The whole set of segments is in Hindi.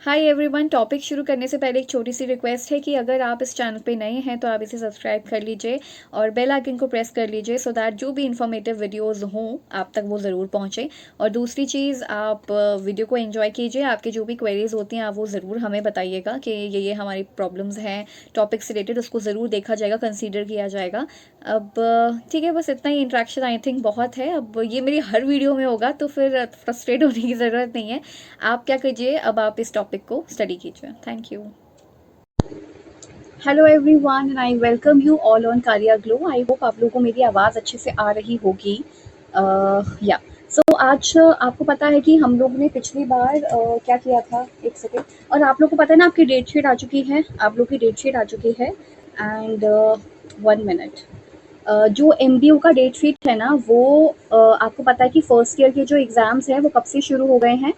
Hi everyone. टॉपिक शुरू करने से पहले एक छोटी सी रिक्वेस्ट है कि अगर आप इस चैनल पे नए हैं तो आप इसे सब्सक्राइब कर लीजिए और बेल आइकन को प्रेस कर लीजिए सो दैट जो भी इंफॉर्मेटिव वीडियोस हों आप तक वो ज़रूर पहुंचे। और दूसरी चीज़, आप वीडियो को एंजॉय कीजिए। आपके जो भी क्वेरीज होती हैं आप वो ज़रूर हमें बताइएगा कि ये हमारी प्रॉब्लम्स हैं टॉपिक से रिलेटेड, उसको ज़रूर देखा जाएगा, कंसीडर किया जाएगा। अब ठीक है, बस इतना ही इंट्रैक्शन आई थिंक बहुत है। अब ये मेरी हर वीडियो में होगा तो फिर फ्रस्ट्रेट होने की ज़रूरत नहीं है। आप क्या कीजिए, अब आप इस टॉपिक को स्टडी कीजिए। Thank you. Hello everyone and I welcome you all on कार्या ग्लो। आई होप आप लोगों को मेरी आवाज़ अच्छे से आ रही होगी। या सो आज आपको पता है कि हम लोग ने पिछली बार क्या किया था, एक सेकेंड। और आप लोग को पता है ना, आपकी डेट शीट आ चुकी है, आप लोग की डेट शीट आ चुकी है। एंड 1 मिनट, जो एमबीयू का डेट शीट है ना वो आपको पता है कि फर्स्ट ईयर के जो एग्ज़ाम्स हैं वो कब से शुरू हो गए हैं।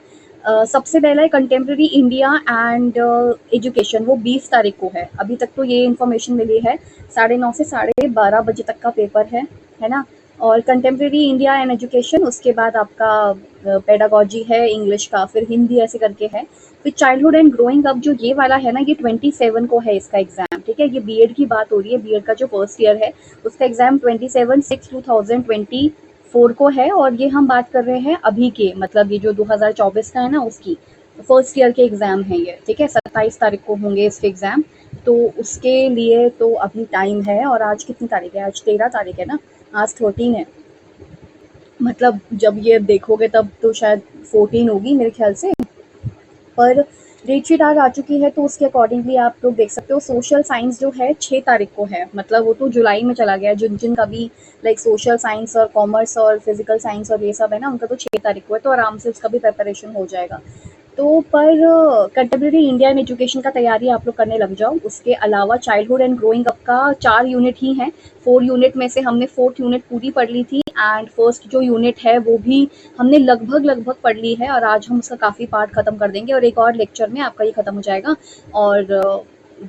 सबसे पहला है कंटेम्प्रेरी इंडिया एंड एजुकेशन, वो 20 तारीख को है। अभी तक तो ये इन्फॉर्मेशन मिली है, 9:30 से 12:30 बजे तक का पेपर है ना। और कंटेम्प्रेरी इंडिया एंड एजुकेशन, उसके बाद आपका पेडागोजी है इंग्लिश का, फिर हिंदी ऐसे करके है। फिर चाइल्डहुड एंड ग्रोइंग अप, जो ये वाला है ना, ये 27 को है इसका एग्जाम। ठीक है, ये बीएड की बात हो रही है, बीएड का जो फर्स्ट ईयर है उसका एग्जाम 27/6/2024 को है। और ये हम बात कर रहे हैं अभी के, मतलब ये जो 2024 का है ना उसकी फर्स्ट ईयर के एग्जाम है ये। ठीक है, 27 तारीख को होंगे इसके एग्जाम। तो उसके लिए तो अभी टाइम है। और आज कितनी तारीख है? आज 13 तारीख है ना, आज 13 है। मतलब जब ये देखोगे तब तो शायद 14 होगी मेरे ख्याल से। पर डेट शीट आज आ चुकी है तो उसके अकॉर्डिंगली आप लोग देख सकते हो। सोशल साइंस जो है 6 तारीख को है, मतलब वो तो जुलाई में चला गया। जिन जिन का भी लाइक सोशल साइंस और कॉमर्स और फिजिकल साइंस और ये सब है ना, उनका तो 6 तारीख को है, तो आराम से उसका भी प्रिपरेशन हो जाएगा। तो पर कंटेम्प्रेरी इंडियन एजुकेशन का तैयारी आप लोग करने लग जाओ। उसके अलावा चाइल्डहुड एंड ग्रोइंग अप का 4 यूनिट ही हैं। 4 यूनिट में से हमने 4th यूनिट पूरी पढ़ ली थी एंड फर्स्ट जो यूनिट है वो भी हमने लगभग लगभग पढ़ ली है। और आज हम उसका काफ़ी पार्ट ख़त्म कर देंगे और एक और लेक्चर में आपका ये ख़त्म हो जाएगा। और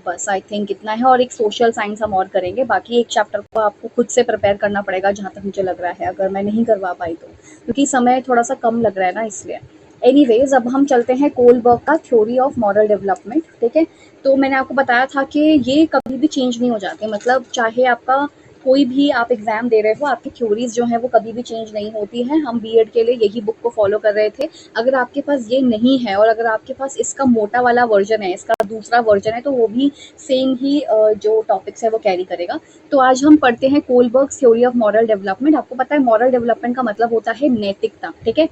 बस आई थिंक इतना है। और एक सोशल साइंस हम और करेंगे। बाकी एक चैप्टर को आपको खुद से प्रिपेयर करना पड़ेगा जहाँ तक मुझे लग रहा है, अगर मैं नहीं करवा पाई तो, क्योंकि समय थोड़ा सा कम लग रहा है ना, इसलिए। एनीवेज, अब हम चलते हैं कोलबर्ग का थ्योरी ऑफ मॉरल डेवलपमेंट। ठीक है, तो मैंने आपको बताया था कि ये कभी भी चेंज नहीं हो जाते, मतलब चाहे आपका कोई भी आप एग्जाम दे रहे हो, आपकी थ्योरीज जो है वो कभी भी चेंज नहीं होती है। हम बीएड के लिए यही बुक को फॉलो कर रहे थे। अगर आपके पास ये नहीं है और अगर आपके पास इसका मोटा वाला वर्जन है, इसका दूसरा वर्जन है, तो वो भी सेम ही जो टॉपिक्स है वो कैरी करेगा। तो आज हम पढ़ते हैं Kohlberg theory of moral development. आपको पता है मॉरल डेवलपमेंट का मतलब होता है नैतिकता। ठीक है,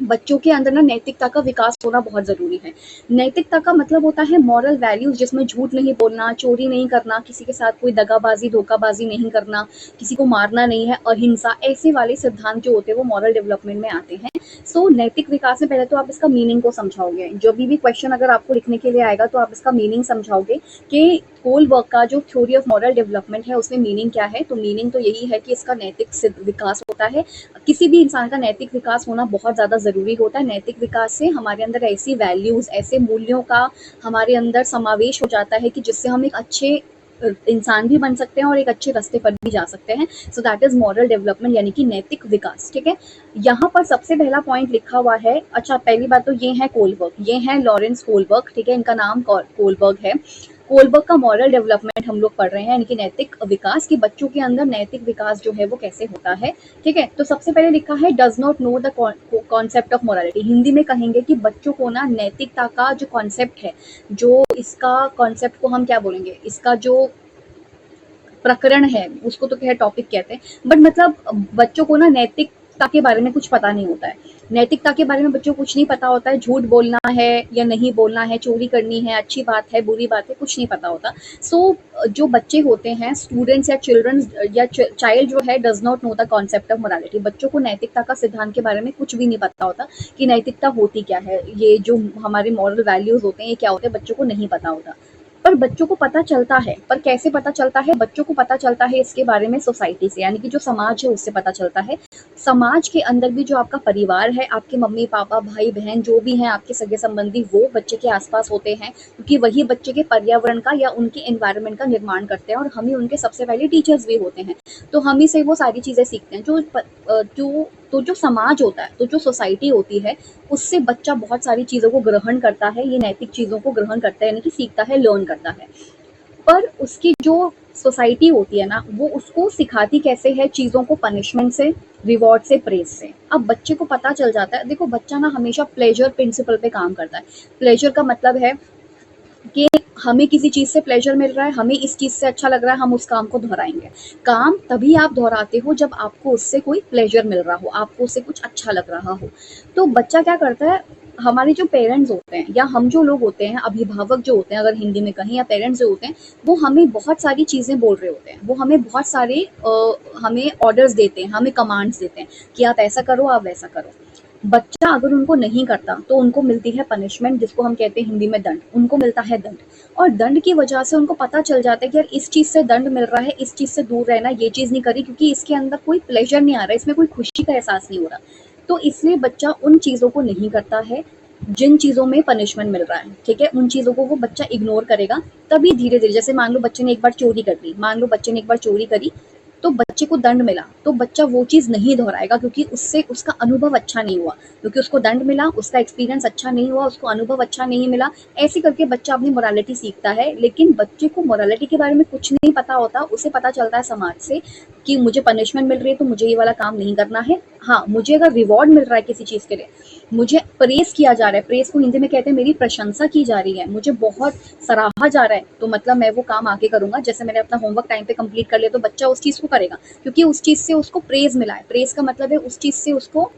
बच्चों के अंदर ना नैतिकता का विकास होना बहुत ज़रूरी है। नैतिकता का मतलब होता है मॉरल वैल्यूज़, जिसमें झूठ नहीं बोलना, चोरी नहीं करना, किसी के साथ कोई दगाबाजी धोखाबाजी नहीं करना, किसी को मारना नहीं है, अहिंसा, ऐसे वाले सिद्धांत जो होते हैं वो मॉरल डेवलपमेंट में आते हैं। सो नैतिक विकास में पहले तो आप इसका मीनिंग को समझाओगे। जो भी क्वेश्चन अगर आपको लिखने के लिए आएगा तो आप इसका मीनिंग समझाओगे कि कोलबर्ग का जो थ्योरी ऑफ मॉरल डेवलपमेंट है उसमें मीनिंग क्या है। तो मीनिंग तो यही है कि इसका नैतिक विकास होता है। किसी भी इंसान का नैतिक विकास होना बहुत ज़्यादा ज़रूरी होता है। नैतिक विकास से हमारे अंदर ऐसी वैल्यूज़, ऐसे मूल्यों का हमारे अंदर समावेश हो जाता है कि जिससे हम एक अच्छे इंसान भी बन सकते हैं और एक अच्छे रास्ते पर भी जा सकते हैं। So that is moral development, यानी कि नैतिक विकास। ठीक है, यहाँ पर सबसे पहला पॉइंट लिखा हुआ है। अच्छा, पहली बात तो ये है कोलबर्ग, ये है लॉरेंस कोलबर्ग। ठीक है, इनका नाम कोलबर्ग है। कोलबर्ग का मॉरल डेवलपमेंट हम लोग पढ़ रहे हैं, यानी कि नैतिक विकास, कि बच्चों के अंदर नैतिक विकास जो है वो कैसे होता है। ठीक है, तो सबसे पहले लिखा है does not know the concept of morality. Hindi में कहेंगे कि बच्चों को ना नैतिकता का जो कॉन्सेप्ट है, जो इसका कॉन्सेप्ट को हम क्या बोलेंगे, इसका जो प्रकरण है उसको तो क्या टॉपिक कहते हैं, बट मतलब बच्चों को ना नैतिकता के बारे में कुछ पता नहीं होता है। नैतिकता के बारे में बच्चों को कुछ नहीं पता होता है। झूठ बोलना है या नहीं बोलना है, चोरी करनी है, अच्छी बात है बुरी बात है, कुछ नहीं पता होता। सो जो बच्चे होते हैं, स्टूडेंट्स या चिल्ड्रन या चाइल्ड जो है, does not know the concept of morality. बच्चों को नैतिकता का सिद्धांत के बारे में कुछ भी नहीं पता होता कि नैतिकता होती क्या है, ये जो हमारे मॉरल वैल्यूज होते हैं ये क्या होते हैं, बच्चों को नहीं पता होता। पर बच्चों को पता चलता है। पर कैसे पता चलता है? बच्चों को पता चलता है इसके बारे में सोसाइटी से, यानी कि जो समाज है उससे पता चलता है। समाज के अंदर भी जो आपका परिवार है, आपके मम्मी पापा भाई बहन जो भी हैं आपके सगे संबंधी, वो बच्चे के आसपास होते हैं, क्योंकि वही बच्चे के पर्यावरण का या उनके एनवायरनमेंट का निर्माण करते हैं। और हम ही उनके सबसे पहले टीचर्स भी होते हैं, तो हम ही से वो सारी चीज़ें सीखते हैं। जो तो जो समाज होता है, तो जो सोसाइटी होती है, उससे बच्चा बहुत सारी चीज़ों को ग्रहण करता है, ये नैतिक चीज़ों को ग्रहण करता है, यानी कि सीखता है, लर्न करता है। पर उसकी जो सोसाइटी होती है ना, वो उसको सिखाती कैसे है चीज़ों को, पनिशमेंट से, रिवॉर्ड से, प्रेज़ से। अब बच्चे को पता चल जाता है, देखो बच्चा ना हमेशा प्लेज़र प्रिंसिपल पे काम करता है। प्लेज़र का मतलब है कि हमें किसी चीज़ से प्लेज़र मिल रहा है, हमें इस चीज़ से अच्छा लग रहा है, हम उस काम को दोहराएँगे। काम तभी आप दोहराते हो जब आपको उससे कोई प्लेज़र मिल रहा हो, आपको उससे कुछ अच्छा लग रहा हो। तो बच्चा क्या करता है, हमारे जो पेरेंट्स होते हैं या हम जो लोग होते हैं, अभिभावक जो होते हैं अगर हिंदी में कहें, या पेरेंट्स जो होते हैं, वो हमें बहुत सारी चीज़ें बोल रहे होते हैं। वो हमें बहुत सारे हमें ऑर्डर्स देते हैं, हमें कमांड्स देते हैं कि आप ऐसा करो, आप वैसा करो। बच्चा अगर उनको नहीं करता तो उनको मिलती है पनिशमेंट, जिसको हम कहते हैं हिंदी में दंड। उनको मिलता है दंड, और दंड की वजह से उनको पता चल जाता है कि यार इस चीज़ से दंड मिल रहा है, इस चीज़ से दूर रहना, ये चीज़ नहीं करी क्योंकि इसके अंदर कोई प्लेजर नहीं आ रहा है, इसमें कोई खुशी का एहसास नहीं हो रहा। तो इसलिए बच्चा उन चीज़ों को नहीं करता है जिन चीज़ों में पनिशमेंट मिल रहा है, ठीक है? उन चीज़ों को वो बच्चा इग्नोर करेगा। तभी धीरे-धीरे, जैसे मान लो बच्चे ने एक बार चोरी कर ली, मान लो बच्चे ने एक बार चोरी करी, तो बच्चे को दंड मिला, तो बच्चा वो चीज़ नहीं दोहराएगा क्योंकि उससे उसका अनुभव अच्छा नहीं हुआ। क्योंकि उसको दंड मिला, उसका एक्सपीरियंस अच्छा नहीं हुआ, उसको अनुभव अच्छा नहीं मिला। ऐसे करके बच्चा अपनी मोरालिटी सीखता है, लेकिन बच्चे को मोरालिटी के बारे में कुछ नहीं पता होता। उसे पता चलता है समाज से कि मुझे पनिशमेंट मिल रही है तो मुझे ये वाला काम नहीं करना है। हाँ, मुझे अगर रिवॉर्ड मिल रहा है किसी चीज़ के लिए, मुझे प्रेज़ किया जा रहा है, प्रेज़ को हिंदी में कहते हैं मेरी प्रशंसा की जा रही है, मुझे बहुत सराहा जा रहा है, तो मतलब मैं वो काम आगे करूँगा। जैसे मैंने अपना होमवर्क टाइम पे कंप्लीट कर लिया, तो बच्चा उस चीज़ को करेगा क्योंकि उस चीज़ से उसको प्रेज़ मिला है। प्रेज़ का मतलब है उस चीज़ से उसको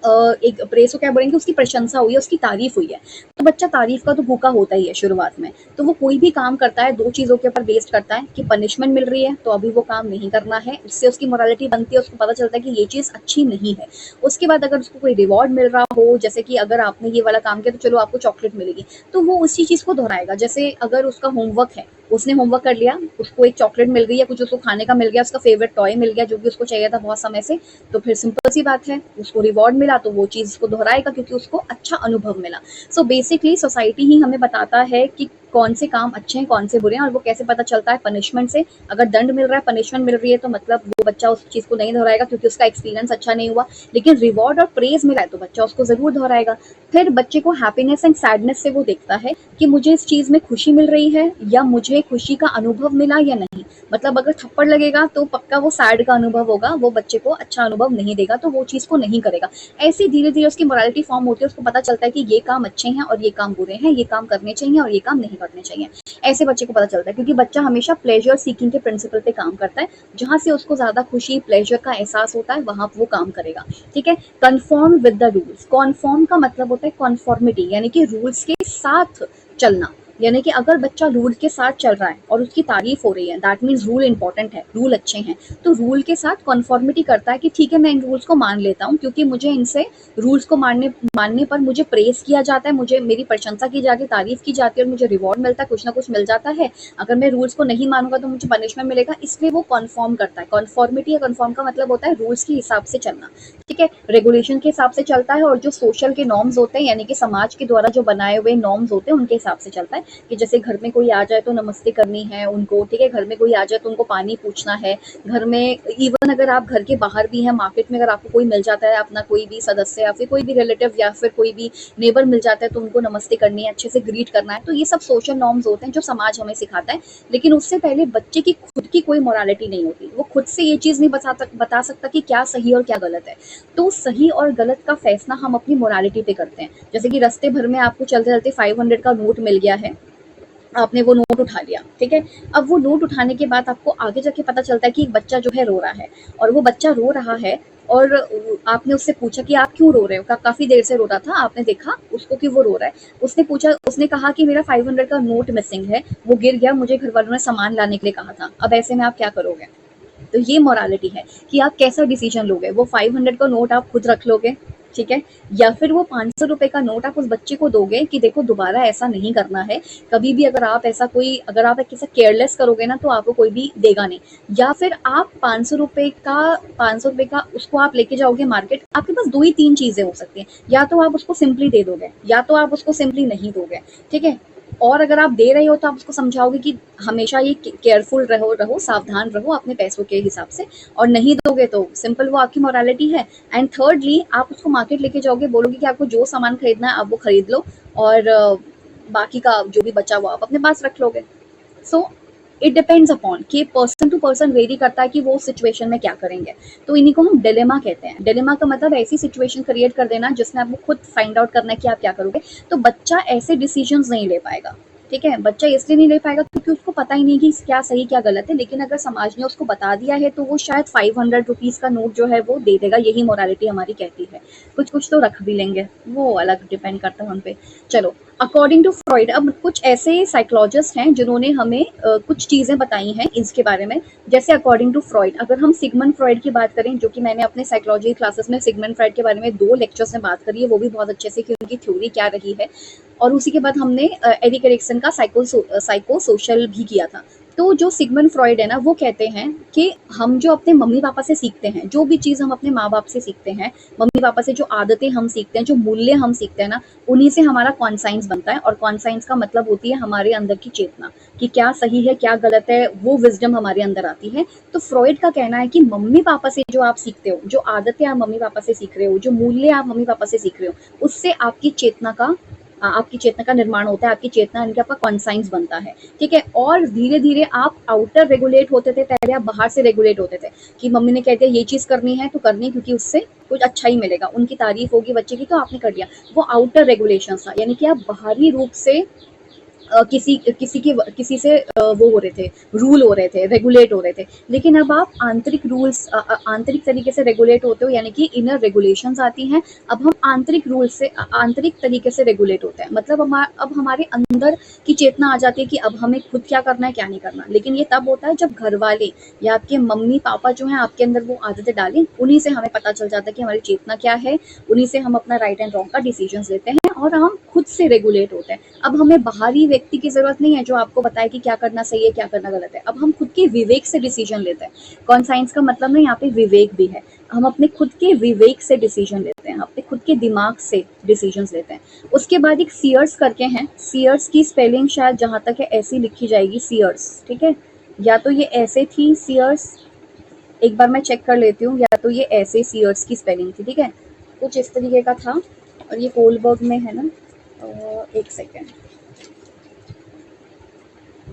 एक प्रेज़ को क्या बोलेंगे, उसकी प्रशंसा हुई है, उसकी तारीफ़ हुई है। तो बच्चा तारीफ़ का तो भूखा होता ही है शुरुआत में। तो वो कोई भी काम करता है 2 चीज़ों के ऊपर बेस्ड करता है कि पनिशमेंट मिल रही है तो अभी वो काम नहीं करना है। उससे उसकी मोरालिटी बनती है, उसको पता चलता है कि ये चीज़ अच्छी नहीं है। उसके बाद अगर उसको कोई रिवॉर्ड मिल रहा हो, जैसे कि अगर आपने ये वाला काम किया तो चलो आपको चॉकलेट मिलेगी, तो वो उसी चीज़ को दोहराएगा। जैसे अगर उसका होमवर्क है, उसने होमवर्क कर लिया, उसको एक चॉकलेट मिल गई या कुछ उसको खाने का मिल गया, उसका फ़ेवरेट टॉय मिल गया जो कि उसको चाहिए था बहुत समय से, तो फिर सिंपल सी बात है, उसको रिवॉर्ड मिला तो वो चीज़ को दोहराएगा क्योंकि उसको अच्छा अनुभव मिला। सो बेसिकली सोसाइटी ही हमें बताता है कि कौन से काम अच्छे हैं, कौन से बुरे हैं, और वो कैसे पता चलता है, पनिशमेंट से। अगर दंड मिल रहा है, पनिशमेंट मिल रही है, तो मतलब वो बच्चा उस चीज़ को नहीं दोहराएगा क्योंकि उसका एक्सपीरियंस अच्छा नहीं हुआ। लेकिन रिवॉर्ड और प्रेज़ मिला है तो बच्चा उसको ज़रूर दोहराएगा। फिर बच्चे को हैप्पीनेस एंड सैडनेस से वो देखता है कि मुझे इस चीज़ में खुशी मिल रही है या मुझे खुशी का अनुभव मिला या नहीं। मतलब अगर थप्पड़ लगेगा तो पक्का वो सैड का अनुभव होगा, वो बच्चे को अच्छा अनुभव नहीं देगा, तो वो चीज़ को नहीं करेगा। ऐसे धीरे-धीरे उसकी मोरालिटी फॉर्म होती है, उसको पता चलता है कि ये काम अच्छे हैं और ये काम बुरे हैं, ये काम करने चाहिए और ये काम नहीं करने चाहिए। ऐसे बच्चे को पता चलता है क्योंकि बच्चा हमेशा प्लेज़र सीकिंग के प्रिंसिपल पे काम करता है। जहाँ से उसको ज़्यादा खुशी, प्लेज़र का एहसास होता है, वहाँ वो काम करेगा। ठीक है? Conform with the rules. Conform का मतलब होता है कन्फॉर्मिटी, यानी कि रूल्स के साथ चलना। यानी कि अगर बच्चा रूल के साथ चल रहा है और उसकी तारीफ हो रही है, दैट मीन्स रूल इंपॉर्टेंट है, रूल अच्छे हैं, तो रूल के साथ कन्फॉर्मिटी करता है कि ठीक है मैं इन रूल्स को मान लेता हूँ क्योंकि मुझे इनसे रूल्स को मानने मानने पर मुझे प्रेस किया जाता है, मुझे मेरी प्रशंसा की जाती है, तारीफ की जाती है और मुझे रिवॉर्ड मिलता है, कुछ ना कुछ मिल जाता है। अगर मैं रूल्स को नहीं मानूंगा तो मुझे पनिशमेंट मिलेगा, इसलिए वो कन्फॉर्म करता है। कन्फॉर्मिटी या कन्फॉर्म का मतलब होता है रूल्स के हिसाब से चलना। ठीक है, रेगुलेशन के हिसाब से चलता है, और जो सोशल के नॉर्म्स होते हैं यानी कि समाज के द्वारा जो बनाए हुए नॉर्म्स होते हैं उनके हिसाब से चलता है। कि जैसे घर में कोई आ जाए तो नमस्ते करनी है उनको, ठीक है, घर में कोई आ जाए तो उनको पानी पूछना है, घर में इवन अगर आप घर के बाहर भी हैं, मार्केट में अगर आपको कोई मिल जाता है, अपना कोई भी सदस्य या फिर कोई भी रिलेटिव या फिर कोई भी नेबर मिल जाता है तो उनको नमस्ते करनी है, अच्छे से ग्रीट करना है। तो ये सब सोशल नॉर्म्स होते हैं जो समाज हमें सिखाता है। लेकिन उससे पहले बच्चे की खुद की कोई मोरालिटी नहीं होती, वो खुद से ये चीज़ नहीं बता सकता कि क्या सही और क्या गलत है। तो सही और गलत का फैसला हम अपनी मोरालिटी पे करते हैं। जैसे कि रास्ते भर में आपको चलते चलते 500 का नोट मिल गया है, आपने वो नोट उठा लिया, ठीक है। अब वो नोट उठाने के बाद आपको आगे जाके पता चलता है कि एक बच्चा जो है रो रहा है, और वो बच्चा रो रहा है, और आपने उससे पूछा कि आप क्यों रो रहे हो, काफी देर से रो रहा था, आपने देखा उसको कि वो रो रहा है, उसने पूछा, उसने कहा कि मेरा 500 का नोट मिसिंग है, वो गिर गया, मुझे घर वालों ने सामान लाने के लिए कहा था। अब ऐसे में आप क्या करोगे? तो ये मोरालिटी है कि आप कैसा डिसीजन लोगे। वो 500 का नोट आप खुद रख लोगे, ठीक है, या फिर वो 500 रुपए का नोट आप उस बच्चे को दोगे कि देखो दोबारा ऐसा नहीं करना है, कभी भी अगर आप ऐसा कोई, अगर आप ऐसा केयरलेस करोगे ना तो आपको कोई भी देगा नहीं। या फिर आप 500 रुपए का उसको आप लेके जाओगे मार्केट, आपके पास दो ही तीन चीजें हो सकती हैं, या तो आप उसको सिंपली दे दोगे या तो आप उसको सिंपली नहीं दोगे, ठीक है। और अगर आप दे रहे हो तो आप उसको समझाओगे कि हमेशा ये केयरफुल रहो, सावधान रहो अपने पैसों के हिसाब से, और नहीं दोगे तो सिंपल वो आपकी मोरालिटी है। एंड थर्डली, आप उसको मार्केट लेके जाओगे, बोलोगे कि आपको जो सामान खरीदना है आप वो खरीद लो, और बाकी का जो भी बचा वो आप अपने पास रख लोगे। सो इट डिपेंड्स अपॉन कि पर्सन टू पर्सन वेरी करता है कि वो सिचुएशन में क्या करेंगे। तो इन्हीं को हम डिलेमा कहते हैं। डिलेमा का मतलब ऐसी सिचुएशन क्रिएट कर देना जिसमें आपको खुद फाइंड आउट करना है कि आप क्या करोगे। तो बच्चा ऐसे डिसीजंस नहीं ले पाएगा, ठीक है। बच्चा इसलिए नहीं ले पाएगा क्योंकि उसको पता ही नहीं कि क्या सही क्या गलत है। लेकिन अगर समाज ने उसको बता दिया है तो वो शायद 500 रुपीज का नोट जो है वो दे देगा, यही मोरालिटी हमारी कहती है। कुछ कुछ तो रख भी लेंगे, वो अलग डिपेंड करता है उन पे। चलो, अकॉर्डिंग टू फ्रॉइड, अब कुछ ऐसे साइकोलॉजिस्ट हैं जिन्होंने हमें कुछ चीजें बताई हैं इसके बारे में। जैसे अकॉर्डिंग टू फ्रॉइड, अगर हम सिगमंड फ्रॉइड की बात करें, जो कि मैंने अपने साइकोलॉजी क्लासेस में सिगमंड फ्रॉइड के बारे में 2 लेक्चर्स में बात करी है, वो भी बहुत अच्छे से कि उनकी थ्योरी क्या रही है। और उसी के बाद हमने एरिक एरिक्सन का साइको सोशल भी किया था। तो जो सिगमंड फ्रॉइड है ना, वो कहते हैं कि हम जो अपने मम्मी पापा से सीखते हैं, जो भी चीज़ हम अपने माँ बाप से सीखते हैं, मम्मी पापा से जो आदतें हम सीखते हैं, जो मूल्य हम सीखते हैं ना, उन्हीं से हमारा कॉन्साइंस बनता है। और कॉन्साइंस का मतलब होती है हमारे अंदर की चेतना, कि क्या सही है क्या गलत है, वो विजडम हमारे अंदर आती है। तो फ्रॉइड का कहना है कि मम्मी पापा से जो आप सीखते हो, जो आदतें आप मम्मी पापा से सीख रहे हो, जो मूल्य आप मम्मी पापा से सीख रहे हो, उससे आपकी चेतना का निर्माण होता है, आपकी चेतना यानी कि आपका कॉन्साइंस बनता है, ठीक है। और धीरे धीरे आप आउटर रेगुलेट होते थे, पहले आप बाहर से रेगुलेट होते थे कि मम्मी ने कहते हैं ये चीज करनी है तो करनी, क्योंकि उससे कुछ अच्छा ही मिलेगा, उनकी तारीफ होगी बच्चे की तो आपने कर लिया। वो आउटर रेगुलेशन था, यानी कि आप बाहरी रूप से किसी से वो हो रहे थे, रूल हो रहे थे, रेगुलेट हो रहे थे। लेकिन अब आप आंतरिक तरीके से रेगुलेट होते हो, यानी कि इनर रेगुलेशंस आती हैं। अब हम आंतरिक तरीके से रेगुलेट होते हैं, मतलब अब हमारे अंदर की चेतना आ जाती है कि अब हमें खुद क्या करना है क्या नहीं करना। लेकिन ये तब होता है जब घर वाले या आपके मम्मी पापा जो हैं आपके अंदर वो आदतें डालें, उन्हीं से हमें पता चल जाता है कि हमारी चेतना क्या है, उन्हीं से हम अपना राइट एंड रॉन्ग का डिसीजन लेते हैं, और हम खुद से रेगुलेट होते हैं। अब हमें बाहरी व्यक्ति की जरूरत नहीं है जो आपको बताए कि क्या करना सही है क्या करना गलत है। अब हम खुद के विवेक से डिसीजन लेते हैं। कॉन्साइंस का मतलब ना यहाँ पे विवेक भी है, हम अपने खुद के विवेक से डिसीजन लेते हैं, अपने खुद के दिमाग से डिसीजन लेते हैं। उसके बाद एक सीयर्स करके हैं, सीयर्स की स्पेलिंग शायद जहां तक है ऐसी लिखी जाएगी, सीयर्स, ठीक है। या तो ये ऐसे थी सीयर्स, एक बार मैं चेक कर लेती हूँ, या तो ये ऐसे सीयर्स की स्पेलिंग थी, ठीक है, कुछ इस तरीके का था। और ये कोलबर्ग में है ना, एक सेकेंड,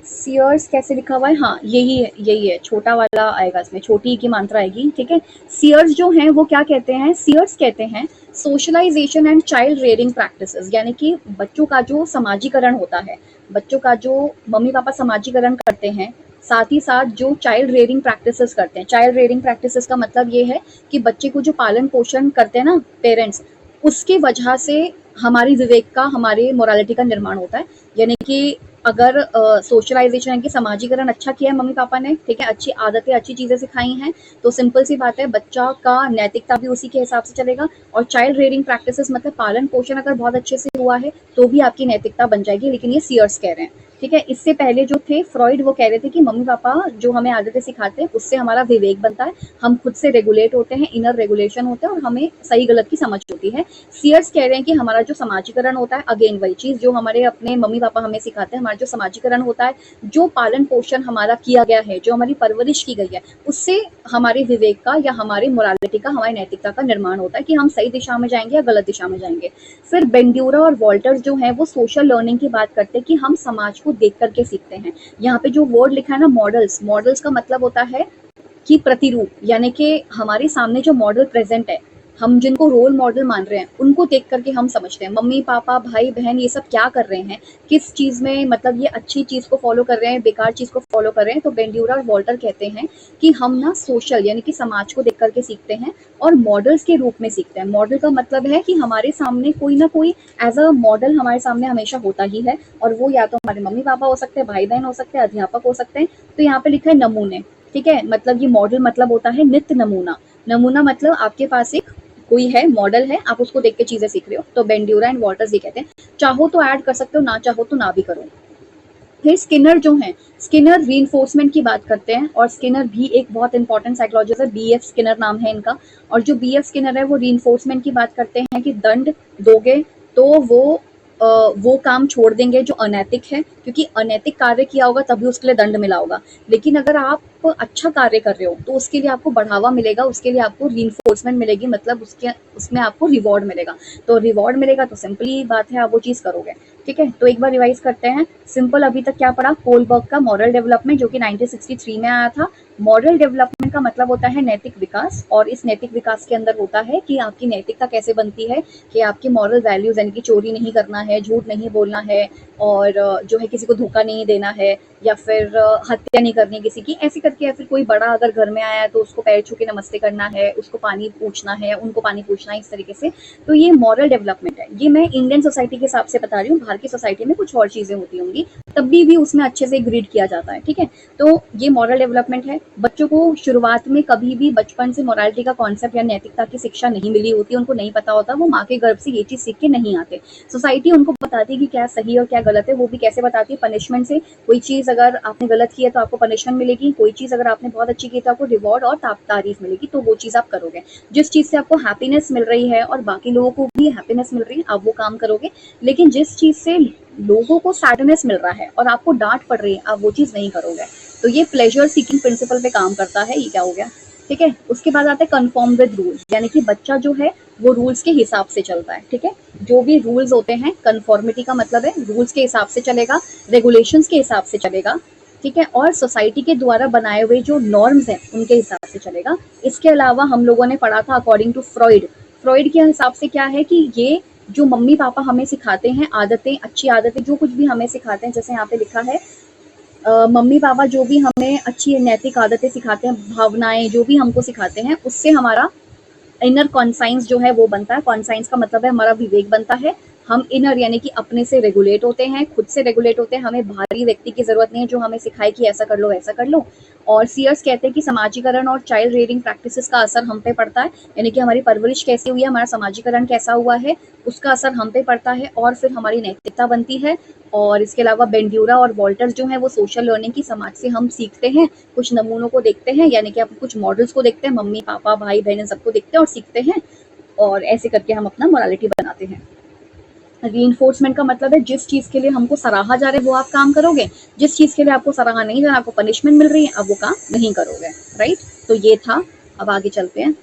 सीयर्स कैसे लिखा हुआ है, हाँ यही है, छोटा वाला आएगा, इसमें छोटी की मात्रा आएगी, ठीक है। सीयर्स जो हैं वो क्या कहते हैं, सीयर्स कहते हैं socialisation and child rearing practices, यानी कि बच्चों का जो समाजीकरण होता है, बच्चों का जो मम्मी पापा समाजीकरण करते हैं, साथ ही साथ जो चाइल्ड रेयरिंग प्रैक्टिसेस करते हैं। चाइल्ड रेयरिंग प्रैक्टिसेस का मतलब ये है कि बच्चे को जो पालन पोषण करते हैं ना पेरेंट्स, उसकी वजह से हमारी विवेक का, हमारे मोरालिटी का निर्माण होता है। यानी कि अगर सोशलाइजेशन यानी कि समाजीकरण अच्छा किया है मम्मी पापा ने, ठीक है, अच्छी आदतें अच्छी चीजें सिखाई हैं, तो सिंपल सी बात है बच्चा का नैतिकता भी उसी के हिसाब से चलेगा। और चाइल्ड रेयरिंग प्रैक्टिसेस मतलब पालन पोषण अगर बहुत अच्छे से हुआ है तो भी आपकी नैतिकता बन जाएगी। लेकिन ये सीयर्स कह रहे हैं, ठीक है। इससे पहले जो थे फ्रॉइड, वो कह रहे थे कि मम्मी पापा जो हमें आदतें सिखाते हैं उससे हमारा विवेक बनता है, हम खुद से रेगुलेट होते हैं, इनर रेगुलेशन होता है, और हमें सही गलत की समझ होती है। सीयर्स कह रहे हैं कि हमारा जो समाजीकरण होता है, अगेन वही चीज जो हमारे अपने मम्मी पापा हमें सिखाते हैं, हमारा जो समाजीकरण होता है, जो पालन पोषण हमारा किया गया है, जो हमारी परवरिश की गई है, उससे हमारे विवेक का या हमारी मोरालिटी का, हमारी नैतिकता का निर्माण होता है कि हम सही दिशा में जाएंगे या गलत दिशा में जाएंगे। फिर बेंड्यूरा और वॉल्टर्स जो है वो सोशल लर्निंग की बात करते हैं कि हम समाज को देख करके सीखते हैं। यहाँ पे जो वर्ड लिखा है ना मॉडल्स, मॉडल्स का मतलब होता है कि प्रतिरूप, यानी कि हमारे सामने जो मॉडल प्रेजेंट है, हम जिनको रोल मॉडल मान रहे हैं, उनको देख करके हम समझते हैं मम्मी पापा भाई बहन ये सब क्या कर रहे हैं, किस चीज में, मतलब ये अच्छी चीज को फॉलो कर रहे हैं, बेकार चीज को फॉलो कर रहे हैं। तो बेंड्यूरा और वॉल्टर कहते हैं कि हम ना सोशल यानी कि समाज को देख करके सीखते हैं, और मॉडल्स के रूप में सीखते हैं। मॉडल का मतलब है कि हमारे सामने कोई ना कोई एज अ मॉडल हमारे सामने हमेशा होता ही है, और वो या तो हमारे मम्मी पापा हो सकते हैं, भाई बहन हो सकते हैं, अध्यापक हो सकते हैं। तो यहाँ पे लिखा है नमूने, ठीक है, मतलब ये मॉडल मतलब होता है नित्य नमूना। नमूना मतलब आपके पास एक कोई है, मॉडल है, आप उसको देख के चीजें सीख रहे हो। तो बेंड्यूरा एंड वॉल्टर्स ये कहते हैं चाहो तो ऐड कर सकते हो, ना चाहो तो ना भी करो। फिर स्किनर जो है, स्किनर रीइंफोर्समेंट की बात करते हैं, और स्किनर भी एक बहुत इंपॉर्टेंट साइकोलॉजिस्ट है, बीएफ स्किनर नाम है इनका। और जो बीएफ स्किनर है वो रीइंफोर्समेंट की बात करते हैं कि दंड दोगे तो वो वो काम छोड़ देंगे जो अनैतिक है, क्योंकि अनैतिक कार्य किया होगा तभी उसके लिए दंड मिला होगा। लेकिन अगर आप अच्छा कार्य कर रहे हो तो उसके लिए आपको बढ़ावा मिलेगा, उसके लिए आपको रीइंफोर्समेंट मिलेगी, मतलब उसमें आपको रिवॉर्ड मिलेगा। तो रिवॉर्ड मिलेगा तो सिंपली बात है, आप वो चीज़ करोगे। ठीक है, तो एक बार रिवाइज करते हैं। सिंपल अभी तक क्या पढ़ा? कोलबर्ग का मॉरल डेवलपमेंट, जो कि 1963 में आया था। मॉरल डेवलपमेंट का मतलब होता है नैतिक विकास, और इस नैतिक विकास के अंदर होता है कि आपकी नैतिकता कैसे बनती है, कि आपकी मॉरल वैल्यूज यानी कि चोरी नहीं करना है, झूठ नहीं बोलना है, और जो है किसी को धोखा नहीं देना है, या फिर हत्या नहीं करनी किसी की, ऐसे करके। या फिर कोई बड़ा अगर घर में आया है तो उसको पैर छू के नमस्ते करना है, उसको पानी पूछना है, उनको पानी पूछना है, इस तरीके से। तो ये मॉरल डेवलपमेंट है। ये मैं इंडियन सोसाइटी के हिसाब से बता रही हूँ, बाहर की सोसाइटी में कुछ और चीजें होती होंगी, तब भी उसमें अच्छे से ग्रीड किया जाता है। ठीक है, तो ये मॉरल डेवलपमेंट है। बच्चों को शुरुआत में कभी भी बचपन से मोरालिटी का कॉन्सेप्ट या नैतिकता की शिक्षा नहीं मिली होती, उनको नहीं पता होता, वो माँ के गर्भ से ये चीज सीख के नहीं आते। सोसाइटी उनको बताती है कि क्या सही और क्या गलत है, वो भी कैसे बताती है? पनिशमेंट से। कोई चीज अगर आपने गलत की है तो आपको पनिशमेंट मिलेगी, कोई चीज अगर आपने बहुत अच्छी की तो आपको रिवॉर्ड और तारीफ मिलेगी, तो वो चीज आप करोगे। जिस चीज से आपको हैप्पीनेस मिल रही है और बाकी लोगों को भी हैप्पीनेस मिल रही है, आप वो काम करोगे। लेकिन जिस चीज से लोगों को सैडनेस मिल रहा है और आपको डांट पड़ रही है, आप वो चीज नहीं करोगे। तो ये प्लेजर सीकिंग प्रिंसिपल पे काम करता है। ये क्या हो गया? ठीक है, उसके बाद आता है कन्फर्म विद रूल, यानी कि बच्चा जो है वो रूल्स के हिसाब से चलता है। ठीक है, जो भी रूल्स होते हैं, कन्फॉर्मिटी का मतलब है रूल्स के हिसाब से चलेगा, रेगुलेशंस के हिसाब से चलेगा। ठीक है, और सोसाइटी के द्वारा बनाए हुए जो नॉर्म्स हैं उनके हिसाब से चलेगा। इसके अलावा हम लोगों ने पढ़ा था अकॉर्डिंग टू फ्रॉइड, फ्रॉइड के हिसाब से क्या है कि ये जो मम्मी पापा हमें सिखाते हैं आदतें, अच्छी आदतें, जो कुछ भी हमें सिखाते हैं, जैसे यहाँ पे लिखा है मम्मी पापा जो भी हमें अच्छी नैतिक आदतें सिखाते हैं, भावनाएं जो भी हमको सिखाते हैं, उससे हमारा इनर कॉन्साइंस जो है वो बनता है। कॉन्साइंस का मतलब है हमारा विवेक बनता है। हम इनर यानी कि अपने से रेगुलेट होते हैं, खुद से रेगुलेट होते हैं। हमें बाहरी व्यक्ति की जरूरत नहीं है जो हमें सिखाए कि ऐसा कर लो ऐसा कर लो। और सीयर्स कहते हैं कि समाजीकरण और चाइल्ड रेयरिंग प्रैक्टिसेस का असर हम पे पड़ता है, यानी कि हमारी परवरिश कैसी हुई है, हमारा समाजीकरण कैसा हुआ है, उसका असर हम पे पड़ता है, और फिर हमारी नैतिकता बनती है। और इसके अलावा बेंड्यूरा और वॉल्टर्स जो है वो सोशल लर्निंग की, समाज से हम सीखते हैं, कुछ नमूनों को देखते हैं, यानी कि आप कुछ मॉडल्स को देखते हैं, मम्मी पापा भाई बहन सबको देखते हैं और सीखते हैं, और ऐसे करके हम अपना मोरालिटी बनाते हैं। रीइंफोर्समेंट का मतलब है जिस चीज के लिए हमको सराहा जा रहा है वो आप काम करोगे, जिस चीज के लिए आपको सराहा नहीं जा रहा, आपको पनिशमेंट मिल रही है, आप वो काम नहीं करोगे। राइट, तो ये था। अब आगे चलते हैं।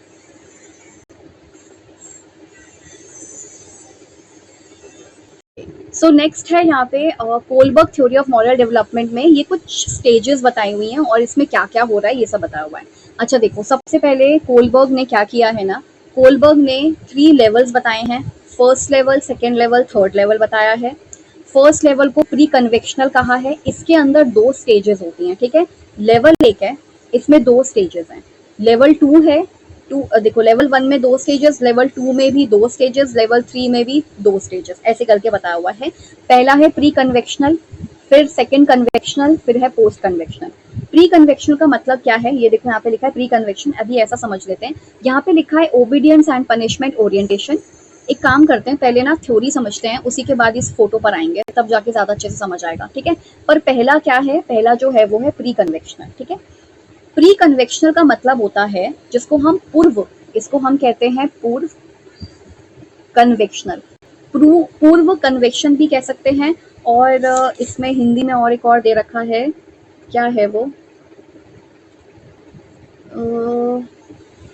सो नेक्स्ट है यहाँ पे Kohlberg theory of moral development में ये कुछ स्टेजेस बताई हुई हैं और इसमें क्या क्या हो रहा है ये सब बताया हुआ है। अच्छा देखो, सबसे पहले कोलबर्ग ने क्या किया है ना, कोलबर्ग ने 3 लेवल्स बताए हैं। First level, second level, third level बताया है। फर्स्ट लेवल को प्री कन्वेक्शनल कहा है। इसके अंदर 2 स्टेजेस होती हैं। ठीक है, लेवल 1 है, इसमें 2 स्टेजेस हैं। लेवल 2 है, देखो लेवल 1 में 2 स्टेजेस, लेवल 2 में भी 2 स्टेजेस, लेवल 3 में भी 2 स्टेजेस, ऐसे करके बताया हुआ है। पहला है प्री कन्वेक्शनल, फिर सेकेंड कन्वेक्शनल, फिर है पोस्ट कन्वेक्शनल। प्री कन्वेक्शनल का मतलब क्या है, ये देखो यहाँ पे लिखा है प्री कन्वेक्शन। अभी ऐसा समझ लेते हैं, यहाँ पे लिखा है ओबीडियंस एंड पनिशमेंट ओरिएंटेशन। एक काम करते हैं, पहले ना थ्योरी समझते हैं, उसी के बाद इस फोटो पर आएंगे, तब जाके ज्यादा अच्छे से समझ आएगा। ठीक है, पर पहला क्या है, पहला जो है वो है प्री कन्वेक्शनल। ठीक है, प्री कन्वेक्शनल का मतलब होता है जिसको हम पूर्व, इसको हम कहते हैं पूर्व कन्वेक्शनल, पूर्व कन्वेक्शन भी कह सकते हैं। और इसमें हिंदी में और एक और दे रखा है, क्या है वो,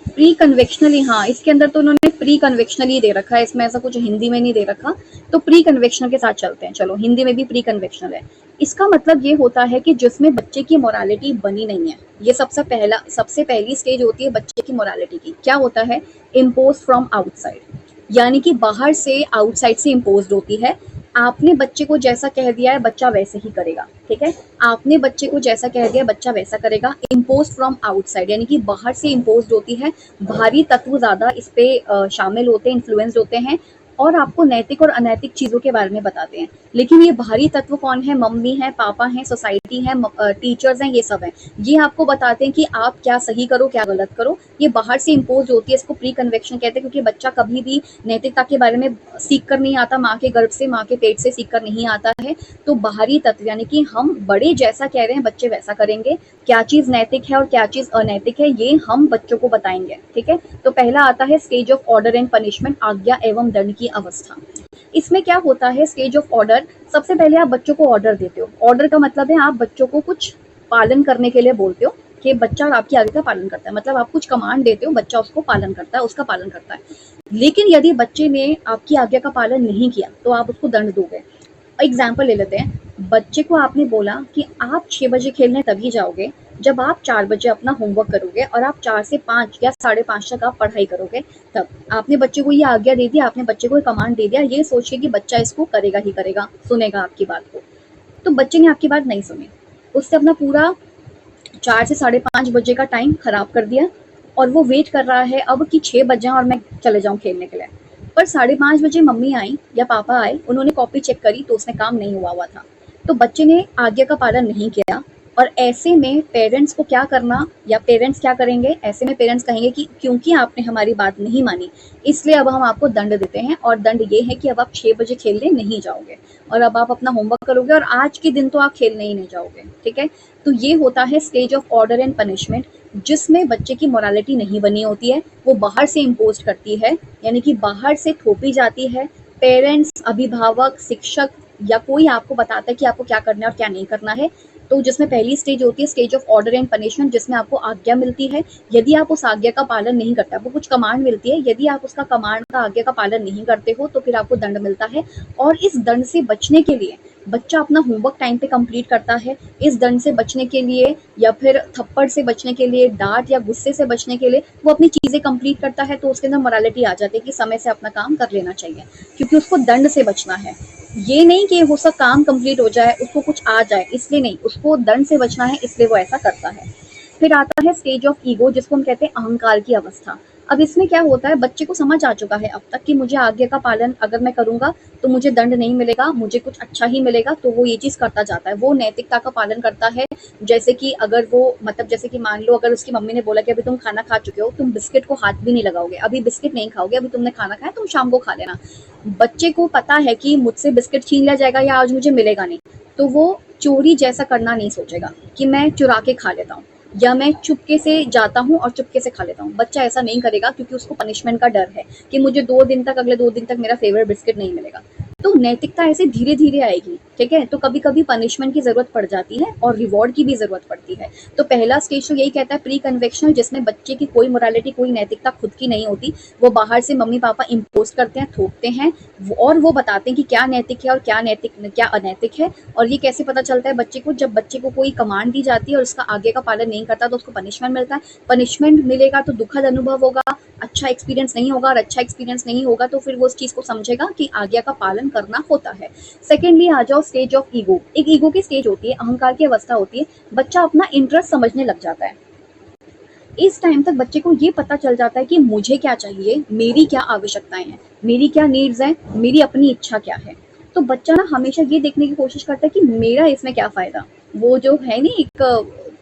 प्री कन्वेक्शनली, हाँ इसके अंदर तो उन्होंने प्री कन्वेक्शनली दे रखा है, इसमें ऐसा कुछ हिंदी में नहीं दे रखा, तो प्री कन्वेक्शनल के साथ चलते हैं। चलो, हिंदी में भी प्री कन्वेक्शनल है। इसका मतलब ये होता है कि जिसमें बच्चे की मोरालिटी बनी नहीं है, ये सबसे पहली स्टेज होती है बच्चे की मोरालिटी की। क्या होता है, इम्पोज फ्रॉम आउटसाइड, यानी कि बाहर से, आउटसाइड से इम्पोज होती है। आपने बच्चे को जैसा कह दिया है बच्चा वैसे ही करेगा। ठीक है, आपने बच्चे को जैसा कह दिया बच्चा वैसा करेगा। इम्पोज फ्रॉम आउटसाइड यानी कि बाहर से इम्पोज होती है, बाहरी तत्व ज्यादा इस पे शामिल होते हैं, इन्फ्लुएंस होते हैं, और आपको नैतिक और अनैतिक चीजों के बारे में बताते हैं। लेकिन ये बाहरी तत्व कौन है, मम्मी है, पापा है, सोसाइटी है, टीचर्स हैं, ये सब हैं। ये आपको बताते हैं कि आप क्या सही करो क्या गलत करो। ये बाहर से इम्पोज होती है, इसको प्री कन्वेक्शन कहते हैं, क्योंकि बच्चा कभी भी नैतिकता के बारे में सीख कर नहीं आता, माँ के गर्भ से, माँ के पेट से सीख कर नहीं आता है। तो बाहरी तत्व यानी कि हम बड़े जैसा कह रहे हैं बच्चे वैसा करेंगे। क्या चीज नैतिक है और क्या चीज अनैतिक है ये हम बच्चों को बताएंगे। ठीक है, तो पहला आता है stage of order and punishment, आज्ञा एवं दंड की की अवस्था। इसमें क्या होता है, स्टेज ऑफ ऑर्डर, सबसे पहले आप बच्चों को ऑर्डर देते हो। ऑर्डर का मतलब है आप बच्चों को कुछ पालन करने के लिए बोलते हो कि बच्चा आपकी आज्ञा का पालन करता है, मतलब आप कुछ कमांड देते हो, बच्चा उसको पालन करता है, उसका पालन करता है। लेकिन यदि बच्चे ने आपकी आज्ञा का पालन नहीं किया तो आप उसको दंड दोगे। एग्जाम्पल ले लेते हैं, बच्चे को आपने बोला कि आप 6 बजे खेलने तभी जाओगे जब आप 4 बजे अपना होमवर्क करोगे और आप 4 से 5 या 5:30 तक आप पढ़ाई करोगे। तब आपने बच्चे को ये आज्ञा दे दी, आपने बच्चे को कमांड दे दिया, ये सोच के कि बच्चा इसको करेगा ही करेगा, सुनेगा आपकी बात को। तो बच्चे ने आपकी बात नहीं सुनी, उससे अपना पूरा 4 से 5:30 बजे का टाइम खराब कर दिया और वो वेट कर रहा है अब कि 6 बजे और मैं चले जाऊं खेलने के लिए। पर 5:30 बजे मम्मी आई या पापा आए, उन्होंने कॉपी चेक करी तो उसमें काम नहीं हुआ था। तो बच्चे ने आज्ञा का पालन नहीं किया और ऐसे में पेरेंट्स को क्या करना, या पेरेंट्स क्या करेंगे, ऐसे में पेरेंट्स कहेंगे कि क्योंकि आपने हमारी बात नहीं मानी इसलिए अब हम आपको दंड देते हैं, और दंड ये है कि अब आप 6 बजे खेलने नहीं जाओगे और अब आप अपना होमवर्क करोगे और आज के दिन तो आप खेलने ही नहीं जाओगे। ठीक है, तो ये होता है stage of order and punishment, जिसमें बच्चे की मोरालिटी नहीं बनी होती है, वो बाहर से इम्पोज करती है, यानी कि बाहर से थोपी जाती है। पेरेंट्स, अभिभावक, शिक्षक या कोई आपको बताता है कि आपको क्या करना है और क्या नहीं करना है। तो जिसमें पहली स्टेज होती है stage of order and punishment, जिसमें आपको आज्ञा मिलती है, यदि आप उस आज्ञा का पालन नहीं करते, आपको कुछ कमांड मिलती है, यदि आप उसका कमांड का आज्ञा का पालन नहीं करते हो तो फिर आपको दंड मिलता है। और इस दंड से बचने के लिए बच्चा अपना होमवर्क टाइम पे कंप्लीट करता है। इस दंड से बचने के लिए या फिर थप्पड़ से बचने के लिए, डांट या गुस्से से बचने के लिए वो अपनी चीजें कंप्लीट करता है, तो उसके अंदर मोरालिटी आ जाती है कि समय से अपना काम कर लेना चाहिए, क्योंकि उसको दंड से बचना है। ये नहीं कि वो उसका काम कंप्लीट हो जाए, उसको कुछ आ जाए, इसलिए नहीं, उसको दंड से बचना है, इसलिए वो ऐसा करता है। फिर आता है स्टेज ऑफ ईगो, जिसको हम कहते हैं अहंकार की अवस्था। अब इसमें क्या होता है, बच्चे को समझ आ चुका है अब तक कि मुझे आज्ञा का पालन अगर मैं करूंगा तो मुझे दंड नहीं मिलेगा, मुझे कुछ अच्छा ही मिलेगा, तो वो ये चीज करता जाता है। वो नैतिकता का पालन करता है, जैसे कि अगर वो, मतलब जैसे कि मान लो अगर उसकी मम्मी ने बोला कि अभी तुम खाना खा चुके हो, तुम बिस्किट को हाथ भी नहीं लगाओगे, अभी बिस्किट नहीं खाओगे, अभी तुमने खाना खाया, तुम शाम को खा लेना। बच्चे को पता है कि मुझसे बिस्किट छीन लिया जाएगा या आज मुझे मिलेगा नहीं, तो वो चोरी जैसा करना नहीं सोचेगा कि मैं चुरा के खा लेता हूँ या मैं चुपके से जाता हूँ और चुपके से खा लेता हूँ। बच्चा ऐसा नहीं करेगा क्योंकि उसको पनिशमेंट का डर है कि मुझे 2 दिन तक, अगले 2 दिन तक मेरा फेवरेट बिस्किट नहीं मिलेगा। तो नैतिकता ऐसे धीरे धीरे आएगी। ठीक है, तो कभी कभी पनिशमेंट की जरूरत पड़ जाती है और रिवॉर्ड की भी जरूरत पड़ती है। तो पहला स्टेज तो यही कहता है प्री कन्वेक्शनल, जिसमें बच्चे की कोई मोरालिटी, कोई नैतिकता खुद की नहीं होती, वो बाहर से मम्मी पापा इम्पोज करते हैं, थोपते हैं, और वो बताते हैं कि क्या नैतिक है और क्या अनैतिक है। और ये कैसे पता चलता है बच्चे को, जब बच्चे को कोई कमांड दी जाती है और उसका आगे का पालन नहीं करता तो उसको पनिशमेंट मिलता है। पनिशमेंट मिलेगा तो दुखद अनुभव होगा, अच्छा एक्सपीरियंस नहीं होगा, और अच्छा एक्सपीरियंस नहीं होगा तो फिर वो उस चीज को समझेगा कि आज्ञा का पालन करना होता है। सेकेंडली आ जाओ स्टेज ऑफ ईगो। एक ईगो की स्टेज होती है, अहंकार की अवस्था होती है। बच्चा अपना इंटरेस्ट समझने लग जाता है। इस टाइम तक बच्चे को ये पता चल जाता है कि मुझे क्या चाहिए, मेरी क्या आवश्यकताएं हैं, मेरी क्या नीड्स हैं, मेरी अपनी इच्छा क्या है। तो बच्चा ना हमेशा ये देखने की कोशिश करता है कि मेरा इसमें क्या फायदा। वो जो है नहीं,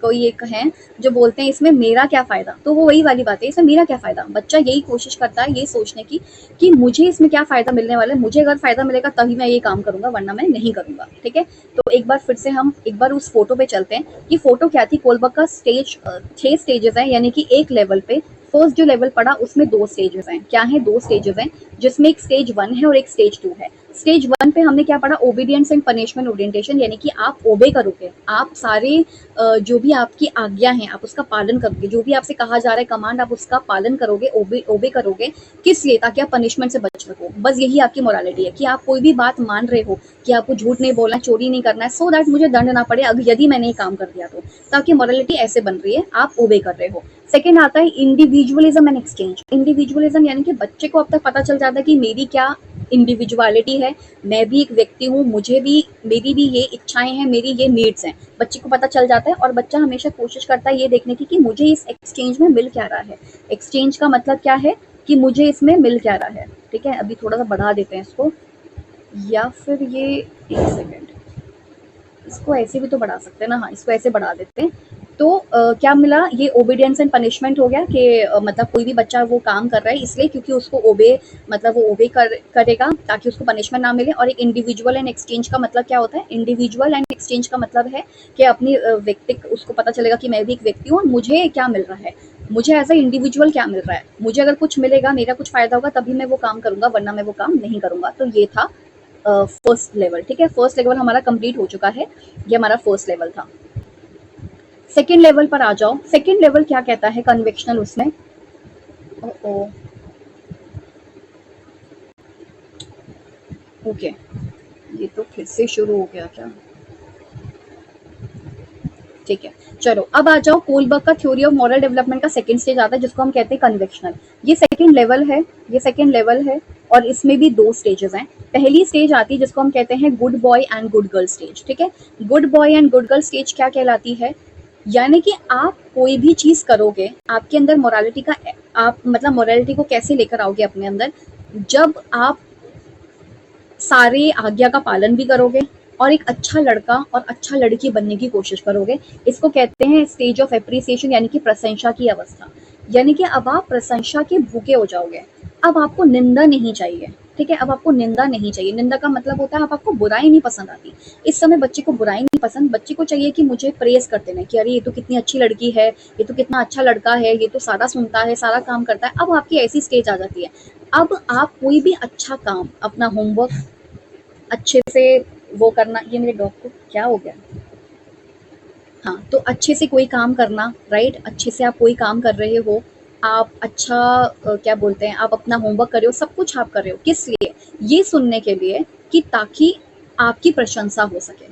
कोई एक है जो बोलते हैं इसमें मेरा क्या फायदा, तो वो वही वाली बात है, इसमें मेरा क्या फायदा। बच्चा यही कोशिश करता है ये सोचने की कि मुझे इसमें क्या फायदा मिलने वाला है, मुझे अगर फायदा मिलेगा तभी मैं ये काम करूंगा, वरना मैं नहीं करूंगा। ठीक है, तो एक बार फिर से हम एक बार उस फोटो पे चलते हैं। ये फोटो क्या थी, कोलबर्ग का स्टेज 6 स्टेजेस है, यानी कि एक लेवल पे फर्स्ट जो लेवल पढ़ा उसमें 2 स्टेजेस हैं। क्या है, 2 स्टेजेस हैं, जिसमें एक स्टेज 1 है और एक स्टेज 2 है। स्टेज 1 पे हमने क्या पढ़ा, ओबीडियंस एंड पनिशमेंट ओरिएंटेशन, यानी कि आप ओबे करोगे, आप सारे जो भी आपकी आज्ञा है आप उसका पालन करोगे, जो भी आपसे कहा जा रहा है कमांड आप उसका पालन करोगे, ओबे करोगे। किस लिए, ताकि आप पनिशमेंट से बच सको। बस यही आपकी मोरालिटी है कि आप कोई भी बात मान रहे हो कि आपको झूठ नहीं बोलना, चोरी नहीं करना है, सो दैट मुझे दंड ना पड़े अगर यदि मैंने ये काम कर दिया तो। ताकि मोरालिटी ऐसे बन रही है, आप ओबे कर रहे हो। सेकेंड आता है इंडिविजुअलिज्म एंड एक्सचेंज। इंडिविजुअलिज्म यानी कि बच्चे को अब तक पता चल जाता है कि मेरी क्या इंडिविजुअलिटी है, मैं भी एक व्यक्ति हूँ, मुझे भी, मेरी भी ये इच्छाएं हैं, मेरी ये नीड्स हैं, बच्चे को पता चल जाता है। और बच्चा हमेशा कोशिश करता है ये देखने की कि मुझे इस एक्सचेंज में मिल क्या रहा है। एक्सचेंज का मतलब क्या है कि मुझे इसमें मिल क्या रहा है। ठीक है, अभी थोड़ा सा बढ़ा देते हैं इसको, या फिर ये, एक सेकेंड, इसको ऐसे भी तो बढ़ा सकते हैं ना, हाँ इसको ऐसे बढ़ा देते हैं। तो क्या मिला, ये ओबीडियंस एंड पनिशमेंट हो गया कि मतलब कोई भी बच्चा वो काम कर रहा है इसलिए क्योंकि उसको ओबे, मतलब वो ओबे करेगा ताकि उसको पनिशमेंट ना मिले। और एक इंडिविजुअल एंड एक्सचेंज का मतलब क्या होता है, इंडिविजुअल एंड एक्सचेंज का मतलब है कि अपनी व्यक्ति, उसको पता चलेगा कि मैं भी एक व्यक्ति हूँ और मुझे क्या मिल रहा है, मुझे एज़ अ इंडिविजुअल क्या मिल रहा है, मुझे अगर कुछ मिलेगा, मेरा कुछ फ़ायदा होगा तभी मैं वो काम करूँगा, वरना मैं वो काम नहीं करूँगा। तो ये था फर्स्ट लेवल, ठीक है? फर्स्ट लेवल हमारा कंप्लीट हो चुका है, ये हमारा फर्स्ट लेवल था। सेकंड लेवल पर आ जाओ, सेकंड लेवल क्या कहता है कन्वेक्शनल उसमें? ओह! ओके, ये तो फिर से शुरू हो गया क्या? ठीक है, चलो अब आ जाओ कोलबर्ग का थ्योरी ऑफ मॉरल डेवलपमेंट का सेकंड स्टेज आता है जिसको हम कहते हैं कन्वेक्शनल। ये सेकंड लेवल है, ये सेकंड लेवल है और इसमें भी 2 स्टेजेस हैं। पहली स्टेज आती है जिसको हम कहते हैं good boy and good girl stage, ठीक है? Good boy and good girl stage क्या कहलाती है? यानी कि आप कोई भी चीज़ करोगे, आपके अंदर मोरालिटी का आप मतलब मोरालिटी को कैसे लेकर आओगे अपने अंदर? जब आप सारे आज्ञा का पालन भी करोगे और एक अच्छा लड़का और अच्छा लड़की बनने की कोशिश करोगे। इसको कहते हैं स्टेज ऑफ एप्रिसिएशन यानी कि प्रशंसा की अवस्था। यानी कि अब आप प्रशंसा के भूखे हो जाओगे। अब आपको निंदा नहीं चाहिए, ठीक है? अब आपको निंदा नहीं चाहिए। निंदा का मतलब होता है अब आपको बुराई नहीं पसंद आती। इस समय बच्चे को बुराई नहीं पसंद, बच्चे को चाहिए कि मुझे प्रेज़ करते रहें कि अरे ये तो कितनी अच्छी लड़की है, ये तो कितना अच्छा लड़का है, ये तो सारा सुनता है, सारा काम करता है। अब आपकी ऐसी स्टेज आ जाती है। अब आप कोई भी अच्छा काम, अपना होमवर्क अच्छे से वो करना। ये मेरे डॉग को क्या हो गया? हाँ, तो अच्छे से कोई काम करना, राइट? अच्छे से आप कोई काम कर रहे हो, आप अच्छा क्या बोलते हैं, आप अपना होमवर्क कर रहे हो, सब कुछ आप कर रहे हो। किस लिए? ये सुनने के लिए कि ताकि आपकी प्रशंसा हो सके,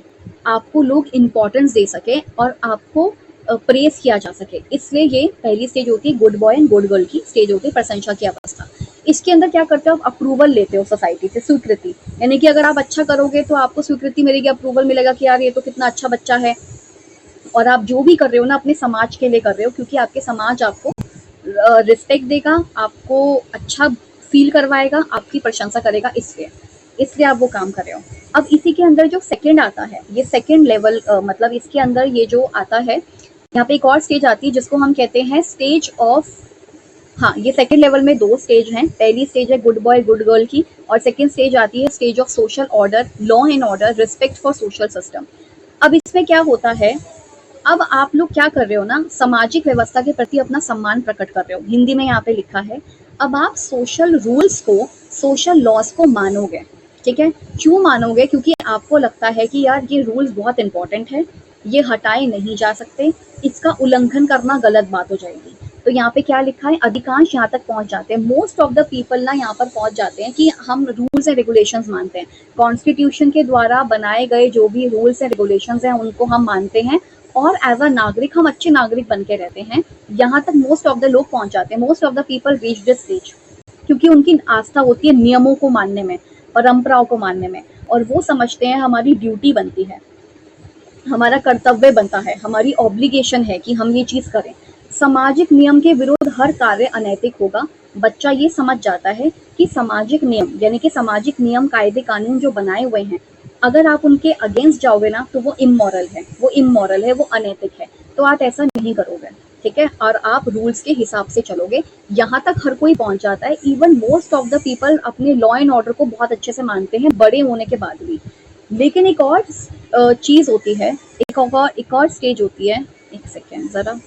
आपको लोग इम्पोर्टेंस दे सकें और आपको प्रेज़ किया जा सके। इसलिए ये पहली स्टेज होती है good boy and good girl की स्टेज होती है प्रशंसा की अवस्था। इसके अंदर क्या करते हो आप? अप्रूवल लेते हो सोसाइटी से, स्वीकृति। यानी कि अगर आप अच्छा करोगे तो आपको स्वीकृति मिलेगी, अप्रूवल मिलेगा कि यार ये तो कितना अच्छा बच्चा है। और आप जो भी कर रहे हो ना अपने समाज के लिए कर रहे हो, क्योंकि आपके समाज आपको रिस्पेक्ट देगा, आपको अच्छा फील करवाएगा, आपकी प्रशंसा करेगा, इसलिए इसलिए आप वो काम कर रहे हो। अब इसी के अंदर जो सेकंड आता है, ये सेकंड लेवल मतलब इसके अंदर ये जो आता है, यहाँ पे एक और स्टेज आती है जिसको हम कहते हैं स्टेज ऑफ। हाँ, ये सेकंड लेवल में 2 स्टेज हैं। पहली स्टेज है गुड बॉय गुड गर्ल की और सेकंड स्टेज आती है stage of social order, law and order, respect for social system. अब इसमें क्या होता है, अब आप लोग क्या कर रहे हो ना, सामाजिक व्यवस्था के प्रति अपना सम्मान प्रकट कर रहे हो। हिंदी में यहाँ पे लिखा है, अब आप सोशल रूल्स को, सोशल लॉज को मानोगे, ठीक है? क्यों मानोगे? क्योंकि आपको लगता है कि यार ये रूल्स बहुत इंपॉर्टेंट है, ये हटाए नहीं जा सकते, इसका उल्लंघन करना गलत बात हो जाएगी। तो यहाँ पे क्या लिखा है, अधिकांश यहाँ तक पहुँच जाते हैं, मोस्ट ऑफ द पीपल ना यहाँ पर पहुँच जाते हैं कि हम रूल्स एंड रेगुलेशंस मानते हैं। कॉन्स्टिट्यूशन के द्वारा बनाए गए जो भी रूल्स एंड रेगुलेशंस हैं उनको हम मानते हैं और एज अ नागरिक हम अच्छे नागरिक बन के रहते हैं। यहाँ तक मोस्ट ऑफ द लोग पहुँच जाते हैं, most of the people reach this stage, क्योंकि उनकी आस्था होती है नियमों को मानने में, परंपराओं को मानने में, और वो समझते हैं हमारी ड्यूटी बनती है, हमारा कर्तव्य बनता है, हमारी ऑब्लिगेशन है कि हम ये चीज़ करें। सामाजिक नियम के विरुद्ध हर कार्य अनैतिक होगा। बच्चा ये समझ जाता है कि सामाजिक नियम यानी कि सामाजिक नियम, कायदे, कानून जो बनाए हुए हैं, अगर आप उनके अगेंस्ट जाओगे ना तो वो इमोरल है, वो इमोरल है, वो अनैतिक है। तो आप ऐसा नहीं करोगे, ठीक है? और आप रूल्स के हिसाब से चलोगे। यहाँ तक हर कोई पहुँच जाता है, even most of the people अपने लॉ एंड ऑर्डर को बहुत अच्छे से मानते हैं, बड़े होने के बाद भी। लेकिन एक और चीज़ होती है, एक और स्टेज होती है, एक सेकेंड ज़रा,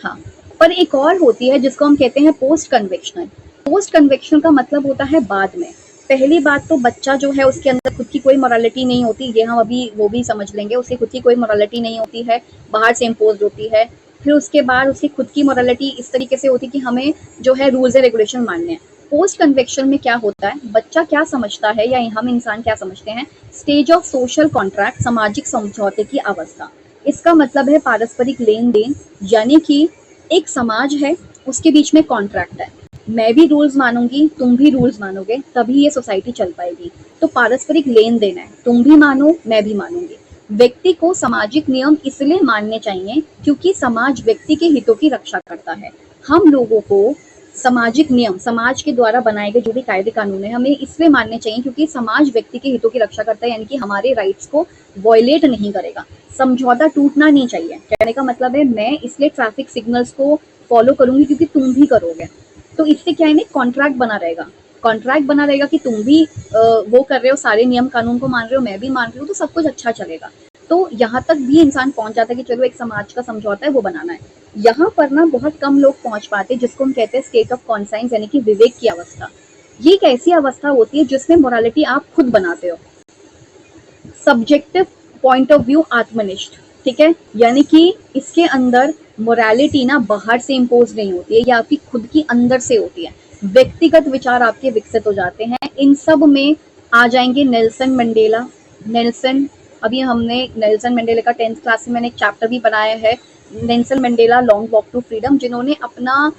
हाँ, पर एक और होती है जिसको हम कहते हैं पोस्ट कन्वेक्शनल। पोस्ट कन्वेक्शनल का मतलब होता है बाद में। पहली बात तो बच्चा जो है उसके अंदर खुद की कोई मोरालिटी नहीं होती, ये हम अभी वो भी समझ लेंगे। उसकी खुद की कोई मोरालिटी नहीं होती है, बाहर से इम्पोज होती है। फिर उसके बाद उसकी खुद की मोरालिटी इस तरीके से होती है कि हमें जो है रूल्स एंड रेगुलेशन मानने हैं। पोस्ट कन्वेक्शन में क्या होता है, बच्चा क्या समझता है या हम इंसान क्या समझते हैं, स्टेज ऑफ सोशल कॉन्ट्रैक्ट, सामाजिक समझौते की अवस्था। इसका मतलब है पारस्परिक लेन देन, यानी कि एक समाज है, उसके बीच में कॉन्ट्रैक्ट है, मैं भी रूल्स मानूंगी, तुम भी रूल्स मानोगे, तभी ये सोसाइटी चल पाएगी। तो पारस्परिक लेन देन है, तुम भी मानो मैं भी मानूंगी। व्यक्ति को सामाजिक नियम इसलिए मानने चाहिए क्योंकि समाज व्यक्ति के हितों की रक्षा करता है। हम लोगों को सामाजिक नियम, समाज के द्वारा बनाए गए जो भी कायदे कानून है, हमें इसलिए मानने चाहिए क्योंकि समाज व्यक्ति के हितों की रक्षा करता है, यानी कि हमारे राइट्स को वॉयलेट नहीं करेगा। समझौता टूटना नहीं चाहिए। कहने का मतलब है मैं इसलिए ट्रैफिक सिग्नल्स को फॉलो करूंगी क्योंकि तुम भी करोगे। तो इससे क्या है ना, कॉन्ट्रैक्ट बना रहेगा, कॉन्ट्रैक्ट बना रहेगा कि तुम भी वो कर रहे हो, सारे नियम कानून को मान रहे हो, मैं भी मान रही हूँ, तो सब कुछ अच्छा चलेगा। तो यहाँ तक भी इंसान पहुंच जाता है कि चलो एक समाज का समझौता है वो बनाना है। यहाँ पर ना बहुत कम लोग पहुंच पाते, जिसको हम कहते हैं स्टेट ऑफ कॉन्साइंस, यानी कि विवेक की अवस्था। ये एक ऐसी अवस्था होती है जिसमें मोरालिटी आप खुद बनाते हो। सब्जेक्टिव पॉइंट ऑफ व्यू आत्मनिष्ठ, ठीक है, यानी कि इसके अंदर मोरालिटी ना बाहर से इम्पोज नहीं होती है, ये आपकी खुद की अंदर से होती है। व्यक्तिगत विचार आपके विकसित हो जाते हैं। इन सब में आ जाएंगे नेल्सन मंडेला। नेल्सन, अभी हमने नेल्सन मंडेला का 10th क्लास में मैंने एक चैप्टर भी बनाया है, Nelson Mandela Long Walk to Freedom, जिन्होंने अपना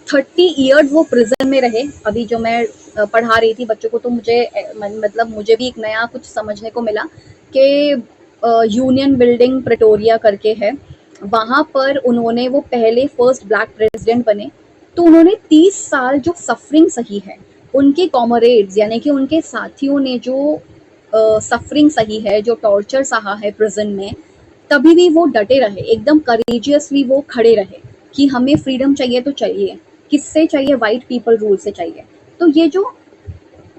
30 ईयर्स वो प्रिजन में रहे। अभी जो मैं पढ़ा रही थी बच्चों को, तो मुझे मतलब मुझे भी एक नया कुछ समझने को मिला कि यूनियन बिल्डिंग प्रेटोरिया करके है, वहाँ पर उन्होंने वो पहले फर्स्ट ब्लैक प्रेसिडेंट बने। तो उन्होंने 30 साल जो सफरिंग सही है, उनके कॉमरेड्स यानी कि उनके साथियों ने जो सफरिंग सही है, जो टॉर्चर सहा है प्रिजन में, तभी भी वो डटे रहे, एकदम करेजियसली वो खड़े रहे कि हमें फ्रीडम चाहिए तो चाहिए। किससे चाहिए? वाइट पीपल रूल से चाहिए। तो ये जो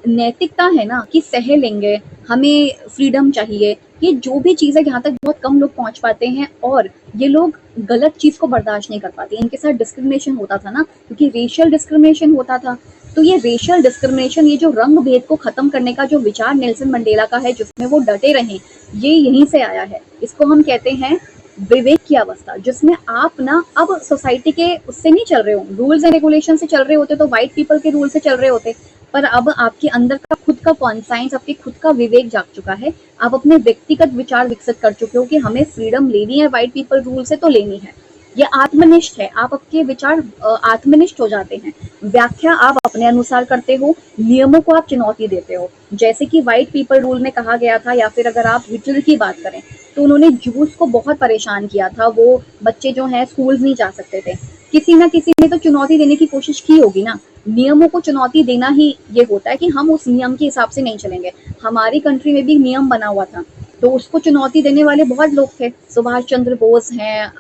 नैतिकता है ना कि सह लेंगे, हमें फ्रीडम चाहिए, ये जो भी चीज़ है यहाँ तक बहुत कम लोग पहुँच पाते हैं, और ये लोग गलत चीज़ को बर्दाश्त नहीं कर पाते। इनके साथ डिस्क्रिमिनेशन होता था ना, क्योंकि रेशियल डिस्क्रिमिनेशन होता था। तो ये रेशियल डिस्क्रिमिनेशन, ये जो रंग भेद को खत्म करने का जो विचार नेल्सन मंडेला का है, जिसमें वो डटे रहे, ये यहीं से आया है। इसको हम कहते हैं विवेक की अवस्था, जिसमें आप ना अब सोसाइटी के उससे नहीं चल रहे हो, रूल्स एंड रेगुलेशन से चल रहे होते तो वाइट पीपल के रूल से चल रहे होते, पर अब आपके अंदर का खुद का कॉन्साइंस, आपके खुद का विवेक जाग चुका है। आप अपने व्यक्तिगत विचार विकसित कर चुके हो कि हमें फ्रीडम लेनी है, वाइट पीपल रूल से तो लेनी है। ये आत्मनिष्ठ है, आप आपके विचार आत्मनिष्ठ हो जाते हैं। व्याख्या आप अपने अनुसार करते हो, नियमों को आप चुनौती देते हो। जैसे कि वाइट पीपल रूल में कहा गया था, या फिर अगर आप हिटलर की बात करें तो उन्होंने जूस को बहुत परेशान किया था। वो बच्चे जो हैं स्कूल नहीं जा सकते थे। किसी ना किसी ने तो चुनौती देने की कोशिश की होगी ना। नियमों को चुनौती देना ही ये होता है कि हम उस नियम के हिसाब से नहीं चलेंगे। हमारी कंट्री में भी नियम बना हुआ था, तो उसको चुनौती देने वाले बहुत लोग थे। सुभाष चंद्र बोस हैं,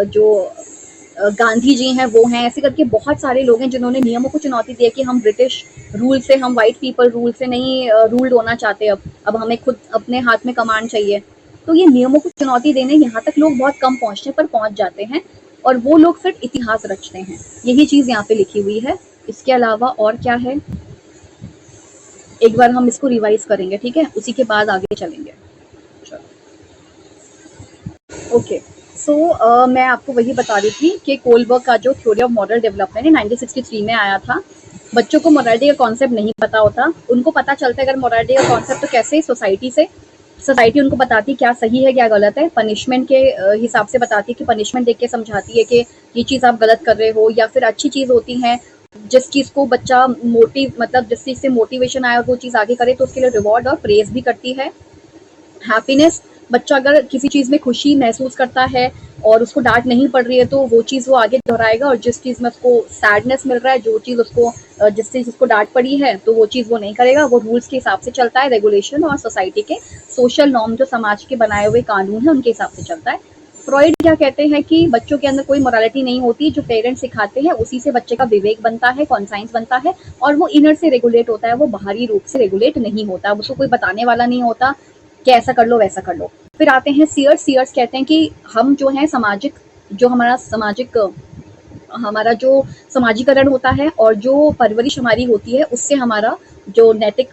जो गांधी जी हैं वो हैं, ऐसे करके बहुत सारे लोग हैं जिन्होंने नियमों को चुनौती दी है कि हम ब्रिटिश रूल से, हम वाइट पीपल रूल से नहीं रूल्ड होना चाहते। अब हमें खुद अपने हाथ में कमांड चाहिए। तो ये नियमों को चुनौती देने यहाँ तक लोग बहुत कम पहुँचते, पर पहुँच जाते हैं, और वो लोग फिर इतिहास रचते हैं। यही चीज़ यहाँ पे लिखी हुई है। इसके अलावा और क्या है, एक बार हम इसको रिवाइज करेंगे, ठीक है, उसी के बाद आगे चलेंगे। ओके, सो मैं आपको वही बता रही थी कि कोलबर्ग का जो थ्योरी ऑफ मॉरल डेवलपमेंट है 1963 में आया था। बच्चों को मोरालिटी का कॉन्सेप्ट नहीं पता होता, उनको पता चलता है अगर मोरालिटी का कॉन्सेप्ट तो कैसे सोसाइटी उनको बताती क्या सही है क्या गलत है, पनिशमेंट के हिसाब से बताती है कि पनिशमेंट देख के समझाती है कि ये चीज़ आप गलत कर रहे हो, या फिर अच्छी चीज़ होती है जिस चीज़ को बच्चा मतलब जिस चीज़ से मोटिवेशन आया वो चीज़ आगे करे तो उसके लिए रिवॉर्ड और प्रेज भी करती है। हैप्पीनेस, बच्चा अगर किसी चीज़ में खुशी महसूस करता है और उसको डांट नहीं पड़ रही है तो वो चीज़ वो आगे दोहराएगा, और जिस चीज़ में उसको सैडनेस मिल रहा है, जो चीज़ उसको जिस चीज़ उसको डांट पड़ी है तो वो चीज़ वो नहीं करेगा। वो रूल्स के हिसाब से चलता है, रेगुलेशन और सोसाइटी के सोशल नॉर्म, जो समाज के बनाए हुए कानून है उनके हिसाब से चलता है। फ्रॉइड क्या कहते हैं कि बच्चों के अंदर कोई मोरालिटी नहीं होती, जो पेरेंट्स सिखाते हैं उसी से बच्चे का विवेक बनता है, कॉन्साइंस बनता है, और वो इनर से रेगुलेट होता है, वो बाहरी रूप से रेगुलेट नहीं होता, उसको कोई बताने वाला नहीं होता कि ऐसा कर लो वैसा कर लो। फिर आते हैं सीयर्स कहते हैं कि हम जो है सामाजिक, जो हमारा जो समाजीकरण होता है और जो परवरिश हमारी होती है उससे हमारा जो नैतिक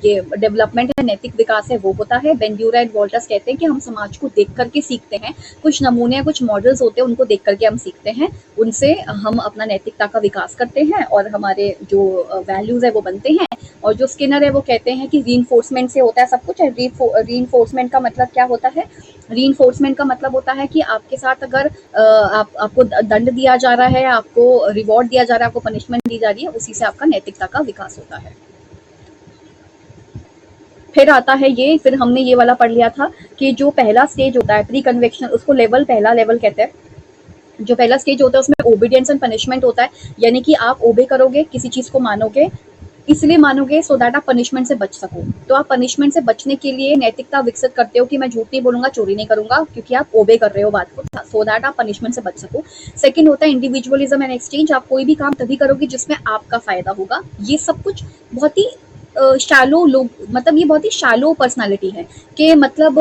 ये डेवलपमेंट है, नैतिक विकास है, वो होता है। बेंड्यूरा एंड वॉल्टर्स कहते हैं कि हम समाज को देख करके सीखते हैं, कुछ नमूने, कुछ मॉडल्स होते हैं, उनको देख करके हम सीखते हैं, उनसे हम अपना नैतिकता का विकास करते हैं और हमारे जो वैल्यूज है वो बनते हैं। और जो स्किनर है वो कहते हैं कि रीइंफोर्समेंट से होता है सब कुछ। रीइंफोर्समेंट का मतलब क्या होता है? रीइंफोर्समेंट का मतलब होता है कि आपके साथ अगर आपको दंड दिया जा रहा है, आपको रिवॉर्ड दिया जा रहा है, आपको पनिशमेंट दी जा रही है, उसी से आपका नैतिकता का विकास होता है। फिर आता है ये, फिर हमने ये वाला पढ़ लिया था कि जो पहला स्टेज होता है प्री कन्वेक्शन, उसको पहला लेवल कहते हैं। जो पहला स्टेज होता है उसमें ओबीडियंस एंड पनिशमेंट होता है, यानी कि आप ओबे करोगे, किसी चीज़ को मानोगे, इसलिए मानोगे सो दैट आप पनिशमेंट से बच सको। तो आप पनिशमेंट से बचने के लिए नैतिकता विकसित करते हो कि मैं झूठ नहीं बोलूंगा, चोरी नहीं करूंगा, क्योंकि आप ओबे कर रहे हो बात को, सो दैट आप पनिशमेंट से बच सको। सेकंड होता है इंडिविजुअलिज्म एंड एक्सचेंज, आप कोई भी काम तभी करोगे जिसमें आपका फायदा होगा। ये सब कुछ बहुत ही शैलो लोग, मतलब ये बहुत ही शैलो पर्सनालिटी है कि मतलब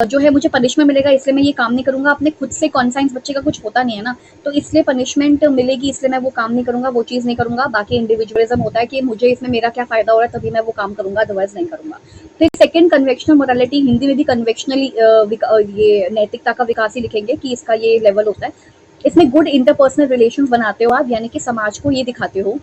जो है मुझे पनिशमेंट मिलेगा इसलिए मैं ये काम नहीं करूंगा। अपने खुद से कॉन्साइंस बच्चे का कुछ होता नहीं है ना, तो इसलिए पनिशमेंट मिलेगी इसलिए मैं वो काम नहीं करूंगा, वो चीज़ नहीं करूंगा। बाकी इंडिविजुअलिज्म होता है कि मुझे इसमें मेरा क्या फ़ायदा हो रहा है तभी मैं वो काम करूंगा, अदरवाइज नहीं करूंगा। फिर सेकंड कन्वेक्शनल मोरालिटी, हिंदी में भी कन्वेक्शनली ये नैतिकता का विकास ही लिखेंगे कि इसका ये लेवल होता है। इसमें गुड इंटरपर्सनल रिलेशंस बनाते हो आप, यानी कि समाज को ये दिखाते हो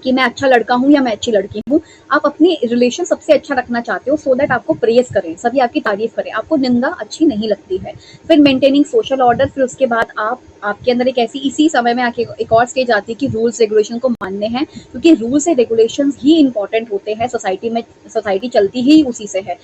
कि मैं अच्छा लड़का हूँ या मैं अच्छी लड़की हूँ। आप अपनी रिलेशन सबसे अच्छा रखना चाहते हो सो दैट आपको प्रेज करें, सभी आपकी तारीफ करें, आपको निंदा अच्छी नहीं लगती है। फिर मेंटेनिंग सोशल ऑर्डर, फिर उसके बाद आपके अंदर एक ऐसी इसी समय में आके एक और स्टेज आती है कि रूल्स रेगुलेशन को मानने हैं, क्योंकि rules and regulations he important होते हैं सोसाइटी में। सोसाइटी चलती ही उसी से है।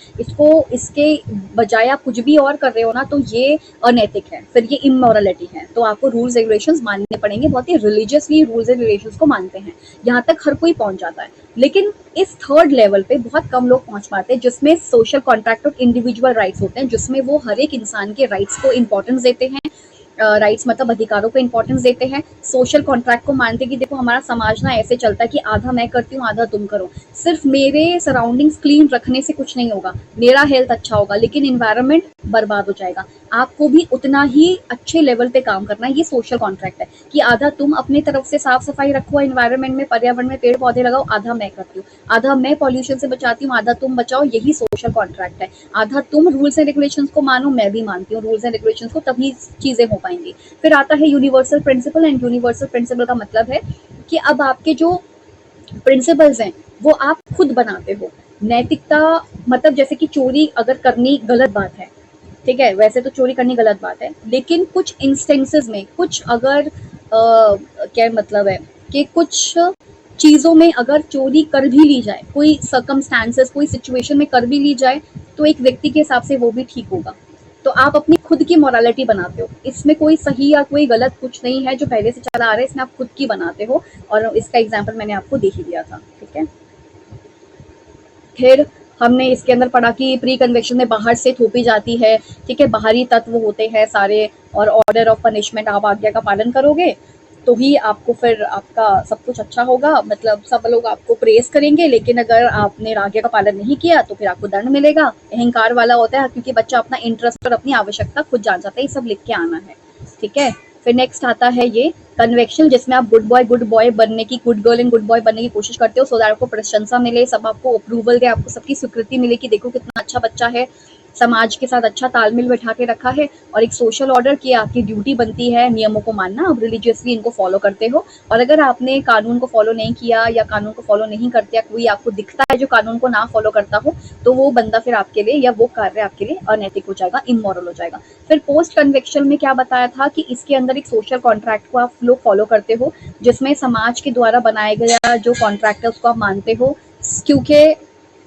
इसके बजाय आप कुछ भी और कर रहे हो ना तो ये अनैतिक है, फिर ये इमोरलिटी है। तो आपको रूल्स रेगुलेशंस मानने पड़ेंगे, बहुत ही रिलीजियसली रूल्स एंड रेगुलेशंस को मानते हैं। यहाँ तक हर कोई पहुंच जाता है, लेकिन इस थर्ड लेवल पे बहुत कम लोग पहुंच पाते हैं, जिसमें सोशल कॉन्ट्रैक्ट और इंडिविजुअल राइट्स होते हैं, जिसमें वो हर एक इंसान के राइट्स को इंपॉर्टेंस देते हैं। राइट्स मतलब अधिकारों को इंपॉर्टेंस देते हैं। सोशल कॉन्ट्रैक्ट को मानते हैं कि देखो हमारा समाज ना ऐसे चलता है कि आधा मैं करती हूँ आधा तुम करो। सिर्फ मेरे सराउंडिंग्स क्लीन रखने से कुछ नहीं होगा, मेरा हेल्थ अच्छा होगा लेकिन इन्वायरमेंट बर्बाद हो जाएगा। आपको भी उतना ही अच्छे लेवल पे काम करना है। ये सोशल कॉन्ट्रैक्ट है कि आधा तुम अपनी तरफ से साफ सफाई रखो, एनवायरनमेंट में पर्यावरण में पेड़ पौधे लगाओ, आधा मैं करती हूँ। आधा मैं पॉल्यूशन से बचाती हूँ, आधा तुम बचाओ, यही सोशल कॉन्ट्रैक्ट है। आधा तुम रूल्स एंड रेगुलेशंस को मानो, मैं भी मानती हूँ रूल्स एंड रेगुलेशंस को, तभी चीजें हो पाएंगी। फिर आता है universal principle, and universal principle का मतलब है कि अब आपके जो प्रिंसिपल्स हैं वो आप खुद बनाते हो। नैतिकता मतलब जैसे कि चोरी अगर करनी गलत बात है, ठीक है, वैसे तो चोरी करनी गलत बात है, लेकिन कुछ इंस्टेंसेस में कुछ अगर क्या मतलब है कि कुछ चीज़ों में अगर चोरी कर भी ली जाए, कोई सर्कमस्टांसेस कोई सिचुएशन में कर भी ली जाए, तो एक व्यक्ति के हिसाब से वो भी ठीक होगा। तो आप अपनी खुद की मोरालिटी बनाते हो, इसमें कोई सही या कोई गलत कुछ नहीं है जो पहले से चला आ रहा है, इसमें आप खुद की बनाते हो। और इसका एग्जाम्पल मैंने आपको दे ही दिया था, ठीक है। फिर हमने इसके अंदर पढ़ा कि प्री कन्वेक्शन में बाहर से थोपी जाती है, ठीक है, बाहरी तत्व होते हैं सारे, और ऑर्डर ऑफ पनिशमेंट, आप आज्ञा का पालन करोगे तो ही आपको फिर आपका सब कुछ अच्छा होगा, मतलब सब लोग आपको प्रेस करेंगे। लेकिन अगर आपने आज्ञा का पालन नहीं किया तो फिर आपको दंड मिलेगा। अहंकार वाला होता है क्योंकि बच्चा अपना इंटरेस्ट और अपनी आवश्यकता खुद जान जाता है, ये सब लिख के आना है, ठीक है। फिर नेक्स्ट आता है ये कन्वेक्शन, जिसमें आप गुड बॉय बनने की, good girl and good boy बनने की कोशिश करते हो, सो दैट आपको प्रशंसा मिले, सब आपको अप्रूवल दे, आपको सबकी स्वीकृति मिले कि देखो कितना अच्छा बच्चा है, समाज के साथ अच्छा तालमेल बैठा के रखा है। और एक सोशल ऑर्डर की आपकी ड्यूटी बनती है नियमों को मानना, आप रिलीजियसली इनको फॉलो करते हो। और अगर आपने कानून को फॉलो नहीं किया या कानून को फॉलो नहीं करते, या कोई आपको दिखता है जो कानून को ना फॉलो करता हो, तो वो बंदा फिर आपके लिए या वो कार्य आपके लिए अनैतिक हो जाएगा, इमोरल हो जाएगा। फिर पोस्ट कन्वेक्शन में क्या बताया था कि इसके अंदर एक सोशल कॉन्ट्रैक्ट को आप लोग फॉलो करते हो, जिसमें समाज के द्वारा बनाया गया जो कॉन्ट्रैक्ट है उसको आप मानते हो, क्योंकि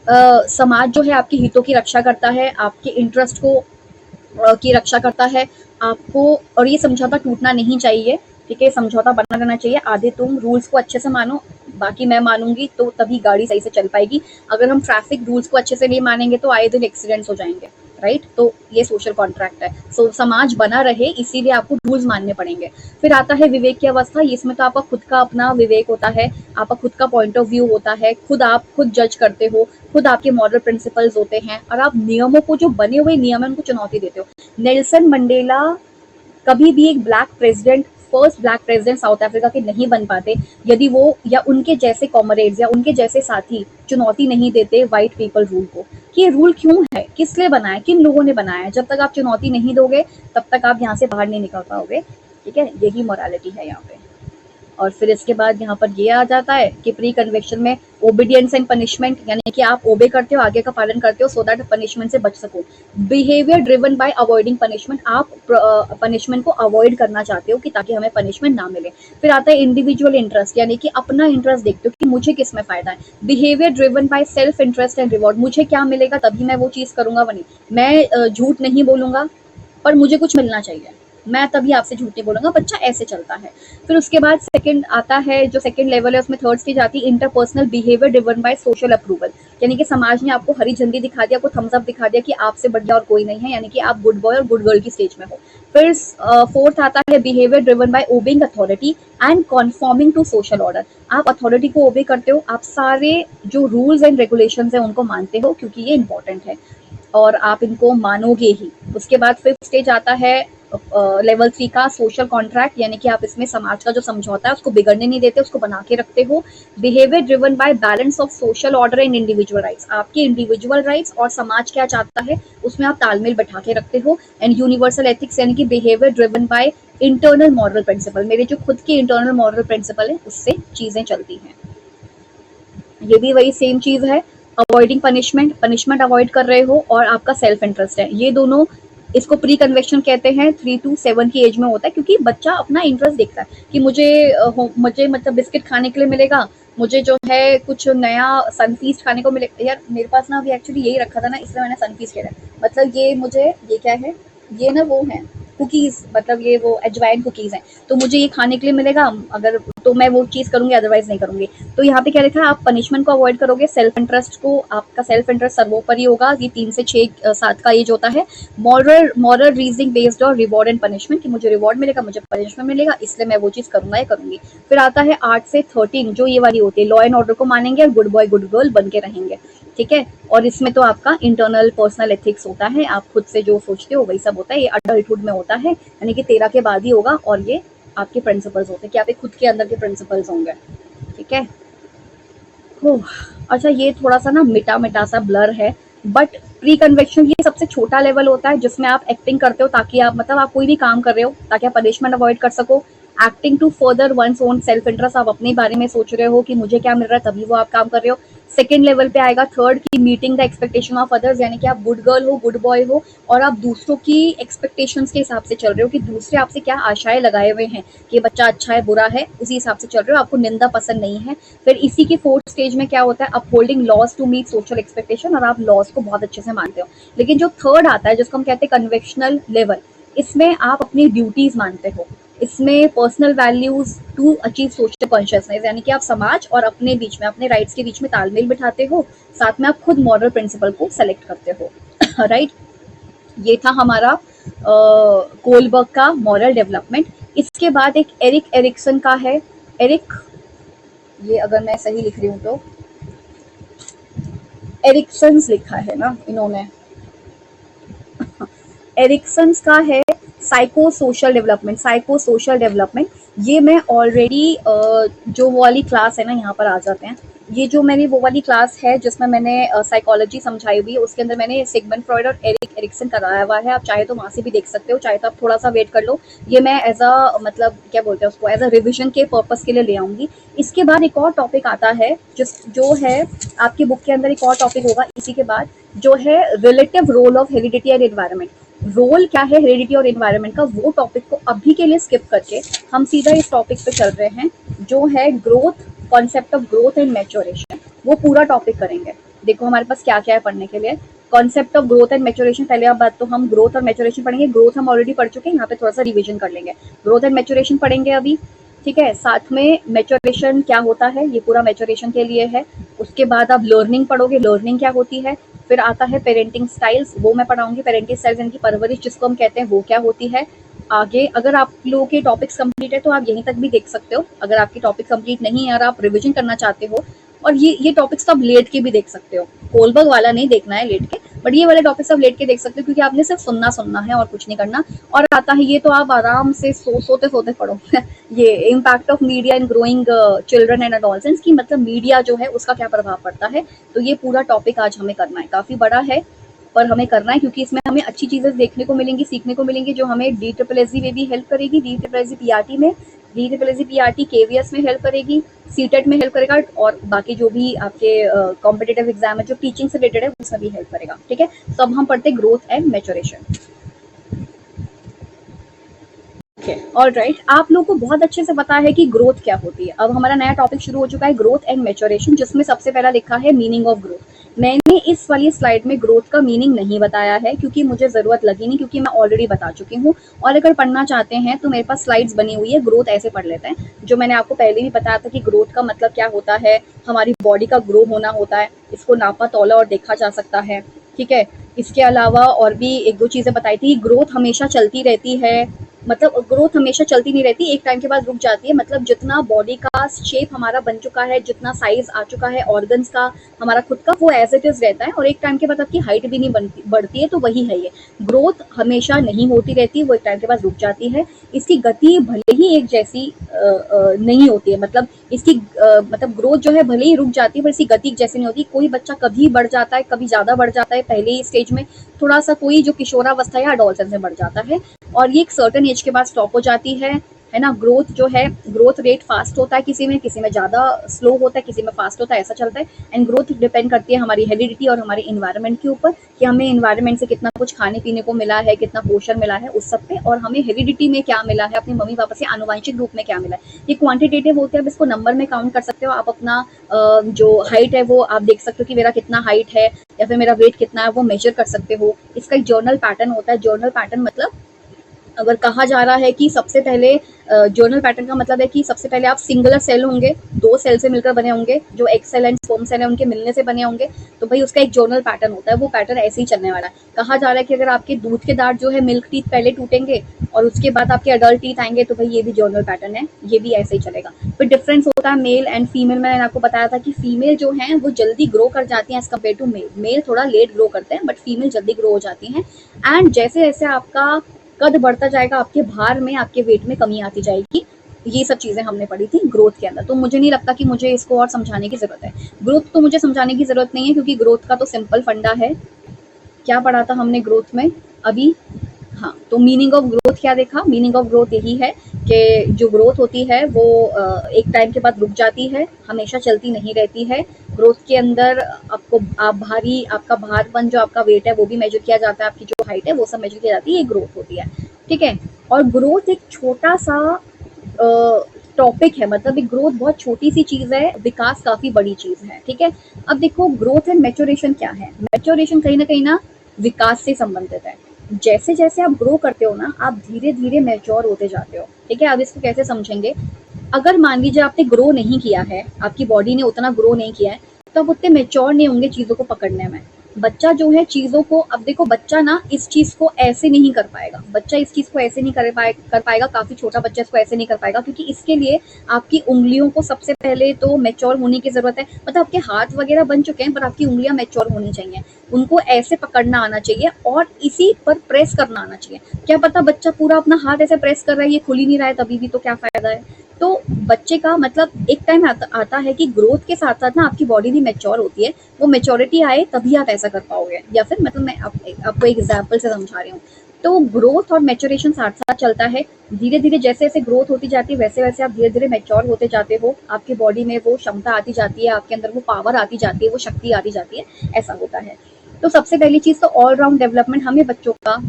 समाज जो है आपके हितों की रक्षा करता है, आपके इंटरेस्ट को की रक्षा करता है आपको। और ये समझौता टूटना नहीं चाहिए, ठीक है, समझौता बना रहना चाहिए। आधे तुम रूल्स को अच्छे से मानो, बाकी मैं मानूंगी, तो तभी गाड़ी सही से चल पाएगी। अगर हम ट्रैफिक रूल्स को अच्छे से नहीं मानेंगे तो आए दिन एक्सीडेंट्स हो जाएंगे, राइट। तो ये सोशल कॉन्ट्रैक्ट है। सो समाज बना रहे इसीलिए आपको रूल्स मानने पड़ेंगे। फिर आता है विवेक की अवस्था, इसमें तो आपका खुद का अपना विवेक होता है, आपका खुद का पॉइंट ऑफ व्यू होता है, आप खुद जज करते हो, खुद आपके मॉरल प्रिंसिपल्स होते हैं, और आप नियमों को, जो बने हुए नियम है उनको चुनौती देते हो। नेल्सन मंडेला कभी भी एक black president, first black president south Africa के नहीं बन पाते यदि वो या उनके जैसे कॉमरेड्स या उनके जैसे साथी चुनौती नहीं देते व्हाइट पीपल रूल को, कि ये रूल क्यों है, किस लिए बनाया, किन लोगों ने बनाया है। जब तक आप चुनौती नहीं दोगे तब तक आप यहाँ से बाहर नहीं निकल पाओगे, ठीक है। यही मोरालिटी है यहाँ पे। और फिर इसके बाद यहाँ पर ये आ जाता है कि प्री कन्वेक्शन में ओबीडियंस एंड पनिशमेंट, यानी कि आप ओबे करते हो, आगे का पालन करते हो, सो दैट पनिशमेंट से बच सको। Behaviour driven bye avoiding punishment, आप पनिशमेंट को अवॉइड करना चाहते हो कि ताकि हमें पनिशमेंट ना मिले। फिर आता है इंडिविजुअल इंटरेस्ट, यानी कि अपना इंटरेस्ट देखते हो कि मुझे किस में फायदा है। Behaviour driven by self interest and reward, मुझे क्या मिलेगा तभी मैं वो चीज़ करूंगा, वही मैं झूठ नहीं बोलूंगा पर मुझे कुछ मिलना चाहिए, मैं तभी आपसे झूठ नहीं बोलूँगा, बच्चा ऐसे चलता है। फिर उसके बाद सेकंड आता है, जो सेकंड लेवल है उसमें थर्ड स्टेज आती है interpersonal behaviour driven by social approval, यानी कि समाज ने आपको हरी झंडी दिखा दिया, आपको थम्स अप दिखा दिया कि आपसे बढ़िया और कोई नहीं है, यानी कि आप गुड बॉय और गुड गर्ल की स्टेज में हो। फिर फोर्थ आता है behaviour driven by obeying authority and conforming to social order. आप अथॉरिटी को ओबे करते हो, आप सारे जो रूल्स एंड रेगुलेशंस हैं उनको मानते हो क्योंकि ये इंपॉर्टेंट है और आप इनको मानोगे ही। उसके बाद फिफ्थ स्टेज आता है लेवल 3 का सोशल कॉन्ट्रैक्ट, यानी कि आप इसमें समाज का जो समझौता है उसको बिगड़ने नहीं देते, उसको बना के रखते हो। Behaviour driven by balance of social order and individual rights, आपके इंडिविजुअल राइट्स और समाज क्या चाहता है उसमें आप तालमेल बैठा के रखते हो। एंड यूनिवर्सल एथिक्स, यानी कि behaviour driven by internal moral principle, मेरे जो खुद के इंटरनल मॉरल प्रिंसिपल है उससे चीजें चलती हैं। ये भी वही सेम चीज है, अवॉइडिंग पनिशमेंट, पनिशमेंट अवॉइड कर रहे हो और आपका सेल्फ इंटरेस्ट है, ये दोनों इसको प्री कन्वेक्शन कहते हैं। 3 to 7 की एज में होता है क्योंकि बच्चा अपना इंटरेस्ट देखता है कि मुझे मतलब बिस्किट खाने के लिए मिलेगा, मुझे जो है कुछ नया सनफीस्ट खाने को मिलेगा। यार मेरे पास ना अभी एक्चुअली यही रखा था ना, इसलिए मैंने सनफीस्ट खेला, मतलब ये मुझे, ये क्या है, ये ना वो है कुकीज, मतलब ये वो अजवाइन कुकीज हैं, तो मुझे ये खाने के लिए मिलेगा, अगर तो मैं वो चीज़ करूंगी, अदरवाइज नहीं करूंगी। तो यहाँ पे क्या लिखा है, आप पनिशमेंट को अवॉइड करोगे, सेल्फ इंटरेस्ट को, आपका सेल्फ इंटरेस्ट सर्वोपरि होगा। ये 3 से 6 7 का एज होता है। मॉरल रीजनिंग बेस्ड और रिवॉर्ड एंड पनिशमेंट, कि मुझे रिवॉर्ड मिलेगा, मुझे पनिशमेंट मिलेगा, इसलिए मैं वो चीज़ करूंगा या करूंगी। फिर आता है 8 से 13, जो ये वाली होती है, लॉ एंड ऑर्डर को मानेंगे और गुड बॉय गुड गर्ल बन के रहेंगे, ठीक है। और इसमें तो आपका इंटरनल पर्सनल एथिक्स होता है, आप खुद से जो सोचते हो वही सब होता है, ये अडल्टहुड में होता है, यानी कि 13 के बाद ही होगा। और ये आपके प्रिंसिपल्स होते हैं कि आपके खुद के अंदर के प्रिंसिपल्स होंगे, ठीक है। अच्छा, ये थोड़ा सा ना मिटा मिटा सा ब्लर है, बट प्री कन्वेक्शन ये सबसे छोटा लेवल होता है जिसमें आप एक्टिंग करते हो ताकि आप, मतलब आप कोई भी काम कर रहे हो ताकि आप पनिशमेंट अवॉइड कर सको। Acting to further one's own self interest, आप अपने बारे में सोच रहे हो कि मुझे क्या मिल रहा है, तभी वो आप काम कर रहे हो। सेकेंड लेवल पे आएगा थर्ड की meeting the expectation of others, यानी कि आप गुड गर्ल हो, गुड बॉय हो और आप दूसरों की एक्सपेक्टेशंस के हिसाब से चल रहे हो कि दूसरे आपसे क्या आशाएं लगाए हुए हैं कि बच्चा अच्छा है बुरा है, उसी हिसाब से चल रहे हो, आपको निंदा पसंद नहीं है। फिर इसी की फोर्थ स्टेज में क्या होता है, upholding laws to meet social expectation, और आप लॉज को बहुत अच्छे से मानते हो। लेकिन जो थर्ड आता है जिसको हम कहते हैं कन्वेक्शनल लेवल, इसमें आप अपनी ड्यूटीज मानते हो, इसमें personal values to achieve social consciousness, यानी कि आप समाज और अपने बीच में, अपने राइट्स के बीच में तालमेल बिठाते हो, साथ में आप खुद मॉरल प्रिंसिपल को सेलेक्ट करते हो। राइट, ये था हमारा कोलबर्ग का मॉरल डेवलपमेंट। इसके बाद एक एरिक एरिक्सन का है, एरिक, ये अगर मैं सही लिख रही हूँ तो एरिक्सन्स लिखा है ना इन्होंने, एरिक्सन्स का है psycho social development, psycho social development. ये मैं ऑलरेडी जो वाली क्लास है ना, यहाँ पर आ जाते हैं, ये जो मेरी वो वाली क्लास है जिसमें मैंने साइकोलॉजी समझाई हुई है, उसके अंदर मैंने सिगमंड फ्रॉइड और एरिक एरिक्सन कराया हुआ है। आप चाहे तो वहाँ से भी देख सकते हो, चाहे तो आप थोड़ा सा वेट कर लो, ये मैं एज अ, मतलब क्या बोलते हैं उसको, एज अ रिविजन के पर्पस के लिए ले आऊंगी। इसके बाद एक और टॉपिक आता है जो है आपकी बुक के अंदर, एक और टॉपिक होगा इसी के बाद, जो है relative role of heredity and environment. Role क्या है हेरिडिटी और एनवायरनमेंट का, वो टॉपिक को अभी के लिए स्किप करके हम सीधा इस टॉपिक पे चल रहे हैं, जो है growth, concept of growth and maturation. वो पूरा टॉपिक करेंगे। देखो हमारे पास क्या क्या है पढ़ने के लिए, concept of growth and maturation, पहले अब बात तो हम ग्रोथ और मैच्योरेशन पढ़ेंगे। ग्रोथ हम ऑलरेडी पढ़ चुके हैं, यहाँ पे थोड़ा सा रिविजन कर लेंगे। ग्रोथ एंड मैच्योरेशन पढ़ेंगे अभी, ठीक है। साथ में मैच्योरेशन क्या होता है, ये पूरा मैच्योरेशन के लिए है। उसके बाद आप लर्निंग पढ़ोगे, लर्निंग क्या होती है। फिर आता है पेरेंटिंग स्टाइल्स, वो मैं पढ़ाऊंगी। पेरेंटिंग स्टाइल्स यानी कि परवरिश जिसको हम कहते हैं, वो क्या होती है। आगे अगर आप लोगों के टॉपिक्स कंप्लीट है तो आप यहीं तक भी देख सकते हो, अगर आपकी टॉपिक कंप्लीट नहीं है और आप रिवीजन करना चाहते हो, और ये टॉपिक्स तो आप लेट के भी देख सकते हो, कोलबर्ग वाला नहीं देखना है लेट के, बट ये वाले टॉपिक्स आप लेट के देख सकते हो क्योंकि आपने सिर्फ सुनना है और कुछ नहीं करना। और आता है, ये तो आप आराम से सोते सोते पढ़ो ये impact of media in growing children and adolescence, की मतलब मीडिया जो है उसका क्या प्रभाव पड़ता है। तो ये पूरा टॉपिक आज हमें करना है, काफी बड़ा है पर हमें करना है क्योंकि इसमें हमें अच्छी चीजें देखने को मिलेंगी, सीखने को मिलेंगी, जो हमें DSSS में भी हेल्प करेगी, DSSS PRT में, DSSS PRT KVS में हेल्प करेगी, सीटेट में हेल्प करेगा, और बाकी जो भी आपके कॉम्पिटेटिव एग्जाम है जो टीचिंग से रिलेटेड है उसमें भी हेल्प करेगा, ठीक है। तो अब हम पढ़ते हैं growth and maturation. All right, आप लोगों को बहुत अच्छे से पता है कि ग्रोथ क्या होती है। अब हमारा नया टॉपिक शुरू हो चुका है, ग्रोथ एंड मैच्योरेशन, जिसमें सबसे पहला लिखा है मीनिंग ऑफ ग्रोथ। मैंने इस वाली स्लाइड में ग्रोथ का मीनिंग नहीं बताया है क्योंकि मुझे ज़रूरत लगी नहीं, क्योंकि मैं ऑलरेडी बता चुकी हूँ। और अगर पढ़ना चाहते हैं तो मेरे पास स्लाइड्स बनी हुई है, ग्रोथ ऐसे पढ़ लेते हैं, जो मैंने आपको पहले भी बताया था कि ग्रोथ का मतलब क्या होता है। हमारी बॉडी का ग्रो होना होता है, इसको नापा तौला और देखा जा सकता है, ठीक है। इसके अलावा और भी एक दो चीज़ें बताई थी। ग्रोथ हमेशा चलती रहती है, मतलब ग्रोथ हमेशा चलती नहीं रहती, एक टाइम के बाद रुक जाती है। मतलब जितना बॉडी का शेप हमारा बन चुका है, जितना साइज आ चुका है ऑर्गन्स का हमारा खुद का, वो एज इट इज रहता है और एक टाइम के बाद आपकी हाइट भी नहीं बढ़ती है। तो वही है ये, ग्रोथ हमेशा नहीं होती रहती, वो एक टाइम के बाद रुक जाती है। इसकी गति भले ही एक जैसी नहीं होती है, मतलब इसकी मतलब ग्रोथ जो है भले ही रुक जाती है पर इसकी गति जैसी नहीं होती। कोई बच्चा कभी बढ़ जाता है, कभी ज़्यादा बढ़ जाता है पहले ही स्टेज में, थोड़ा सा कोई जो किशोरावस्था या अडोलसेंस में बढ़ जाता है और ये एक सर्टेन एज के बाद स्टॉप हो जाती है ना। ग्रोथ जो है, ग्रोथ रेट फास्ट होता है किसी में ज़्यादा स्लो होता है, किसी में फास्ट होता है, ऐसा चलता है। एंड ग्रोथ डिपेंड करती है हमारी हेरिडिटी और हमारे इन्वायरमेंट के ऊपर, कि हमें इन्वायरमेंट से कितना कुछ खाने पीने को मिला है, कितना पोषण मिला है उस सब पे, और हमें हेरिडिटी में क्या मिला है, अपने मम्मी पापा से आनुवंशिक रूप में क्या मिला है। ये क्वांटिटेटिव होते हैं, आप इसको नंबर में काउंट कर सकते हो। आप अपना जो हाइट है वो आप देख सकते हो कि मेरा कितना हाइट है या फिर मेरा वेट कितना है, वो मेजर कर सकते हो। इसका एक जर्नल पैटर्न होता है। जर्नल पैटर्न मतलब अगर कहा जा रहा है कि सबसे पहले जर्नल पैटर्न का मतलब है कि सबसे पहले आप सिंगुलर सेल होंगे, दो सेल से मिलकर बने होंगे, जो egg cell and sperm cell है उनके मिलने से बने होंगे, तो भाई उसका एक जर्नल पैटर्न होता है। वो पैटर्न ऐसे ही चलने वाला है। कहा जा रहा है कि अगर आपके दूध के दांत जो है, मिल्क टीथ पहले टूटेंगे और उसके बाद आपके अडल्ट टीथ आएंगे, तो भाई ये भी जर्नल पैटर्न है, ये भी ऐसे ही चलेगा। फिर डिफरेंस होता है मेल एंड फीमेल में। मैंने आपको बताया था कि फीमेल जो है वो जल्दी ग्रो कर जाती हैं as compare to male. Male थोड़ा लेट ग्रो करते हैं बट फीमेल जल्दी ग्रो हो जाती हैं। एंड जैसे जैसे आपका कद बढ़ता जाएगा, आपके भार में, आपके वेट में कमी आती जाएगी। ये सब चीज़ें हमने पढ़ी थी ग्रोथ के अंदर, तो मुझे नहीं लगता कि मुझे इसको और समझाने की ज़रूरत है। ग्रोथ तो मुझे समझाने की ज़रूरत नहीं है क्योंकि ग्रोथ का तो सिंपल फंडा है। क्या पढ़ा था हमने ग्रोथ में अभी? हाँ, तो मीनिंग ऑफ ग्रोथ क्या देखा? मीनिंग ऑफ ग्रोथ यही है कि जो ग्रोथ होती है वो एक टाइम के बाद रुक जाती है, हमेशा चलती नहीं रहती है। ग्रोथ के अंदर आपको आपका भारपन, जो आपका वेट है वो भी मेजर किया जाता है, आपकी जो हाइट है वो सब मेजर की जाती है, ये ग्रोथ होती है, ठीक है। और ग्रोथ एक छोटा सा टॉपिक है, मतलब एक ग्रोथ बहुत छोटी सी चीज़ है, विकास काफ़ी बड़ी चीज़ है, ठीक है। अब देखो ग्रोथ एंड मैच्योरेशन क्या है? मैच्योरेशन कहीं ना विकास से संबंधित है। जैसे जैसे आप ग्रो करते हो ना, आप धीरे धीरे मैच्योर होते जाते हो, ठीक है। अब इसको कैसे समझेंगे? अगर मान लीजिए आपने ग्रो नहीं किया है, आपकी बॉडी ने उतना ग्रो नहीं किया है, तो आप उतने मेच्योर नहीं होंगे चीज़ों को पकड़ने में। बच्चा जो है चीज़ों को, अब देखो बच्चा ना इस चीज़ को ऐसे नहीं कर पाएगा, बच्चा इस चीज़ को ऐसे नहीं कर पाएगा, काफ़ी छोटा बच्चा इसको ऐसे नहीं कर पाएगा, क्योंकि इसके लिए आपकी उंगलियों को सबसे पहले तो मैच्योर होने की ज़रूरत है। मतलब आपके हाथ वगैरह बन चुके हैं पर आपकी उंगलियां मैच्योर होनी चाहिए, उनको ऐसे पकड़ना आना चाहिए और इसी पर प्रेस करना आना चाहिए। क्या पता बच्चा पूरा अपना हाथ ऐसे प्रेस कर रहा है, ये खुल ही नहीं रहा है तभी भी, तो क्या फ़ायदा है? तो बच्चे का मतलब एक टाइम आता है कि ग्रोथ के साथ साथ ना आपकी बॉडी भी मैच्योर होती है, वो मैच्योरिटी आए तभी आप ऐसा कर पाओगे। या फिर मतलब मैं आपको एक एग्जाम्पल से समझा रही हूँ। तो ग्रोथ और मैच्योरेशन साथ साथ चलता है। धीरे धीरे जैसे जैसे ग्रोथ होती जाती है वैसे वैसे आप धीरे धीरे मैच्योर होते जाते हो, आपकी बॉडी में वो क्षमता आती जाती है, आपके अंदर वो पावर आती जाती है, वो शक्ति आती जाती है, ऐसा होता है। तो सबसे पहली चीज़ तो ऑल राउंड डेवलपमेंट, हमें बच्चों का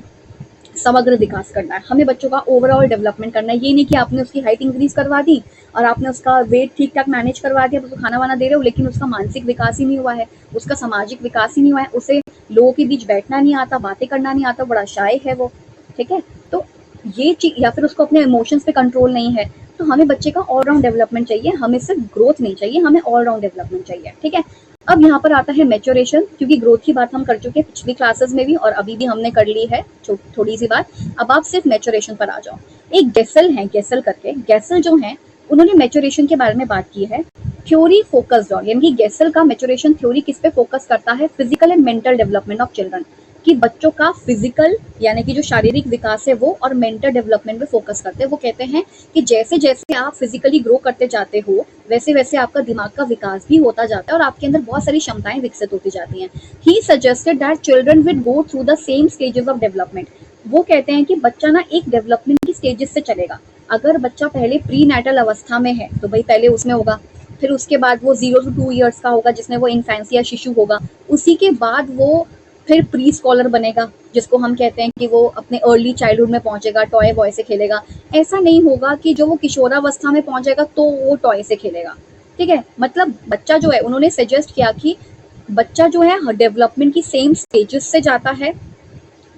समग्र विकास करना है, हमें बच्चों का ओवरऑल डेवलपमेंट करना है। ये नहीं कि आपने उसकी हाइट इंक्रीज करवा दी और आपने उसका वेट ठीक ठाक मैनेज करवा दिया, उसको खाना वाना दे रहे हो, लेकिन उसका मानसिक विकास ही नहीं हुआ है, उसका सामाजिक विकास ही नहीं हुआ है, उसे लोगों के बीच बैठना नहीं आता, बातें करना नहीं आता, बड़ा शाय है वो, ठीक है। तो ये चीज, या फिर उसको अपने इमोशंस पे कंट्रोल नहीं है। तो हमें बच्चे का ऑलराउंड डेवलपमेंट चाहिए, हमें सिर्फ ग्रोथ नहीं चाहिए, हमें ऑलराउंड डेवलपमेंट चाहिए, ठीक है। अब यहाँ पर आता है मैच्योरेशन, क्योंकि ग्रोथ की बात हम कर चुके हैं पिछली क्लासेस में भी और अभी भी हमने कर ली है थोड़ी सी बात। अब आप सिर्फ मैच्योरेशन पर आ जाओ। एक गेसल है, गेसल करके, गेसल जो है उन्होंने मैच्योरेशन के बारे में बात की है, थ्योरी फोकस्ड ऑन, यानी कि गेसल का मैच्योरेशन थ्योरी किस पे फोकस करता है? Physical and mental development of children, कि बच्चों का फिजिकल यानी कि जो शारीरिक विकास है वो, और मेंटल डेवलपमेंट पे फोकस करते हैं। वो कहते हैं कि जैसे जैसे आप फिजिकली ग्रो करते जाते हो वैसे वैसे आपका दिमाग का विकास भी होता जाता है और आपके अंदर बहुत सारी क्षमताएं विकसित होती जाती हैं। He suggested that children will go through the same stages of development. वो कहते हैं कि बच्चा ना एक डेवलपमेंट की स्टेजेस से चलेगा। अगर बच्चा पहले प्री नेटल अवस्था में है तो भाई पहले उसमें होगा, फिर उसके बाद वो 0 to 2 years का होगा जिसमें वो इन्फेंसी या शिशु होगा, उसी के बाद वो फिर प्री स्कॉलर बनेगा, जिसको हम कहते हैं कि वो अपने अर्ली चाइल्डहुड में पहुंचेगा, टॉय बॉय से खेलेगा। ऐसा नहीं होगा कि जो वो किशोरावस्था में पहुंचेगा तो वो टॉय से खेलेगा, ठीक है। मतलब बच्चा जो है, उन्होंने सजेस्ट किया कि बच्चा जो है डेवलपमेंट की सेम स्टेजेस से जाता है,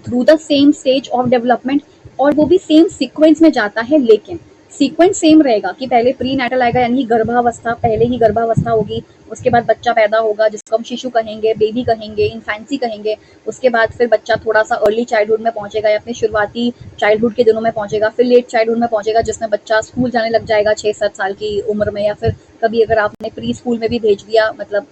through the same stage of development, और वो भी सेम सीक्वेंस में जाता है, लेकिन सीक्वेंस सेम रहेगा कि पहले प्री नाटल आएगा यानी गर्भावस्था, पहले ही गर्भावस्था होगी, उसके बाद बच्चा पैदा होगा जिसको हम शिशु कहेंगे, बेबी कहेंगे, इन्फेंसी कहेंगे, उसके बाद फिर बच्चा थोड़ा सा अर्ली चाइल्डहुड में पहुंचेगा या अपने शुरुआती चाइल्डहुड के दिनों में पहुंचेगा, फिर लेट चाइल्डहुड में पहुंचेगा जिसमें बच्चा स्कूल जाने लग जाएगा 6-7 साल की उम्र में, या फिर कभी अगर आपने प्री स्कूल में भी भेज दिया, मतलब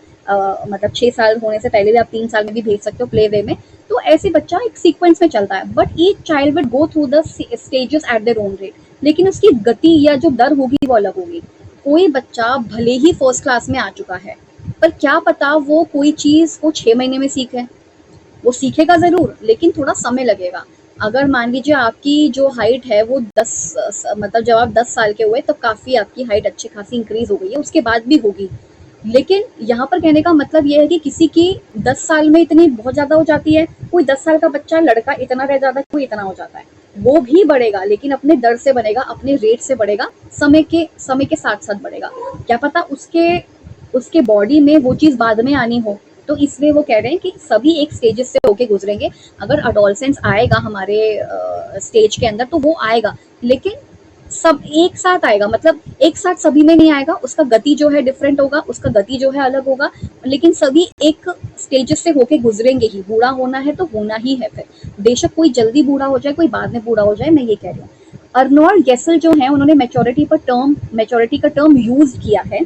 6 साल होने से पहले भी आप 3 साल में भी भेज सकते हो प्ले वे में। तो ऐसे बच्चा एक सीक्वेंस में चलता है, but each child will go through the stages eight their own rate, लेकिन उसकी गति या जो दर होगी वो अलग होगी। कोई बच्चा भले ही फर्स्ट क्लास में आ चुका है, पर क्या पता वो कोई चीज को 6 महीने में सीखे, वो सीखेगा जरूर लेकिन थोड़ा समय लगेगा। अगर मान लीजिए आपकी जो हाइट है वो 10, मतलब जब आप 10 साल के हुए तब काफी आपकी हाइट अच्छी खासी इंक्रीज हो गई है, उसके बाद भी होगी, लेकिन यहाँ पर कहने का मतलब ये है कि किसी की 10 साल में इतनी बहुत ज्यादा हो जाती है, कोई 10 साल का बच्चा लड़का इतना रह जाता है, कोई इतना हो जाता है, वो भी बढ़ेगा लेकिन अपने दर से बढ़ेगा, अपने रेट से बढ़ेगा, समय के साथ साथ बढ़ेगा। क्या पता उसके उसके बॉडी में वो चीज बाद में आनी हो, तो इसलिए वो कह रहे हैं कि सभी एक स्टेजेस से होके गुजरेंगे। अगर अडोलसेंस आएगा हमारे स्टेज के अंदर तो वो आएगा, लेकिन सब एक साथ आएगा, मतलब एक साथ सभी में नहीं आएगा, उसका गति जो है डिफरेंट होगा, उसका गति जो है अलग होगा, लेकिन सभी एक स्टेजेस से होके गुजरेंगे ही। बूढ़ा होना है तो होना ही है, फिर बेशक कोई जल्दी बूढ़ा हो जाए, कोई बाद में बूढ़ा हो जाए, मैं ये कह रही हूँ। अर्नोल्ड गेसल जो है उन्होंने मैच्योरिटी का टर्म यूज किया है,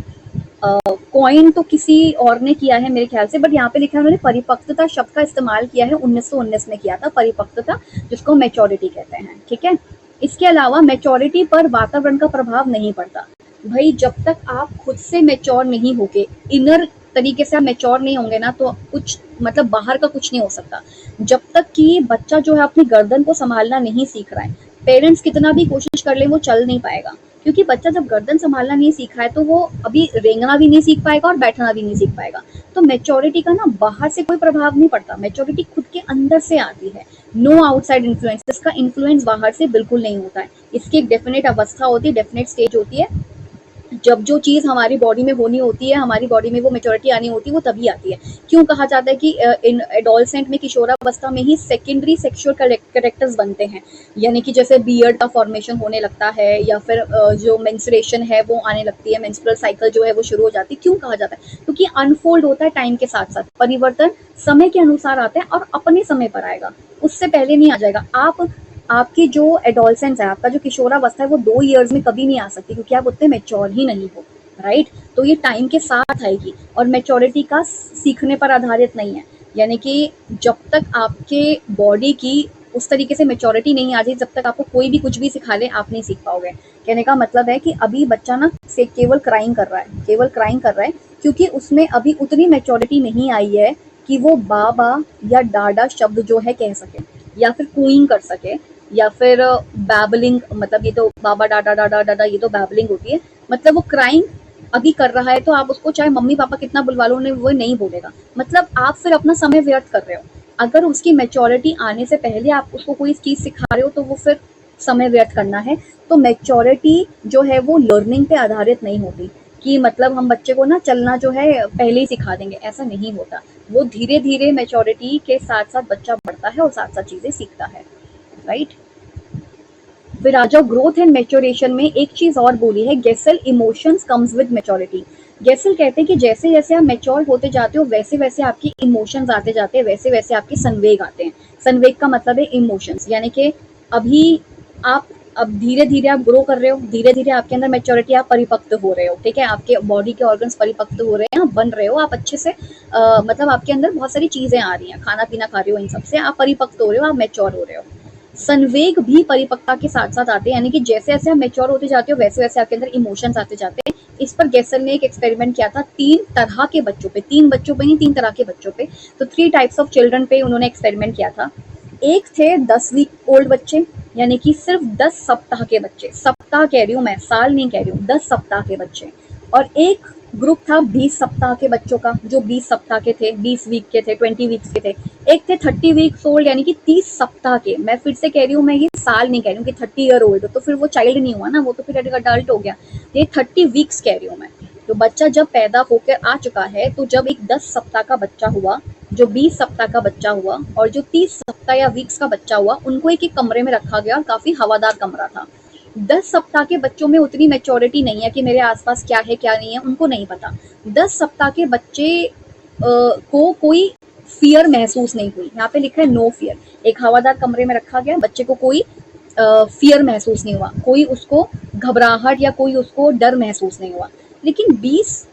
कॉइन तो किसी और ने किया है मेरे ख्याल से, बट यहाँ पे लिखा है उन्होंने परिपक्वता शब्द का इस्तेमाल किया है, 1919 में किया था परिपक्वता, जिसको मैच्योरिटी कहते हैं, ठीक है। इसके अलावा मैच्योरिटी पर वातावरण का प्रभाव नहीं पड़ता। भाई जब तक आप खुद से मैच्योर नहीं होगे, इनर तरीके से आप मैच्योर नहीं होंगे ना, तो कुछ मतलब बाहर का कुछ नहीं हो सकता। जब तक कि बच्चा जो है अपनी गर्दन को संभालना नहीं सीख रहा है, पेरेंट्स कितना भी कोशिश कर ले वो चल नहीं पाएगा, क्योंकि बच्चा जब गर्दन संभालना नहीं सीख रहा है तो वो अभी रेंगना भी नहीं सीख पाएगा और बैठना भी नहीं सीख पाएगा। तो मैच्योरिटी का ना बाहर से कोई प्रभाव नहीं पड़ता, मैच्योरिटी खुद के अंदर से आती है। नो आउटसाइड इन्फ्लुएंस, इसका इन्फ्लुएंस बाहर से बिल्कुल नहीं होता है। इसकी एक डेफिनेट अवस्था होती है, डेफिनेट स्टेज होती है, जब जो चीज हमारी बॉडी में होनी होती है, हमारी बॉडी में वो मेच्योरिटी आनी होती है, वो तभी आती है। क्यों कहा जाता है कि इन एडोलसेंट में, किशोरावस्था में ही सेकेंडरी सेक्सुअल कैरेक्टर्स बनते हैं, यानी कि जैसे बियर्ड का फॉर्मेशन होने लगता है, या फिर जो मेंस्ट्रुएशन है वो आने लगती है, मेंस्ट्रुअल साइकिल जो है वो शुरू हो जाती है। क्यों कहा जाता है? क्योंकि अनफोल्ड होता है टाइम के साथ साथ, परिवर्तन समय के अनुसार आता है और अपने समय पर आएगा, उससे पहले नहीं आ जाएगा। आपकी जो एडोलसेंस है, आपका जो किशोरावस्था है, वो 2 इयर्स में कभी नहीं आ सकती, क्योंकि आप उतने मेच्योर ही नहीं हो, राइट। तो ये टाइम के साथ आएगी, और मेच्योरिटी का सीखने पर आधारित नहीं है, यानी कि जब तक आपके बॉडी की उस तरीके से मेच्योरिटी नहीं आ जाए, जब तक आपको कोई भी कुछ भी सिखा ले आप नहीं सीख पाओगे। कहने का मतलब है कि अभी बच्चा ना से केवल क्राइंग कर रहा है, केवल क्राइंग कर रहा है, क्योंकि उसमें अभी उतनी मेच्योरिटी नहीं आई है कि वो बाबा या डाडा शब्द जो है कह सके, या फिर कूइंग कर सके, या फिर बैबलिंग, मतलब ये तो बाबा डाडा डाडा डाडा, ये तो बैबलिंग होती है। मतलब वो क्राइंग अभी कर रहा है तो आप उसको चाहे मम्मी पापा कितना बुलवा लो, वो नहीं बोलेगा, मतलब आप फिर अपना समय व्यर्थ कर रहे हो। अगर उसकी मैच्योरिटी आने से पहले आप उसको कोई चीज सिखा रहे हो तो वो फिर समय व्यर्थ करना है। तो मैच्योरिटी जो है वो लर्निंग पे आधारित नहीं होती, कि मतलब हम बच्चे को ना चलना जो है पहले ही सिखा देंगे, ऐसा नहीं होता। वो धीरे धीरे मैच्योरिटी के साथ साथ बच्चा बढ़ता है और साथ साथ चीजें सीखता है, राइट। फिर आ जाओ ग्रोथ एंड मैच्योरेशन में, एक चीज और बोली है गेसल, इमोशंस कम्स विद मैच्योरिटी। गेसल कहते हैं कि जैसे जैसे आप मैच्योर होते जाते हो वैसे वैसे आपकी इमोशंस आते जाते हैं, वैसे वैसे आपके संवेग आते हैं। संवेग का मतलब है इमोशंस, यानी कि अभी आप अब धीरे धीरे आप ग्रो कर रहे हो, धीरे धीरे आपके अंदर मैच्योरिटी, आप परिपक्व हो रहे हो, ठीक है, आपके बॉडी के ऑर्गन्स परिपक्व हो रहे हैं, आप बन रहे हो, आप अच्छे से मतलब आपके अंदर बहुत सारी चीजें आ रही हैं, खाना पीना खा रहे हो, इन सबसे आप परिपक्व हो रहे हो, आप मैच्योर हो रहे हो। संवेग भी परिपक्वता के साथ साथ आते हैं, यानी कि जैसे जैसे आप मैच्योर होते जाते हो वैसे वैसे आपके अंदर इमोशंस आते जाते हैं। इस पर गेसल ने एक एक्सपेरिमेंट किया था 3 तरह के बच्चों पे, 3 बच्चों पे नहीं, 3 तरह के बच्चों पे। तो 3 टाइप्स ऑफ चिल्ड्रन पे उन्होंने एक्सपेरिमेंट किया था। एक थे 10 वीक ओल्ड बच्चे, यानी कि सिर्फ 10 सप्ताह के बच्चे, सप्ताह कह रही हूँ मैं, साल नहीं कह रही हूँ, 10 सप्ताह के बच्चे। और एक ग्रुप था 20 सप्ताह के बच्चों का, जो 20 सप्ताह के थे, 20 वीक के थे, 20 वीक्स के थे। एक थे 30 वीक्स ओल्ड, यानी कि 30 सप्ताह के। मैं फिर से कह रही हूँ, मैं ये साल नहीं कह रही हूँ कि 30 ईयर ओल्ड, तो फिर वो चाइल्ड नहीं हुआ ना, वो तो फिर अडल्ट हो गया। ये 30 वीक्स कह रही हूँ मैं। तो बच्चा जब पैदा होकर आ चुका है, तो जब एक 10 सप्ताह का बच्चा हुआ, जो 20 सप्ताह का बच्चा हुआ और जो 30 सप्ताह या वीक्स का बच्चा हुआ, उनको एक-एक कमरे में रखा गया और काफ़ी हवादार कमरा था। 10 सप्ताह के बच्चों में उतनी मैच्योरिटी नहीं है कि मेरे आस-पास क्या है, क्या नहीं है, उनको नहीं पता। 10 सप्ताह के बच्चे को कोई फ़ियर महसूस नहीं हुई। यहाँ पे लिखा है नो फ़ियर। एक हवादार कमरे में रखा गया, बच्चे को कोई फ़ियर महसूस नहीं हुआ, कोई उसको घबराहट या कोई उसको डर महसूस नहीं हुआ। लेकिन 20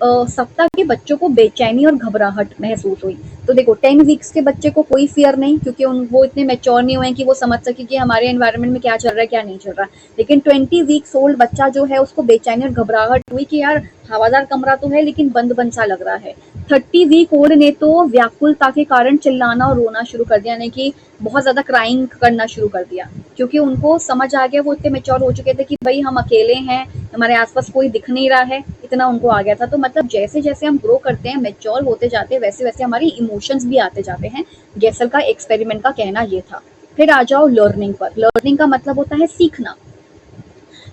सप्ताह के बच्चों को बेचैनी और घबराहट महसूस हुई। तो देखो 10 वीक्स के बच्चे को कोई फ़ियर नहीं, क्योंकि वो इतने मैच्योर नहीं हुए हैं कि वो समझ सके कि हमारे एनवायरनमेंट में क्या चल रहा है, क्या नहीं चल रहा है। लेकिन 20 वीक्स ओल्ड बच्चा जो है, उसको बेचैनी और घबराहट हुई कि यार हवादार कमरा तो है, लेकिन बंद-बंद सा लग रहा है। 30 वीक ओल्ड ने तो व्याकुलता के कारण चिल्लाना और रोना शुरू कर दिया, यानी कि बहुत ज़्यादा क्राइंग करना शुरू कर दिया, क्योंकि उनको समझ आ गया, वो इतने मैच्योर हो चुके थे कि भई हम अकेले हैं, हमारे आस-पास कोई दिख नहीं रहा है, इतना उनको आ गया था। तो मतलब जैसे-जैसे हम ग्रो करते हैं, मैच्योर होते जाते हैं, वैसे-वैसे हमारी इमोशंस भी आते जाते हैं। गेसल का एक्सपेरिमेंट का कहना ये था। फिर आ जाओ लर्निंग पर। लर्निंग का मतलब होता है सीखना।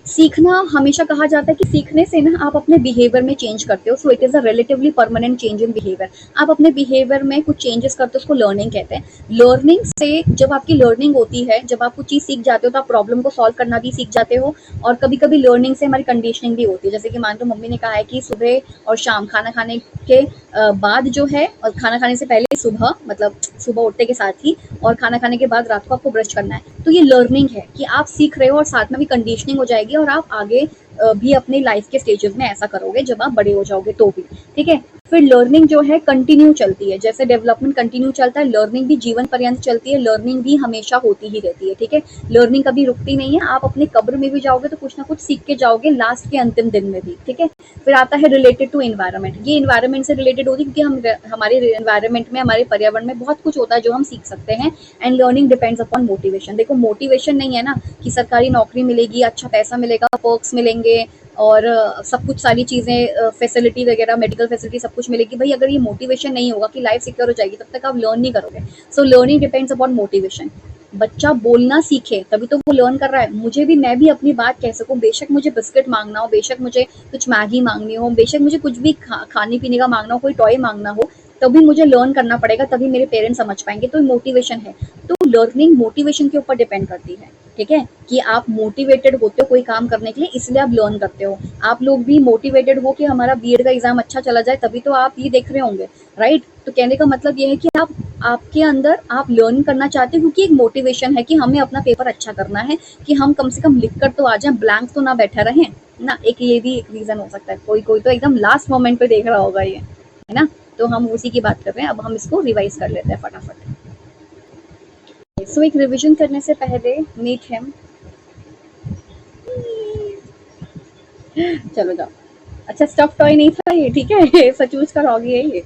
सीखना हमेशा कहा जाता है कि सीखने से ना आप अपने बिहेवियर में चेंज करते हो, so it is a relatively permanent change in behaviour. आप अपने बिहेवियर में कुछ चेंजेस करते हो, उसको लर्निंग कहते हैं। लर्निंग से जब आपकी लर्निंग होती है, जब आप कुछ चीज़ सीख जाते हो, तो आप प्रॉब्लम को सॉल्व करना भी सीख जाते हो। और कभी कभी लर्निंग से हमारी कंडीशनिंग भी होती है, जैसे कि मान लो मम्मी ने कहा है कि सुबह और शाम खाना खाने के बाद जो है, और खाना खाने से पहले सुबह, मतलब सुबह उठने के साथ ही, और खाना खाने के बाद रात को आपको ब्रश करना है। तो ये लर्निंग है कि आप सीख रहे हो, और साथ में भी कंडीशनिंग हो जाएगी, और आप आगे भी अपने लाइफ के स्टेजेस में ऐसा करोगे जब आप बड़े हो जाओगे तो भी। ठीक है। फिर लर्निंग जो है कंटिन्यू चलती है, जैसे डेवलपमेंट कंटिन्यू चलता है, लर्निंग भी जीवन पर्यंत चलती है, लर्निंग भी हमेशा होती ही रहती है। ठीक है। लर्निंग कभी रुकती नहीं है, आप अपने कब्र में भी जाओगे तो कुछ ना कुछ सीख के जाओगे, लास्ट के अंतिम दिन में भी। ठीक है। फिर आता है रिलेटेड टू एनवायरनमेंट। ये एनवायरनमेंट से रिलेटेड होती है, क्योंकि हमारे एनवायरनमेंट में, हमारे पर्यावरण में बहुत कुछ होता है जो हम सीख सकते हैं। And learning depends upon motivation. देखो मोटिवेशन नहीं है ना कि सरकारी नौकरी मिलेगी, अच्छा पैसा मिलेगा, पर्क्स मिलेंगे, और सब कुछ, सारी चीज़ें, फैसिलिटी वगैरह, मेडिकल फैसिलिटी सब कुछ मिलेगी। भाई अगर ये मोटिवेशन नहीं होगा कि लाइफ सिक्योर हो जाएगी, तब तक आप लर्न नहीं करोगे। So learning depends upon motivation. बच्चा बोलना सीखे तभी तो वो लर्न कर रहा है। मैं भी अपनी बात कह सकूं, बेशक मुझे बिस्किट मांगना हो, बेशक मुझे कुछ मैगी मांगनी हो, बेशक मुझे कुछ भी खाने पीने का मांगना हो, कोई टॉय मांगना हो, तभी मुझे लर्न करना पड़ेगा, तभी मेरे पेरेंट्स समझ पाएंगे। तो मोटिवेशन है। तो लर्निंग मोटिवेशन के ऊपर डिपेंड करती है। ठीक है। कि आप मोटिवेटेड होते हो कोई काम करने के लिए, इसलिए आप लर्न करते हो। आप लोग भी मोटिवेटेड हो कि हमारा बीएड का एग्जाम अच्छा चला जाए, तभी तो आप ये देख रहे होंगे, राइट। तो कहने का मतलब ये है कि आपके अंदर आप लर्न करना चाहते हो, क्योंकि एक मोटिवेशन है कि हमें अपना पेपर अच्छा करना है, कि हम कम से कम लिख कर तो आ जाए, ब्लैंक तो ना बैठा रहे ना। एक ये भी एक रीजन हो सकता है। कोई कोई तो एकदम लास्ट मोमेंट पे देख रहा होगा ये, है ना। तो हम उसी की बात कर रहे हैं। अब हम इसको रिवाइज कर लेते हैं फटाफट। सो एक रिवीजन करने से पहले मीट हिम। चलो जाओ। अच्छा स्टफ टॉय नहीं था ये, ठीक है। सचमुच का रॉगी है ये।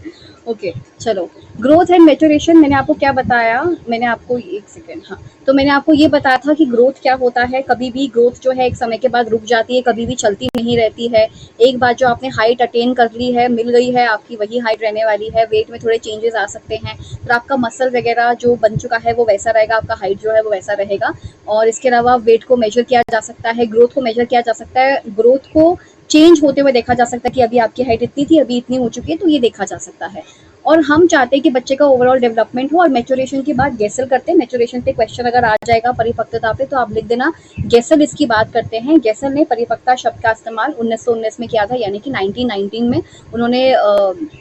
ओके चलो। ग्रोथ एंड मैच्योरेशन मैंने आपको क्या बताया, मैंने आपको एक सेकेंड, हाँ, तो मैंने आपको ये बताया था कि ग्रोथ क्या होता है। कभी भी ग्रोथ जो है एक समय के बाद रुक जाती है, कभी भी चलती नहीं रहती है। एक बार जो आपने हाइट अटेन कर ली है, मिल गई है, आपकी वही हाइट रहने वाली है। वेट में थोड़े चेंजेस आ सकते हैं, पर आपका मसल वगैरह जो बन चुका है वो वैसा रहेगा, आपका हाइट जो है वो वैसा रहेगा। और इसके अलावा वेट को मेजर किया जा सकता है, ग्रोथ को मेजर किया जा सकता है, ग्रोथ को चेंज होते हुए देखा जा सकता है कि अभी आपकी हाइट इतनी थी, अभी इतनी हो चुकी है, तो ये देखा जा सकता है। और हम चाहते हैं कि बच्चे का ओवरऑल डेवलपमेंट हो। और मैच्योरेशन की बात गेसल करते हैं। मैच्योरेशन पे क्वेश्चन अगर आ जाएगा परिपक्वता पे, तो आप लिख देना गेसल इसकी बात करते हैं। गेसल ने परिपक्वता शब्द का इस्तेमाल 1919 में किया था, यानी कि 1919 में उन्होंने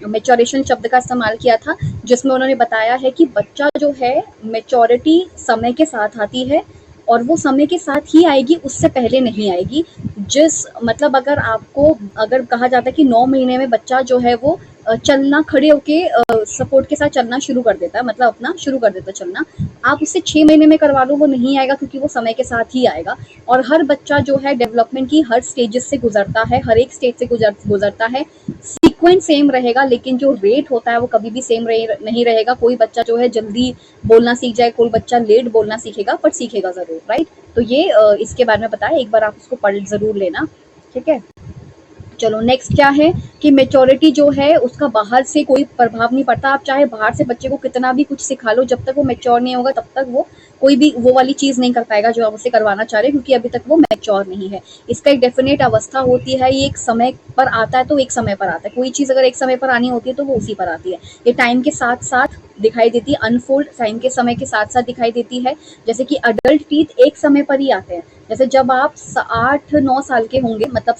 मैच्योरेशन शब्द का इस्तेमाल किया था, जिसमें उन्होंने बताया है कि बच्चा जो है, मैच्योरिटी समय के साथ आती है, और वो समय के साथ ही आएगी, उससे पहले नहीं आएगी। जिस मतलब अगर कहा जाता है कि 9 महीने में बच्चा जो है वो चलना, खड़े होके सपोर्ट के साथ चलना शुरू कर देता है, मतलब अपना शुरू कर देता है चलना। आप उससे 6 महीने में करवा लो, वो नहीं आएगा, क्योंकि वो समय के साथ ही आएगा। और हर बच्चा जो है डेवलपमेंट की हर स्टेजेस से गुजरता है, हर एक स्टेज से गुजरता है। सीक्वेंस सेम रहेगा, लेकिन जो रेट होता है वो कभी भी सेम नहीं रहेगा। कोई बच्चा जो है जल्दी बोलना सीख जाए, कोई बच्चा लेट बोलना सीखेगा, पर सीखेगा जरूर, राइट। तो ये इसके बारे में पता है, एक बार आप उसको पढ़ जरूर लेना। ठीक है। चलो नेक्स्ट क्या है कि मैच्योरिटी जो है उसका बाहर से कोई प्रभाव नहीं पड़ता। आप चाहे बाहर से बच्चे को कितना भी कुछ सिखा लो, जब तक वो मैच्योर नहीं होगा तब तक वो कोई भी वो वाली चीज़ नहीं कर पाएगा जो आप उससे करवाना चाह रहे हैं, क्योंकि अभी तक वो मैच्योर नहीं है। इसका एक डेफिनेट अवस्था होती है, ये एक समय पर आता है तो एक समय पर आता है। कोई चीज़ अगर एक समय पर आनी होती है तो वो उसी पर आती है। ये टाइम के साथ-साथ दिखाई देती है, अनफोल्ड टाइम के समय के साथ-साथ दिखाई देती है। जैसे कि अडल्ट टीथ एक समय पर ही आते हैं। जैसे जब आप 8-9 साल के होंगे, मतलब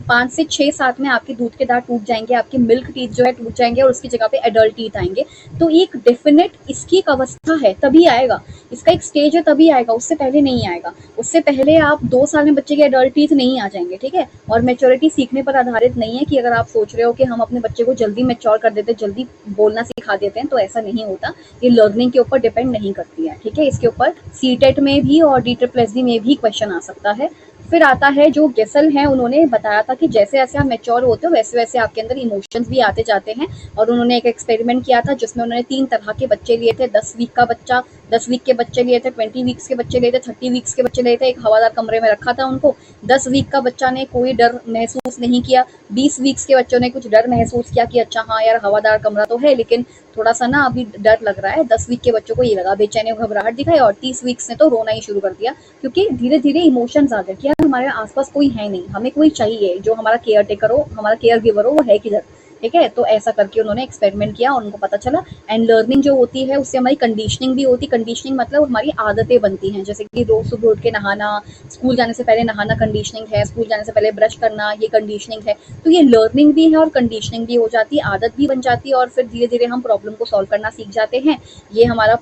5 से 6-7 में आपके दूध के दांत टूट जाएंगे, आपके मिल्क टीथ जो है टूट जाएंगे और उसकी जगह पे एडल्ट टीथ आएंगे। तो एक डेफिनेट इसकी एक अवस्था है, तभी आएगा। इसका एक स्टेज है, तभी आएगा, उससे पहले नहीं आएगा। उससे पहले आप 2 साल में बच्चे के एडल्ट टीथ नहीं आ जाएंगे, ठीक है। और मेच्योरिटी सीखने पर आधारित नहीं है कि अगर आप सोच रहे हो कि हम अपने बच्चे को जल्दी मेच्योर कर देते हैं, जल्दी बोलना सिखा देते हैं, तो ऐसा नहीं होता। ये लर्निंग के ऊपर डिपेंड नहीं करती है, ठीक है। इसके ऊपर सीटेट में भी और DSSS में भी क्वेश्चन आ सकता है। फिर आता है जो गेसल हैं, उन्होंने बताया था कि जैसे जैसे आप मैच्योर होते हो वैसे वैसे आपके अंदर इमोशंस भी आते जाते हैं। और उन्होंने एक एक्सपेरिमेंट किया था जिसमें उन्होंने 3 तरह के बच्चे लिए थे। 10 वीक का बच्चा, 10 वीक के बच्चे लिए थे, 20 वीक्स के बच्चे लिए थे, 30 वीक्स के बच्चे लिए थे। एक हवादार कमरे में रखा था उनको। 10 वीक का बच्चा ने कोई डर महसूस नहीं किया। 20 वीक्स के बच्चों ने कुछ डर महसूस किया कि अच्छा हाँ यार, हवादार कमरा तो है लेकिन थोड़ा सा ना अभी डर लग रहा है। 10 वीक के बच्चों को ये लगा, बेचैनी घबराहट दिखाई, और 30 वीक्स ने तो रोना ही शुरू कर दिया, क्योंकि धीरे धीरे इमोशंस आ गए कि यार हमारे आसपास कोई है नहीं, हमें कोई चाहिए जो हमारा केयर टेकर हो, हमारा केयर गिवर हो, वो है किधर, ठीक है। तो ऐसा करके उन्होंने एक्सपेरिमेंट किया और उनको पता चला। एंड लर्निंग जो होती है उससे हमारी कंडीशनिंग भी होती है। कंडीशनिंग मतलब हमारी आदतें बनती हैं, जैसे कि रोज सुबह उठ के नहाना, स्कूल जाने से पहले नहाना कंडीशनिंग है, स्कूल जाने से पहले ब्रश करना ये कंडीशनिंग है। तो ये लर्निंग भी है और कंडीशनिंग भी हो जाती है, आदत भी बन जाती है, और फिर धीरे धीरे हम प्रॉब्लम को सॉल्व करना सीख जाते हैं। ये हमारा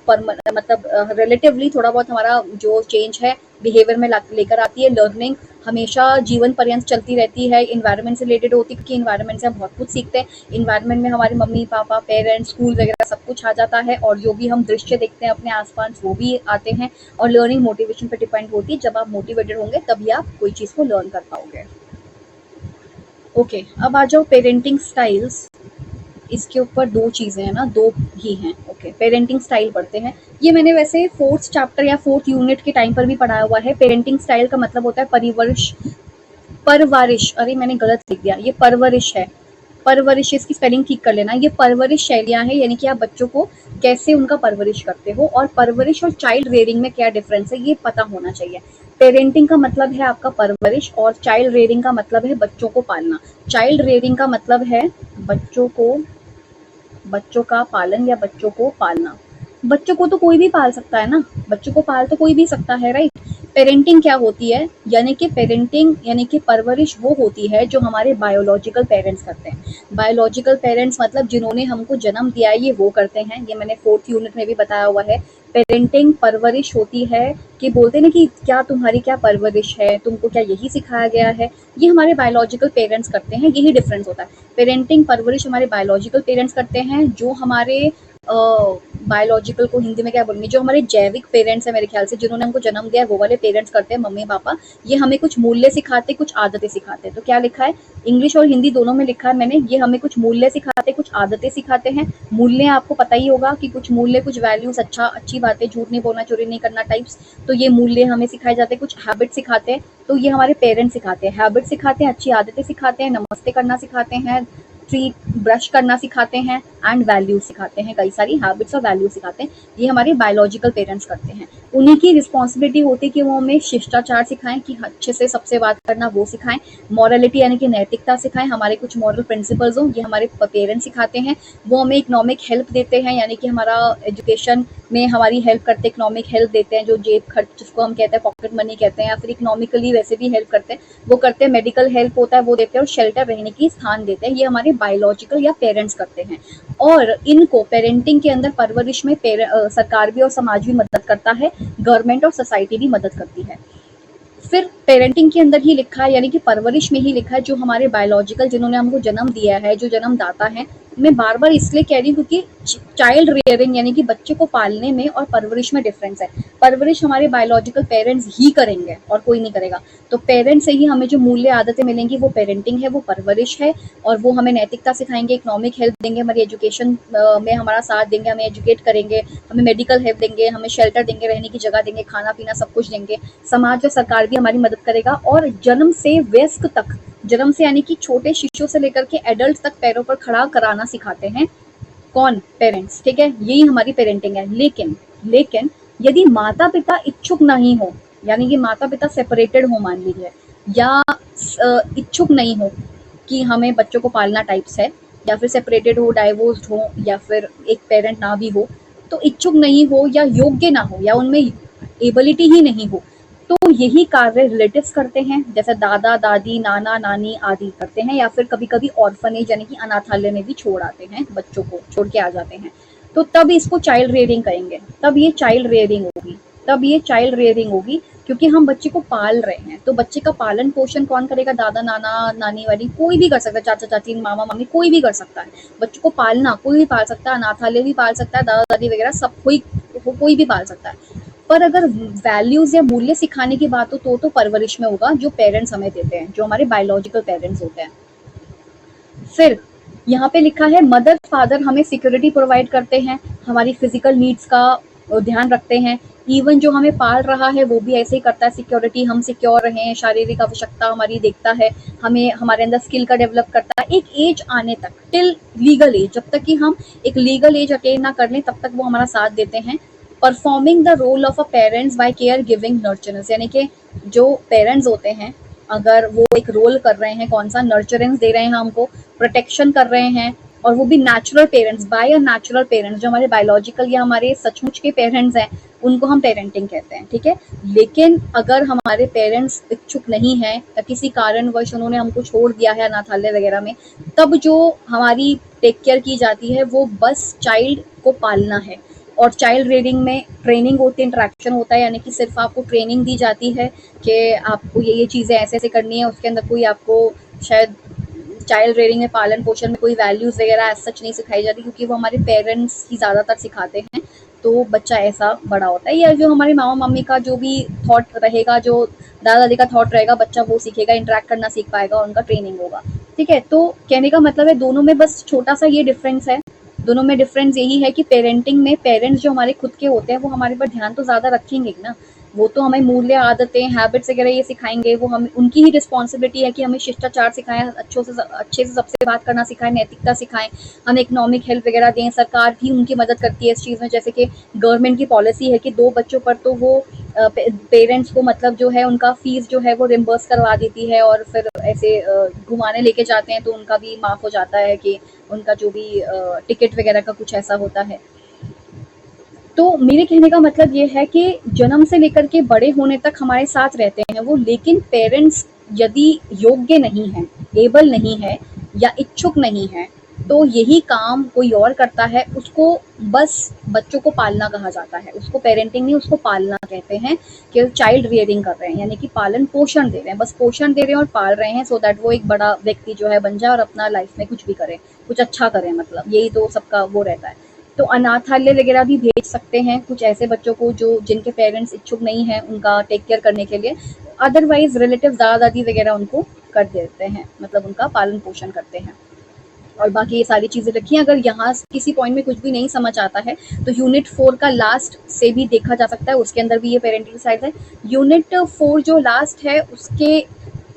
मतलब रिलेटिवली थोड़ा बहुत हमारा जो चेंज है बिहेवियर में लेकर आती है। लर्निंग हमेशा जीवन पर्यंत चलती रहती है, इन्वायरमेंट से रिलेटेड होती है, क्योंकि इन्वायरमेंट से हम बहुत कुछ सीखते हैं। इन्वायरमेंट में हमारे मम्मी पापा, पेरेंट्स, स्कूल वगैरह सब कुछ आ जाता है, और जो भी हम दृश्य देखते हैं अपने आसपास वो भी आते हैं। और लर्निंग मोटिवेशन पर डिपेंड होती है। जब आप मोटिवेटेड होंगे तभी आप कोई चीज़ को लर्न कर पाओगे। ओके, अब आ जाओ पेरेंटिंग स्टाइल्स। इसके ऊपर 2 चीज़ें हैं ना, 2 ही हैं। ओके, पेरेंटिंग स्टाइल पढ़ते हैं। ये मैंने वैसे 4th चैप्टर या 4th यूनिट के टाइम पर भी पढ़ाया हुआ है। पेरेंटिंग स्टाइल का मतलब होता है परवरिश, अरे मैंने गलत लिख दिया, ये परवरिश है। परवरिश, इसकी स्पेलिंग ठीक कर लेना। ये परवरिश शैलियाँ हैं, यानी कि आप बच्चों को कैसे उनका परवरिश करते हो। और परवरिश और चाइल्ड रेयरिंग में क्या डिफरेंस है ये पता होना चाहिए। पेरेंटिंग का मतलब है आपका परवरिश, और चाइल्ड रेयरिंग का मतलब है बच्चों को पालना। चाइल्ड रेयरिंग का मतलब है बच्चों का पालन या बच्चों को पालना। बच्चों को तो कोई भी पाल सकता है ना, बच्चों को पाल तो कोई भी सकता है, राइट। पेरेंटिंग क्या होती है, यानी कि परवरिश वो होती है जो हमारे बायोलॉजिकल पेरेंट्स करते हैं। बायोलॉजिकल पेरेंट्स मतलब जिन्होंने हमको जन्म दिया है, ये वो करते हैं। ये मैंने 4th यूनिट में भी बताया हुआ है। पेरेंटिंग परवरिश होती है कि बोलते हैं ना कि क्या तुम्हारी क्या परवरिश है, तुमको क्या यही सिखाया गया है, ये हमारे बायोलॉजिकल पेरेंट्स करते हैं। यही डिफरेंस होता है। पेरेंटिंग परवरिश हमारे बायोलॉजिकल पेरेंट्स करते हैं, जो हमारे बायोलॉजिकल को हिंदी में क्या बोलेंगे, जो हमारे जैविक पेरेंट्स हैं मेरे ख्याल से, जिन्होंने हमको जन्म दिया है, वो वाले पेरेंट्स करते हैं, मम्मी पापा। ये हमें कुछ मूल्य सिखाते, कुछ आदतें सिखाते हैं। तो क्या लिखा है, इंग्लिश और हिंदी दोनों में लिखा है मैंने, ये हमें कुछ मूल्य सिखाते, कुछ आदतें सिखाते हैं। मूल्य आपको पता ही होगा कि कुछ मूल्य, कुछ वैल्यूज, अच्छी बातें, झूठ नहीं बोलना, चोरी नहीं करना टाइप्स। तो ये मूल्य हमें सिखाए जाते हैं। कुछ हैबिट सिखाते हैं, तो ये हमारे पेरेंट्स सिखाते हैं। हैबिट सिखाते हैं, अच्छी आदतें सिखाते हैं, नमस्ते करना सिखाते हैं, ब्रश करना सिखाते हैं, एंड वैल्यू सिखाते हैं। कई सारी हैबिट्स और वैल्यू सिखाते हैं। ये हमारे बायोलॉजिकल पेरेंट्स करते हैं। उन्हीं की रिस्पॉन्सिबिलिटी होती है कि वो हमें शिष्टाचार सिखाएं, कि अच्छे से सबसे बात करना वो सिखाएं, मॉरलिटी यानी कि नैतिकता सिखाएं, हमारे कुछ मॉरल प्रिंसिपल्स हों, ये हमारे पेरेंट्स सिखाते हैं। वो हमें इकोनॉमिक हेल्प देते हैं, यानी कि हमारा एजुकेशन में हमारी हेल्प करते हैं, इकोनॉमिक हेल्प देते हैं, जो जेब खर्च जिसको हम कहते हैं, पॉकेट मनी कहते हैं, या फिर इकोनॉमिकली वैसे भी हेल्प करते हैं, वो करते हैं। मेडिकल हेल्प होता है वो देते हैं, और शेल्टर रहने की स्थान देते हैं। ये हमारे बायोलॉजिकल या पेरेंट्स करते हैं। और इनको पेरेंटिंग के अंदर परवरिश में सरकार भी और समाज भी मदद करता है, गवर्नमेंट और सोसाइटी भी मदद करती है। फिर पेरेंटिंग के अंदर ही लिखा है, यानी कि परवरिश में ही लिखा है, जो हमारे बायोलॉजिकल, जिन्होंने हमको जन्म दिया है, जो जन्मदाता है। मैं बार बार इसलिए कह रही हूँ क्योंकि चाइल्ड रियरिंग यानी कि बच्चे को पालने में और परवरिश में डिफरेंस है। परवरिश हमारे बायोलॉजिकल पेरेंट्स ही करेंगे और कोई नहीं करेगा। तो पेरेंट्स से ही हमें जो मूल्य आदतें मिलेंगी वो पेरेंटिंग है, वो परवरिश है। और वो हमें नैतिकता सिखाएंगे, इकोनॉमिक हेल्प देंगे, हमारी एजुकेशन में हमारा साथ देंगे, हमें एजुकेट करेंगे, हमें मेडिकल हेल्प देंगे, हमें शेल्टर देंगे, रहने की जगह देंगे, खाना पीना सब कुछ देंगे। समाज और सरकार भी हमारी मदद करेगा। और जन्म से वयस्क तक जन्म से यानी कि छोटे शिशुओं से लेकर के एडल्ट तक पैरों पर खड़ा कराना सिखाते हैं कौन? पेरेंट्स, ठीक है, यही हमारी पेरेंटिंग है। लेकिन लेकिन यदि माता पिता इच्छुक नहीं हो, यानी कि माता पिता सेपरेटेड हो मान लीजिए, या इच्छुक नहीं हो कि हमें बच्चों को पालना टाइप्स है, या फिर सेपरेटेड हो, डाइवोर्स्ड हो, या फिर एक पेरेंट ना भी हो, तो इच्छुक नहीं हो या योग्य ना हो या उनमें एबिलिटी ही नहीं हो, तो यही कार्य रिलेटिव्स करते हैं, जैसे दादा दादी नाना नानी आदि करते हैं, या फिर कभी कभी ऑर्फनेज यानी कि अनाथालय में भी छोड़ आते हैं, बच्चों को छोड़ के आ जाते हैं। तो तब इसको चाइल्ड रेयरिंग कहेंगे, तब ये चाइल्ड रेयरिंग होगी, तब ये चाइल्ड रेयरिंग होगी, क्योंकि हम बच्चे को पाल रहे हैं। तो बच्चे का पालन पोषण कौन करेगा? दादा नाना नानी वाली कोई भी कर सकता है, चाचा चाची मामा मामी कोई भी कर सकता है। बच्चों को पालना कोई भी पाल सकता है, अनाथालय भी पाल सकता है, दादा दादी वगैरह सब कोई भी पाल सकता है। पर अगर वैल्यूज या मूल्य सिखाने की बात हो तो परवरिश में होगा, जो पेरेंट्स हमें देते हैं, जो हमारे बायोलॉजिकल पेरेंट्स होते हैं। फिर यहाँ पे लिखा है मदर फादर हमें सिक्योरिटी प्रोवाइड करते हैं, हमारी फिजिकल नीड्स का ध्यान रखते हैं। इवन जो हमें पाल रहा है वो भी ऐसे ही करता है, सिक्योरिटी, हम सिक्योर रहें, शारीरिक आवश्यकता हमारी देखता है, हमें हमारे अंदर स्किल का डेवलप करता है एक एज आने तक, टिल लीगल एज, जब तक कि हम एक लीगल एज अटेन ना कर लें तब तक वो हमारा साथ देते हैं। Performing the role of a parents by care giving nurturance, यानी कि जो पेरेंट्स होते हैं अगर वो एक रोल कर रहे हैं, कौन सा? नर्चरेंस दे रहे हैं हमको, प्रोटेक्शन कर रहे हैं, और वो भी natural parents, by a natural parents, जो हमारे बायोलॉजिकल या हमारे सचमुच के पेरेंट्स हैं उनको हम पेरेंटिंग कहते हैं, ठीक है। लेकिन अगर हमारे पेरेंट्स इच्छुक नहीं है या किसी कारणवश उन्होंने हमको छोड़ दिया है अनाथालय वगैरह में, तब जो हमारी टेक केयर की जाती है वो बस चाइल्ड को पालना है। और चाइल्ड रेयरिंग में ट्रेनिंग होती है, इंटरेक्शन होता है, यानी कि सिर्फ आपको ट्रेनिंग दी जाती है कि आपको ये चीज़ें ऐसे ऐसे करनी है, उसके अंदर कोई आपको शायद चाइल्ड रेयरिंग में पालन पोषण में कोई वैल्यूज़ वगैरह एज सच नहीं सिखाई जाती, क्योंकि वो हमारे पेरेंट्स ही ज़्यादातर सिखाते हैं। तो बच्चा ऐसा बड़ा होता है, या जो हमारे मामा मम्मी का जो भी थॉट रहेगा, जो दादा दादी का थॉट रहेगा, बच्चा वो सीखेगा, इंटरेक्ट करना सीख पाएगा, उनका ट्रेनिंग होगा, ठीक है। तो कहने का मतलब है दोनों में बस छोटा सा ये डिफरेंस है, दोनों में डिफरेंस यही है कि पेरेंटिंग में पेरेंट्स जो हमारे खुद के होते हैं वो हमारे पर ध्यान तो ज़्यादा रखेंगे ना, वो तो हमें मूल्य आदतें हैबिट्स वगैरह ये सिखाएंगे, वो हम उनकी ही रिस्पॉन्सिबिलिटी है कि हमें शिष्टाचार सिखाएं, अच्छे से सबसे बात करना सिखाएं, नैतिकता सिखाएं, हम इकोनॉमिक हेल्प वगैरह दें। सरकार भी उनकी मदद करती है इस चीज़ में, जैसे कि गवर्नमेंट की पॉलिसी है कि 2 बच्चों पर तो वो पेरेंट्स को मतलब जो है उनका फीस जो है वो रिम्बर्स करवा देती है, और फिर ऐसे घुमाने लेके जाते हैं तो उनका भी माफ़ हो जाता है कि उनका जो भी टिकट वगैरह का कुछ ऐसा होता है। तो मेरे कहने का मतलब ये है कि जन्म से लेकर के बड़े होने तक हमारे साथ रहते हैं वो, लेकिन पेरेंट्स यदि योग्य नहीं है, एबल नहीं है या इच्छुक नहीं है, तो यही काम कोई और करता है, उसको बस बच्चों को पालना कहा जाता है, उसको पेरेंटिंग नहीं, उसको पालना कहते हैं, कि चाइल्ड रियरिंग कर रहे हैं, यानी कि पालन पोषण दे रहे हैं, बस पोषण दे रहे हैं और पाल रहे हैं, सो दैट वो एक बड़ा व्यक्ति जो है बन जाए और अपना लाइफ में कुछ भी करे, कुछ अच्छा करे, मतलब यही तो सबका वो रहता है। तो अनाथालय वगैरह भी भेज सकते हैं कुछ ऐसे बच्चों को जो जिनके पेरेंट्स इच्छुक नहीं हैं उनका टेक केयर करने के लिए, अदरवाइज रिलेटिव दादा दादी वगैरह उनको कर देते हैं, मतलब उनका पालन पोषण करते हैं। और बाकी ये सारी चीज़ें रखी हैं। अगर यहाँ किसी पॉइंट में कुछ भी नहीं समझ आता है तो यूनिट 4 का लास्ट से भी देखा जा सकता है, उसके अंदर भी ये पेरेंटिंग साइड है। यूनिट 4 जो लास्ट है उसके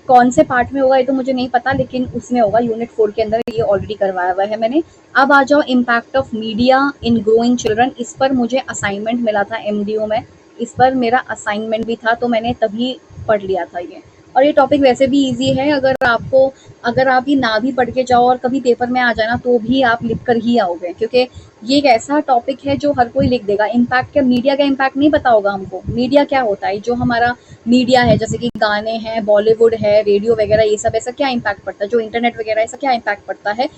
कौन से पार्ट में होगा ये तो मुझे नहीं पता, लेकिन उसमें होगा यूनिट 4 के अंदर, ये ऑलरेडी करवाया हुआ है मैंने। अब आ जाओ impact of media in growing children, इस पर मुझे असाइनमेंट मिला था एमडीओ में, इस पर मेरा असाइनमेंट भी था, तो मैंने तभी पढ़ लिया था ये। और ये टॉपिक वैसे भी इजी है, अगर आप ये ना भी पढ़ के जाओ और कभी पेपर में आ जाए ना तो भी आप लिख कर ही आओगे, क्योंकि ये एक ऐसा टॉपिक है जो हर कोई लिख देगा। इम्पैक्ट क्या, मीडिया का इम्पैक्ट नहीं पता होगा हमको, मीडिया क्या होता है, जो हमारा मीडिया है जैसे कि गाने हैं, बॉलीवुड है, रेडियो वगैरह, ये सब ऐसा क्या इम्पैक्ट पड़ता है, जो इंटरनेट वगैरह ऐसा क्या इम्पैक्ट पड़ता है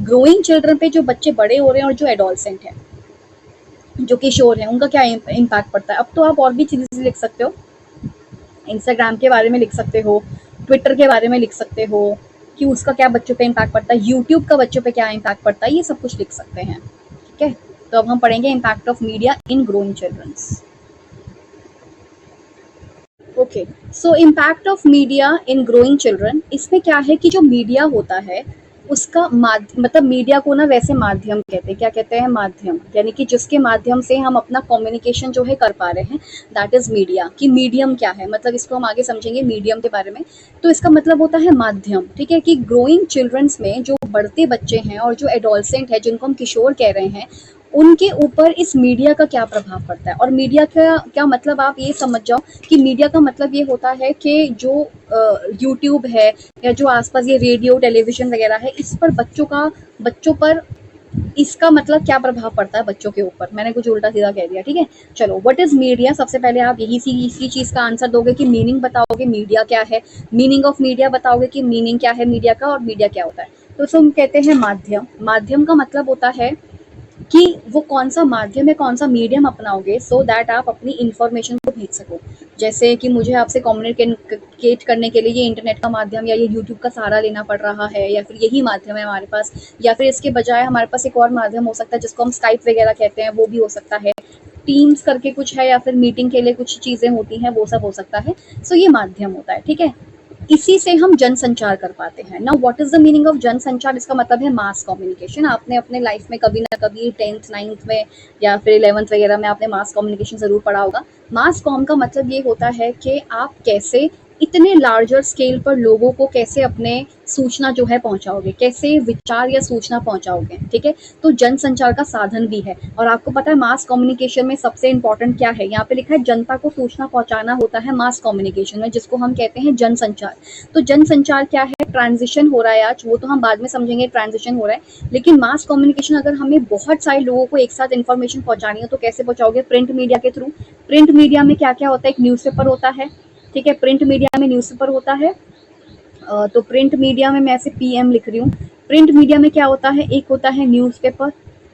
ग्रोइंग चिल्ड्रन पे, जो बच्चे बड़े हो रहे हैं और जो एडोलसेंट है, जो किशोर हैं, उनका क्या इम्पैक्ट पड़ता है। अब तो आप और भी चीज़ें लिख सकते हो, इंस्टाग्राम के बारे में लिख सकते हो, ट्विटर के बारे में लिख सकते हो कि उसका क्या बच्चों पे इम्पैक्ट पड़ता है, यूट्यूब का बच्चों पे क्या इम्पैक्ट पड़ता है, ये सब कुछ लिख सकते हैं, ठीक है। तो अब हम पढ़ेंगे impact of media in growing childrens. Okay, so impact of media in growing children, इसमें क्या है कि जो मीडिया होता है उसका मतलब मीडिया को ना वैसे माध्यम कहते हैं, क्या कहते हैं, माध्यम, यानी कि जिसके माध्यम से हम अपना कम्युनिकेशन जो है कर पा रहे हैं, दैट इज मीडिया। कि मीडियम क्या है, मतलब इसको हम आगे समझेंगे मीडियम के बारे में। तो इसका मतलब होता है माध्यम, ठीक है। कि ग्रोइंग चिल्ड्रंस में जो बढ़ते बच्चे हैं और जो एडोलसेंट है, जिनको हम किशोर कह रहे हैं, उनके ऊपर इस मीडिया का क्या प्रभाव पड़ता है। और मीडिया का क्या मतलब, आप ये समझ जाओ कि मीडिया का मतलब ये होता है कि जो यूट्यूब है या जो आसपास ये रेडियो टेलीविजन वगैरह है, इस पर बच्चों पर इसका मतलब क्या प्रभाव पड़ता है बच्चों के ऊपर। मैंने कुछ उल्टा सीधा कह दिया, ठीक है। चलो, व्हाट इज मीडिया, सबसे पहले आप यही इसी चीज का आंसर दोगे कि मीनिंग बताओगे मीडिया क्या है, मीनिंग ऑफ मीडिया बताओगे कि मीनिंग क्या है मीडिया का, और मीडिया क्या होता है। तो इसको हम कहते हैं माध्यम। माध्यम का मतलब होता है कि वो कौन सा माध्यम है, कौन सा मीडियम अपनाओगे सो दैट आप अपनी इंफॉर्मेशन को भेज सको। जैसे कि मुझे आपसे कम्युनिकेट करने के लिए ये इंटरनेट का माध्यम या ये यूट्यूब का सहारा लेना पड़ रहा है, या फिर यही माध्यम है हमारे पास, या फिर इसके बजाय हमारे पास एक और माध्यम हो सकता है जिसको हम स्काइप वगैरह कहते हैं, वो भी हो सकता है। टीम्स करके कुछ है, या फिर मीटिंग के लिए कुछ चीज़ें होती हैं, वो सब हो सकता है। सो ये माध्यम होता है, ठीक है। इसी से हम जनसंचार कर पाते हैं। Now what is the meaning of जनसंचार, इसका मतलब है मास कम्युनिकेशन। आपने अपने लाइफ में कभी ना कभी 10th 9th में या फिर 11th वगैरह में आपने मास कम्युनिकेशन जरूर पढ़ा होगा। मास कॉम का मतलब ये होता है कि आप कैसे इतने लार्जर स्केल पर लोगों को कैसे अपने सूचना जो है पहुंचाओगे, कैसे विचार या सूचना पहुंचाओगे, ठीक है। तो जनसंचार का साधन भी है। और आपको पता है मास कम्युनिकेशन में सबसे इंपॉर्टेंट क्या है, यहाँ पे लिखा है जनता को सूचना पहुंचाना होता है मास कम्युनिकेशन में, जिसको हम कहते हैं जनसंचार। तो जनसंचार क्या है, ट्रांजिशन हो रहा है आज, वो तो हम बाद में समझेंगे ट्रांजिशन हो रहा है। लेकिन मास कम्युनिकेशन अगर हमें बहुत सारे लोगों को एक साथ इन्फॉर्मेशन पहुंचानी है तो कैसे पहुंचाओगे, प्रिंट मीडिया के थ्रू। प्रिंट मीडिया में क्या क्या होता है, एक न्यूज़पेपर होता है, ठीक है। प्रिंट मीडिया में न्यूज़पेपर होता है। तो प्रिंट मीडिया में मैं ऐसे पीएम लिख रही हूँ। प्रिंट मीडिया में क्या होता है, एक होता है न्यूज़पेपर,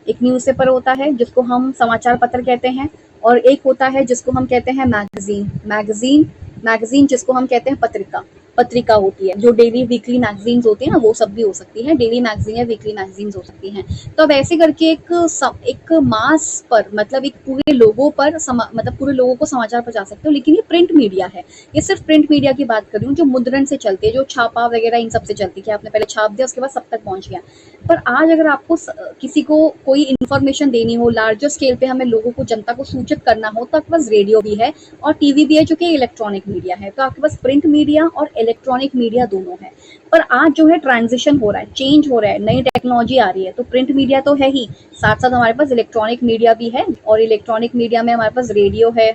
एक न्यूज़पेपर होता है जिसको हम समाचार पत्र कहते हैं, और एक होता है जिसको हम कहते हैं मैगजीन। मैगजीन जिसको हम कहते हैं पत्रिका। पत्रिका होती है जो डेली वीकली मैगजीन्स होती है ना, वो सब भी हो सकती है, डेली मैगजीन या वीकली मैगजीन्स हो सकती हैं। तो अब ऐसे करके एक मास पर, मतलब एक पूरे लोगों पर मतलब पूरे लोगों को समाचार पहुंचा सकते हो। लेकिन ये प्रिंट मीडिया है, ये सिर्फ प्रिंट मीडिया की बात कर रही हूँ जो मुद्रण से चलती है, जो छापा वगैरह इन सब से चलती है कि आपने पहले छाप दिया उसके बाद सब तक पहुंच गया। पर आज अगर आपको किसी को कोई इन्फॉर्मेशन देनी हो लार्जर स्केल पे, हमें लोगों को, जनता को सूचित करना हो, तो आपके पास रेडियो भी है और टीवी भी है जो कि इलेक्ट्रॉनिक मीडिया है। तो आपके पास प्रिंट मीडिया और इलेक्ट्रॉनिक मीडिया दोनों है। पर आज जो है ट्रांजिशन हो रहा है, चेंज हो रहा है, नई टेक्नोलॉजी आ रही है। तो प्रिंट मीडिया तो है ही, साथ साथ हमारे पास इलेक्ट्रॉनिक मीडिया भी है, और इलेक्ट्रॉनिक मीडिया में हमारे पास रेडियो है,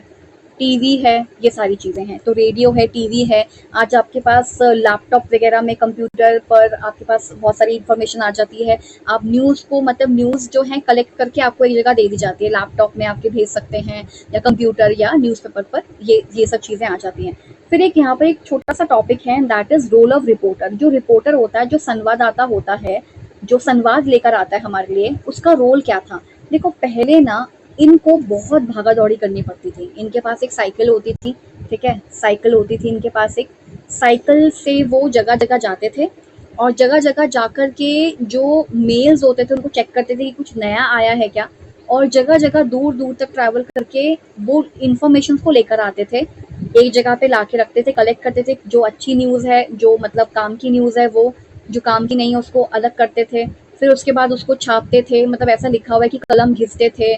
टीवी है, ये सारी चीज़ें हैं। तो रेडियो है, टीवी है। आज आपके पास लैपटॉप वगैरह में, कंप्यूटर पर आपके पास बहुत सारी इन्फॉर्मेशन आ जाती है। आप न्यूज़ को, मतलब न्यूज़ जो है कलेक्ट करके आपको एक जगह दे दी जाती है, लैपटॉप में आपके भेज सकते हैं, या कंप्यूटर या न्यूज़पेपर पर ये सब चीज़ें आ जाती हैं। फिर एक यहाँ पर एक छोटा सा टॉपिक है, that is role of reporter. जो रिपोर्टर होता है, जो संवाददाता होता है, जो संवाद लेकर आता है हमारे लिए, उसका रोल क्या था। देखो, पहले ना इनको बहुत भागा दौड़ी करनी पड़ती थी। इनके पास एक साइकिल होती थी, ठीक है, साइकिल होती थी इनके पास एक। साइकिल से वो जगह जगह जाते थे, और जगह जगह जाकर के जो मेल्स होते थे उनको चेक करते थे कि कुछ नया आया है क्या, और जगह जगह दूर दूर तक ट्रैवल करके वो इन्फॉर्मेशन को लेकर आते थे, एक जगह पे ला के रखते थे, कलेक्ट करते थे। जो अच्छी न्यूज़ है, जो मतलब काम की न्यूज़ है, वो, जो काम की नहीं है उसको अलग करते थे। फिर उसके बाद उसको छापते थे, मतलब ऐसा लिखा हुआ है कि कलम घिसते थे,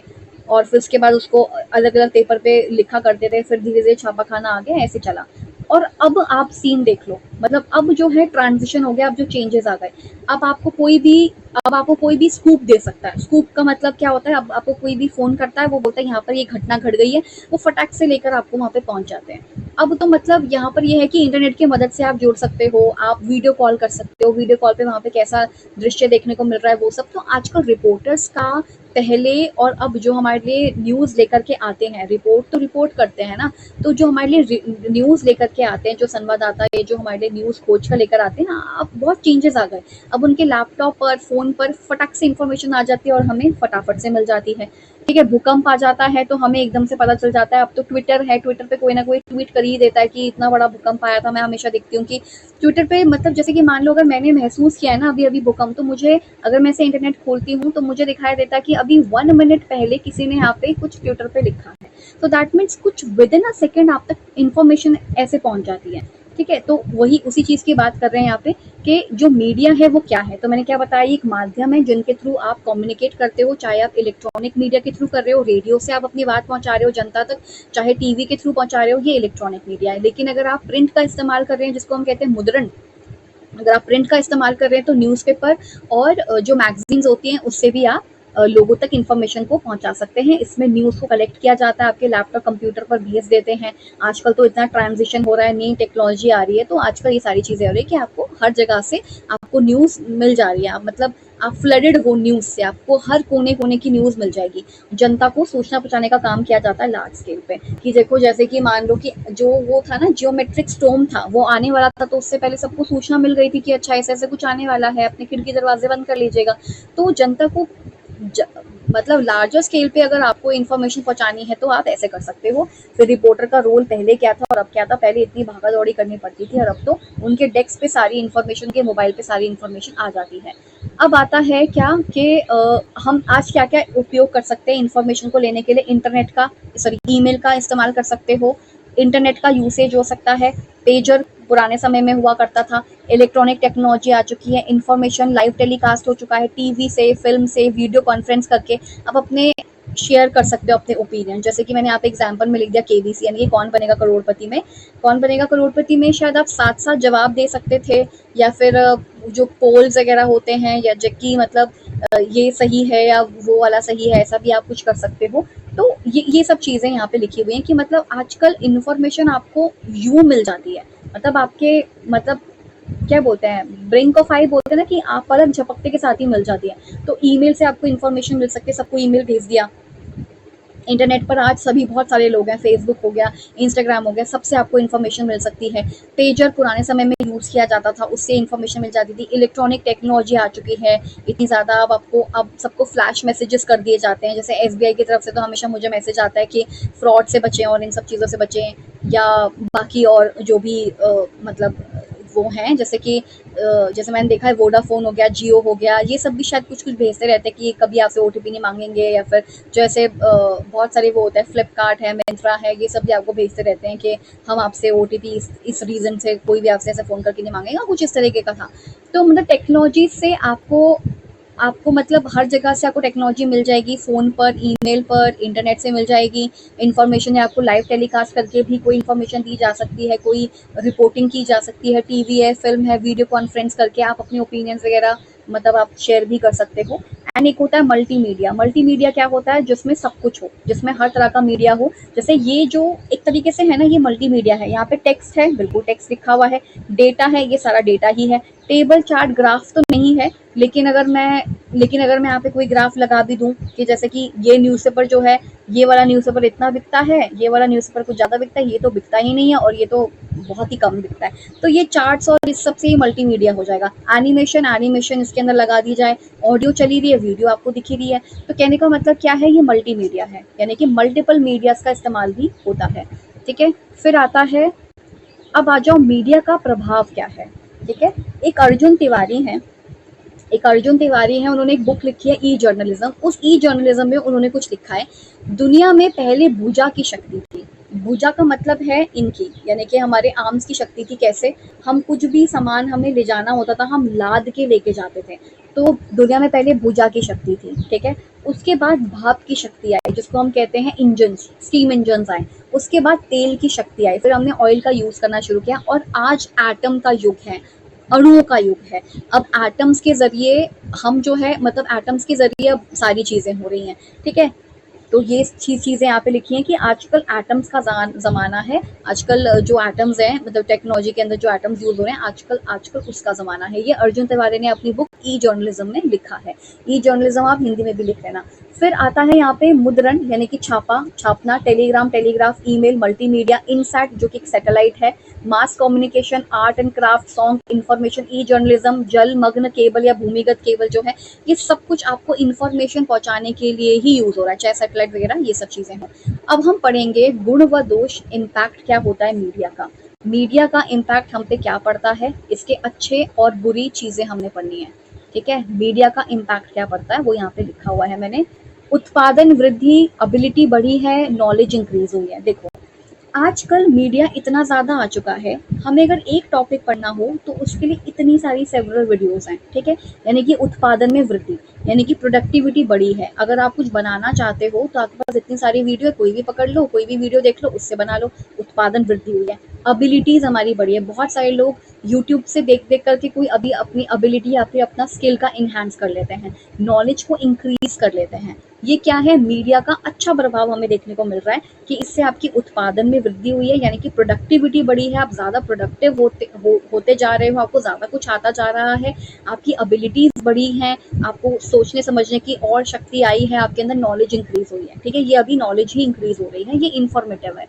और फिर उसके बाद उसको अलग अलग पेपर पे लिखा करते थे। फिर धीरे धीरे छापा खाना आ गया, ऐसे चला। और अब आप सीन देख लो, मतलब अब जो है ट्रांजिशन हो गया, अब जो चेंजेस आ गए। अब आपको कोई भी अब आपको कोई भी स्कूप दे सकता है। स्कूप का मतलब क्या होता है, अब आपको कोई भी फोन करता है, वो बोलता है यहाँ पर ये घटना घट गई है, वो फटाक से लेकर आपको वहाँ पे पहुंच जाते हैं। अब तो मतलब यहाँ पर ये है कि इंटरनेट की मदद से आप जुड़ सकते हो, आप वीडियो कॉल कर सकते हो, वीडियो कॉल पे वहाँ पे कैसा दृश्य देखने को मिल रहा है वो सब। तो आजकल रिपोर्टर्स का, पहले और अब जो हमारे लिए न्यूज़ लेकर के आते हैं, रिपोर्ट तो रिपोर्ट करते हैं ना, तो जो हमारे लिए न्यूज़ लेकर के आते हैं, जो संवाददाता है, जो हमारे लिए न्यूज़ खोज कर लेकर आते हैं ना, अब बहुत चेंजेस आ गए। अब उनके लैपटॉप पर, फोन पर फटाक से इन्फॉर्मेशन आ जाती है और हमें फटाफट से मिल जाती है, ठीक है। भूकंप आ जाता है तो हमें एकदम से पता चल जाता है। अब तो ट्विटर है, ट्विटर पे कोई ना कोई ट्वीट कर ही देता है कि इतना बड़ा भूकंप आया था। मैं हमेशा देखती हूँ कि ट्विटर पे, मतलब जैसे कि मान लो अगर मैंने महसूस किया है ना अभी अभी भूकंप, तो मुझे, अगर मैं से इंटरनेट खोलती हूँ तो मुझे दिखाई देता है कि अभी 1 मिनट पहले किसी ने यहाँ पे कुछ ट्विटर पे लिखा है। तो दैट मीन्स कुछ विद इन अ सेकेंड आप तक इन्फॉर्मेशन ऐसे पहुंच जाती है, ठीक है? तो वही उसी चीज़ की बात कर रहे हैं यहाँ पे कि जो मीडिया है वो क्या है? तो मैंने क्या बताया, ये एक माध्यम है जिनके थ्रू आप कम्युनिकेट करते हो, चाहे आप इलेक्ट्रॉनिक मीडिया के थ्रू कर रहे हो, रेडियो से आप अपनी बात पहुँचा रहे हो जनता तक, चाहे टीवी के थ्रू पहुँचा रहे हो, ये इलेक्ट्रॉनिक मीडिया है। लेकिन अगर आप प्रिंट का इस्तेमाल कर रहे हैं, जिसको हम कहते हैं मुद्रण, अगर आप प्रिंट का इस्तेमाल कर रहे हैं तो न्यूज़पेपर और जो मैगजीन्स होती हैं उससे भी आप लोगों तक इन्फॉर्मेशन को पहुंचा सकते हैं। इसमें न्यूज़ को कलेक्ट किया जाता है, आपके लैपटॉप कंप्यूटर पर भेज देते हैं। आजकल तो इतना ट्रांजिशन हो रहा है, नई टेक्नोलॉजी आ रही है, तो आजकल ये सारी चीज़ें हो रही है कि आपको हर जगह से आपको न्यूज़ मिल जा रही है। आप मतलब आप फ्लडेड हो न्यूज़ से, आपको हर कोने कोने की न्यूज़ मिल जाएगी। जनता को सूचना पहुंचाने का काम किया जाता है लार्ज स्केल पे, कि देखो जैसे कि मान लो कि जो वो था ना जियोमेट्रिक स्टॉर्म था, वो आने वाला था, तो उससे पहले सबको सूचना मिल गई थी कि अच्छा ऐसे ऐसे कुछ आने वाला है, अपने खिड़की दरवाजे बंद कर लीजिएगा। तो जनता को ज, मतलब लार्जर स्केल पे अगर आपको इन्फॉर्मेशन पहुंचानी है तो आप ऐसे कर सकते हो। फिर रिपोर्टर का रोल पहले क्या था और अब क्या था? पहले इतनी भागा दौड़ी करनी पड़ती थी और अब तो उनके डेस्क पे सारी इन्फॉर्मेशन, के मोबाइल पे सारी इन्फॉर्मेशन आ जाती है। अब आता है क्या कि हम आज क्या क्या उपयोग कर सकते हैं इन्फॉर्मेशन को लेने के लिए? इंटरनेट का, सॉरी, ईमेल का इस्तेमाल कर सकते हो, इंटरनेट का यूसेज हो सकता है, पेजर पुराने समय में हुआ करता था, इलेक्ट्रॉनिक टेक्नोलॉजी आ चुकी है, इन्फॉर्मेशन लाइव टेलीकास्ट हो चुका है, टीवी से, फिल्म से, वीडियो कॉन्फ्रेंस करके आप अपने शेयर कर सकते हो अपने ओपिनियन। जैसे कि मैंने यहाँ पे एग्जांपल में लिख दिया केबीसी, यानी कि कौन बनेगा करोड़पति में। कौन बनेगा करोड़पति में शायद आप साथ साथ जवाब दे सकते थे, या फिर जो पोल्स वगैरह होते हैं, या जबकि मतलब ये सही है या वो वाला सही है, ऐसा भी आप कुछ कर सकते हो। तो ये सब चीज़ें यहाँ पे लिखी हुई हैं कि मतलब आजकल इन्फॉर्मेशन आपको यूँ मिल जाती है, मतलब आपके मतलब क्या बोलते हैं, ब्रिंक ऑफ आई बोलते हैं ना, कि आप पलक झपकते के साथ ही मिल जाती है। तो ईमेल से आपको इन्फॉर्मेशन मिल सकती है, सबको ईमेल भेज दिया। इंटरनेट पर आज सभी बहुत सारे लोग हैं, फेसबुक हो गया, इंस्टाग्राम हो गया, सबसे आपको इन्फॉर्मेशन मिल सकती है। पेजर पुराने समय में यूज़ किया जाता था, उससे इन्फॉर्मेशन मिल जाती थी। इलेक्ट्रॉनिक टेक्नोलॉजी आ चुकी है इतनी ज़्यादा, अब सबको फ्लैश मैसेजेस कर दिए जाते हैं। जैसे एसबीआई की तरफ से तो हमेशा मुझे मैसेज आता है कि फ्रॉड से बचें और इन सब चीज़ों से बचें, या बाकी और जो भी मतलब वो हैं, जैसे कि जैसे मैंने देखा है वोडाफोन हो गया, जियो हो गया, ये सब भी शायद कुछ कुछ भेजते रहते हैं कि कभी आपसे ओटीपी नहीं मांगेंगे, या फिर जैसे बहुत सारे वो होते हैं, फ्लिपकार्ट है, मिंत्रा है, ये सब भी आपको भेजते रहते हैं कि हम आपसे ओटीपी इस रीज़न से कोई भी आपसे ऐसे फ़ोन करके नहीं मांगेगा, कुछ इस तरीके का था। तो मतलब टेक्नोलॉजी से आपको आपको मतलब हर जगह से आपको टेक्नोलॉजी मिल जाएगी, फ़ोन पर, ईमेल पर, इंटरनेट से मिल जाएगी। इन्फॉर्मेशन है, आपको लाइव टेलीकास्ट करके भी कोई इन्फॉर्मेशन दी जा सकती है, कोई रिपोर्टिंग की जा सकती है, टीवी है, फ़िल्म है, वीडियो कॉन्फ्रेंस करके आप अपने ओपिनियंस वगैरह मतलब आप शेयर भी कर सकते हो। एंड एक होता है मल्टीमीडिया। मल्टीमीडिया क्या होता है? जिसमें सब कुछ हो, जिसमें हर तरह का मीडिया हो। जैसे ये जो एक तरीके से है ना, ये मल्टीमीडिया है। यहाँ पे टेक्स्ट है, बिल्कुल टेक्स्ट लिखा हुआ है, डेटा है, ये सारा डेटा ही है। टेबल चार्ट ग्राफ तो नहीं है, लेकिन अगर मैं यहाँ पे कोई ग्राफ लगा भी दूँ कि जैसे कि ये न्यूज़पेपर जो है, ये वाला न्यूज़पेपर इतना बिकता है, ये वाला न्यूज़पेपर कुछ ज़्यादा बिकता है, ये तो बिकता ही नहीं है, और ये तो बहुत ही कम बिकता है। तो ये चार्ट्स और इस सब से ही मल्टीमीडिया हो जाएगा। एनिमेशन इसके अंदर लगा दी जाए, ऑडियो चली रही है, वीडियो आपको दिख ही रही है। तो कहने का मतलब क्या है, ये मल्टीमीडिया है, यानी कि मल्टीपल मीडियाज़ का इस्तेमाल भी होता है। ठीक है, फिर आता है, अब आ जाओ मीडिया का प्रभाव क्या है। ठीक है, एक अर्जुन तिवारी हैं, उन्होंने एक बुक लिखी है ई जर्नलिज्म। उस ई जर्नलिज्म में उन्होंने कुछ लिखा है, दुनिया में पहले भुजा की शक्ति थी। भुजा का मतलब है इनकी, यानी कि हमारे आर्म्स की शक्ति थी। कैसे? हम कुछ भी सामान हमें ले जाना होता था, हम लाद के लेके जाते थे। तो दुनिया में पहले भुजा की शक्ति थी। ठीक है, उसके बाद भाप की शक्ति आई, जिसको हम कहते हैं इंजन्स, स्टीम इंजन्स आए। उसके बाद तेल की शक्ति आई, फिर हमने ऑयल का यूज करना शुरू किया, और आज एटम का युग है, अणुओं का युग है। अब एटम्स के ज़रिए हम जो है, मतलब एटम्स के ज़रिए अब सारी चीज़ें हो रही हैं। ठीक है, तो ये चीज़ें यहाँ पे लिखी हैं कि आजकल एटम्स का ज़माना है। आजकल जो एटम्स हैं, मतलब टेक्नोलॉजी के अंदर जो एटम्स यूज़ हो रहे हैं, आजकल आजकल उसका ज़माना है। ये अर्जुन तिवारी ने अपनी बुक ई जर्नलिज्म में लिखा है। ई जर्नलिज्म आप हिंदी में भी लिख लेना। फिर आता है यहाँ पे मुद्रण, यानी कि छापना, टेलीग्राफ, ईमेल, मल्टीमीडिया, इनसैट जो कि एक सैटेलाइट है, mass communication, art and craft, song, information, E journalism, जलमग्न केबल या भूमिगत केबल जो है, ये सब कुछ आपको इन्फॉर्मेशन पहुंचाने के लिए ही यूज हो रहा है, चाहे सैटेलाइट वगैरह ये सब चीजें हों। अब हम पढ़ेंगे गुण व दोष, इम्पैक्ट क्या होता है मीडिया का। मीडिया का इम्पैक्ट हम पे क्या पड़ता है, इसके अच्छे और बुरी चीजें हमने पढ़नी है। ठीक है, मीडिया का इम्पैक्ट क्या पड़ता है वो यहाँ पे लिखा हुआ है मैंने। उत्पादन वृद्धि, एबिलिटी बढ़ी है, नॉलेज इंक्रीज हुई है। देखो, आजकल मीडिया इतना ज़्यादा आ चुका है, हमें अगर एक टॉपिक पढ़ना हो तो उसके लिए इतनी सारी सेवरल वीडियोज़ हैं, ठीक है? यानी कि उत्पादन में वृद्धि, यानी कि प्रोडक्टिविटी बढ़ी है। अगर आप कुछ बनाना चाहते हो तो आपके पास इतनी सारी वीडियो है, कोई भी पकड़ लो, कोई भी वीडियो देख लो, उससे बना लो, उत्पादन वृद्धि हुई है। एबिलिटीज़ हमारी बढ़ी है, बहुत सारे लोग यूट्यूब से देख-देख कर के कोई अभी अपनी एबिलिटी या फिर अपना स्किल का एनहांस कर लेते हैं, नॉलेज को इंक्रीज़ कर लेते हैं। ये क्या है? मीडिया का अच्छा प्रभाव हमें देखने को मिल रहा है कि इससे आपकी उत्पादन में वृद्धि हुई है, यानी कि प्रोडक्टिविटी बढ़ी है, आप ज़्यादा प्रोडक्टिव होते जा रहे हो, आपको ज़्यादा कुछ आता जा रहा है, आपकी एबिलिटीज़ बढ़ी हैं, आपको सोचने समझने की और शक्ति आई है, आपके अंदर नॉलेज इंक्रीज़ हुई है, ठीक है? ये अभी नॉलेज ही इंक्रीज़ हो रही है, ये इन्फॉर्मेटिव है।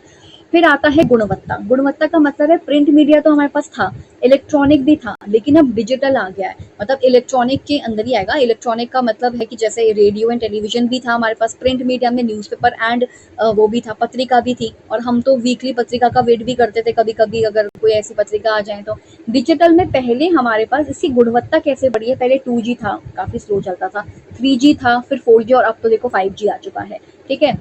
फिर आता है गुणवत्ता। गुणवत्ता का मतलब है प्रिंट मीडिया तो हमारे पास था, इलेक्ट्रॉनिक भी था, लेकिन अब डिजिटल आ गया है। मतलब इलेक्ट्रॉनिक के अंदर ही आएगा। इलेक्ट्रॉनिक का मतलब है कि जैसे रेडियो एंड टेलीविज़न भी था हमारे पास, प्रिंट मीडिया में न्यूज़पेपर एंड वो भी था, पत्रिका भी थी, और हम तो वीकली पत्रिका का वेट भी करते थे कभी-कभी अगर कोई ऐसी पत्रिका आ जाए तो। डिजिटल में पहले हमारे पास इसकी गुणवत्ता कैसे बढ़ी है, पहले 2G था, काफ़ी स्लो चलता था, 3G था, फिर 4G और अब तो देखो 5G आ चुका है, ठीक है?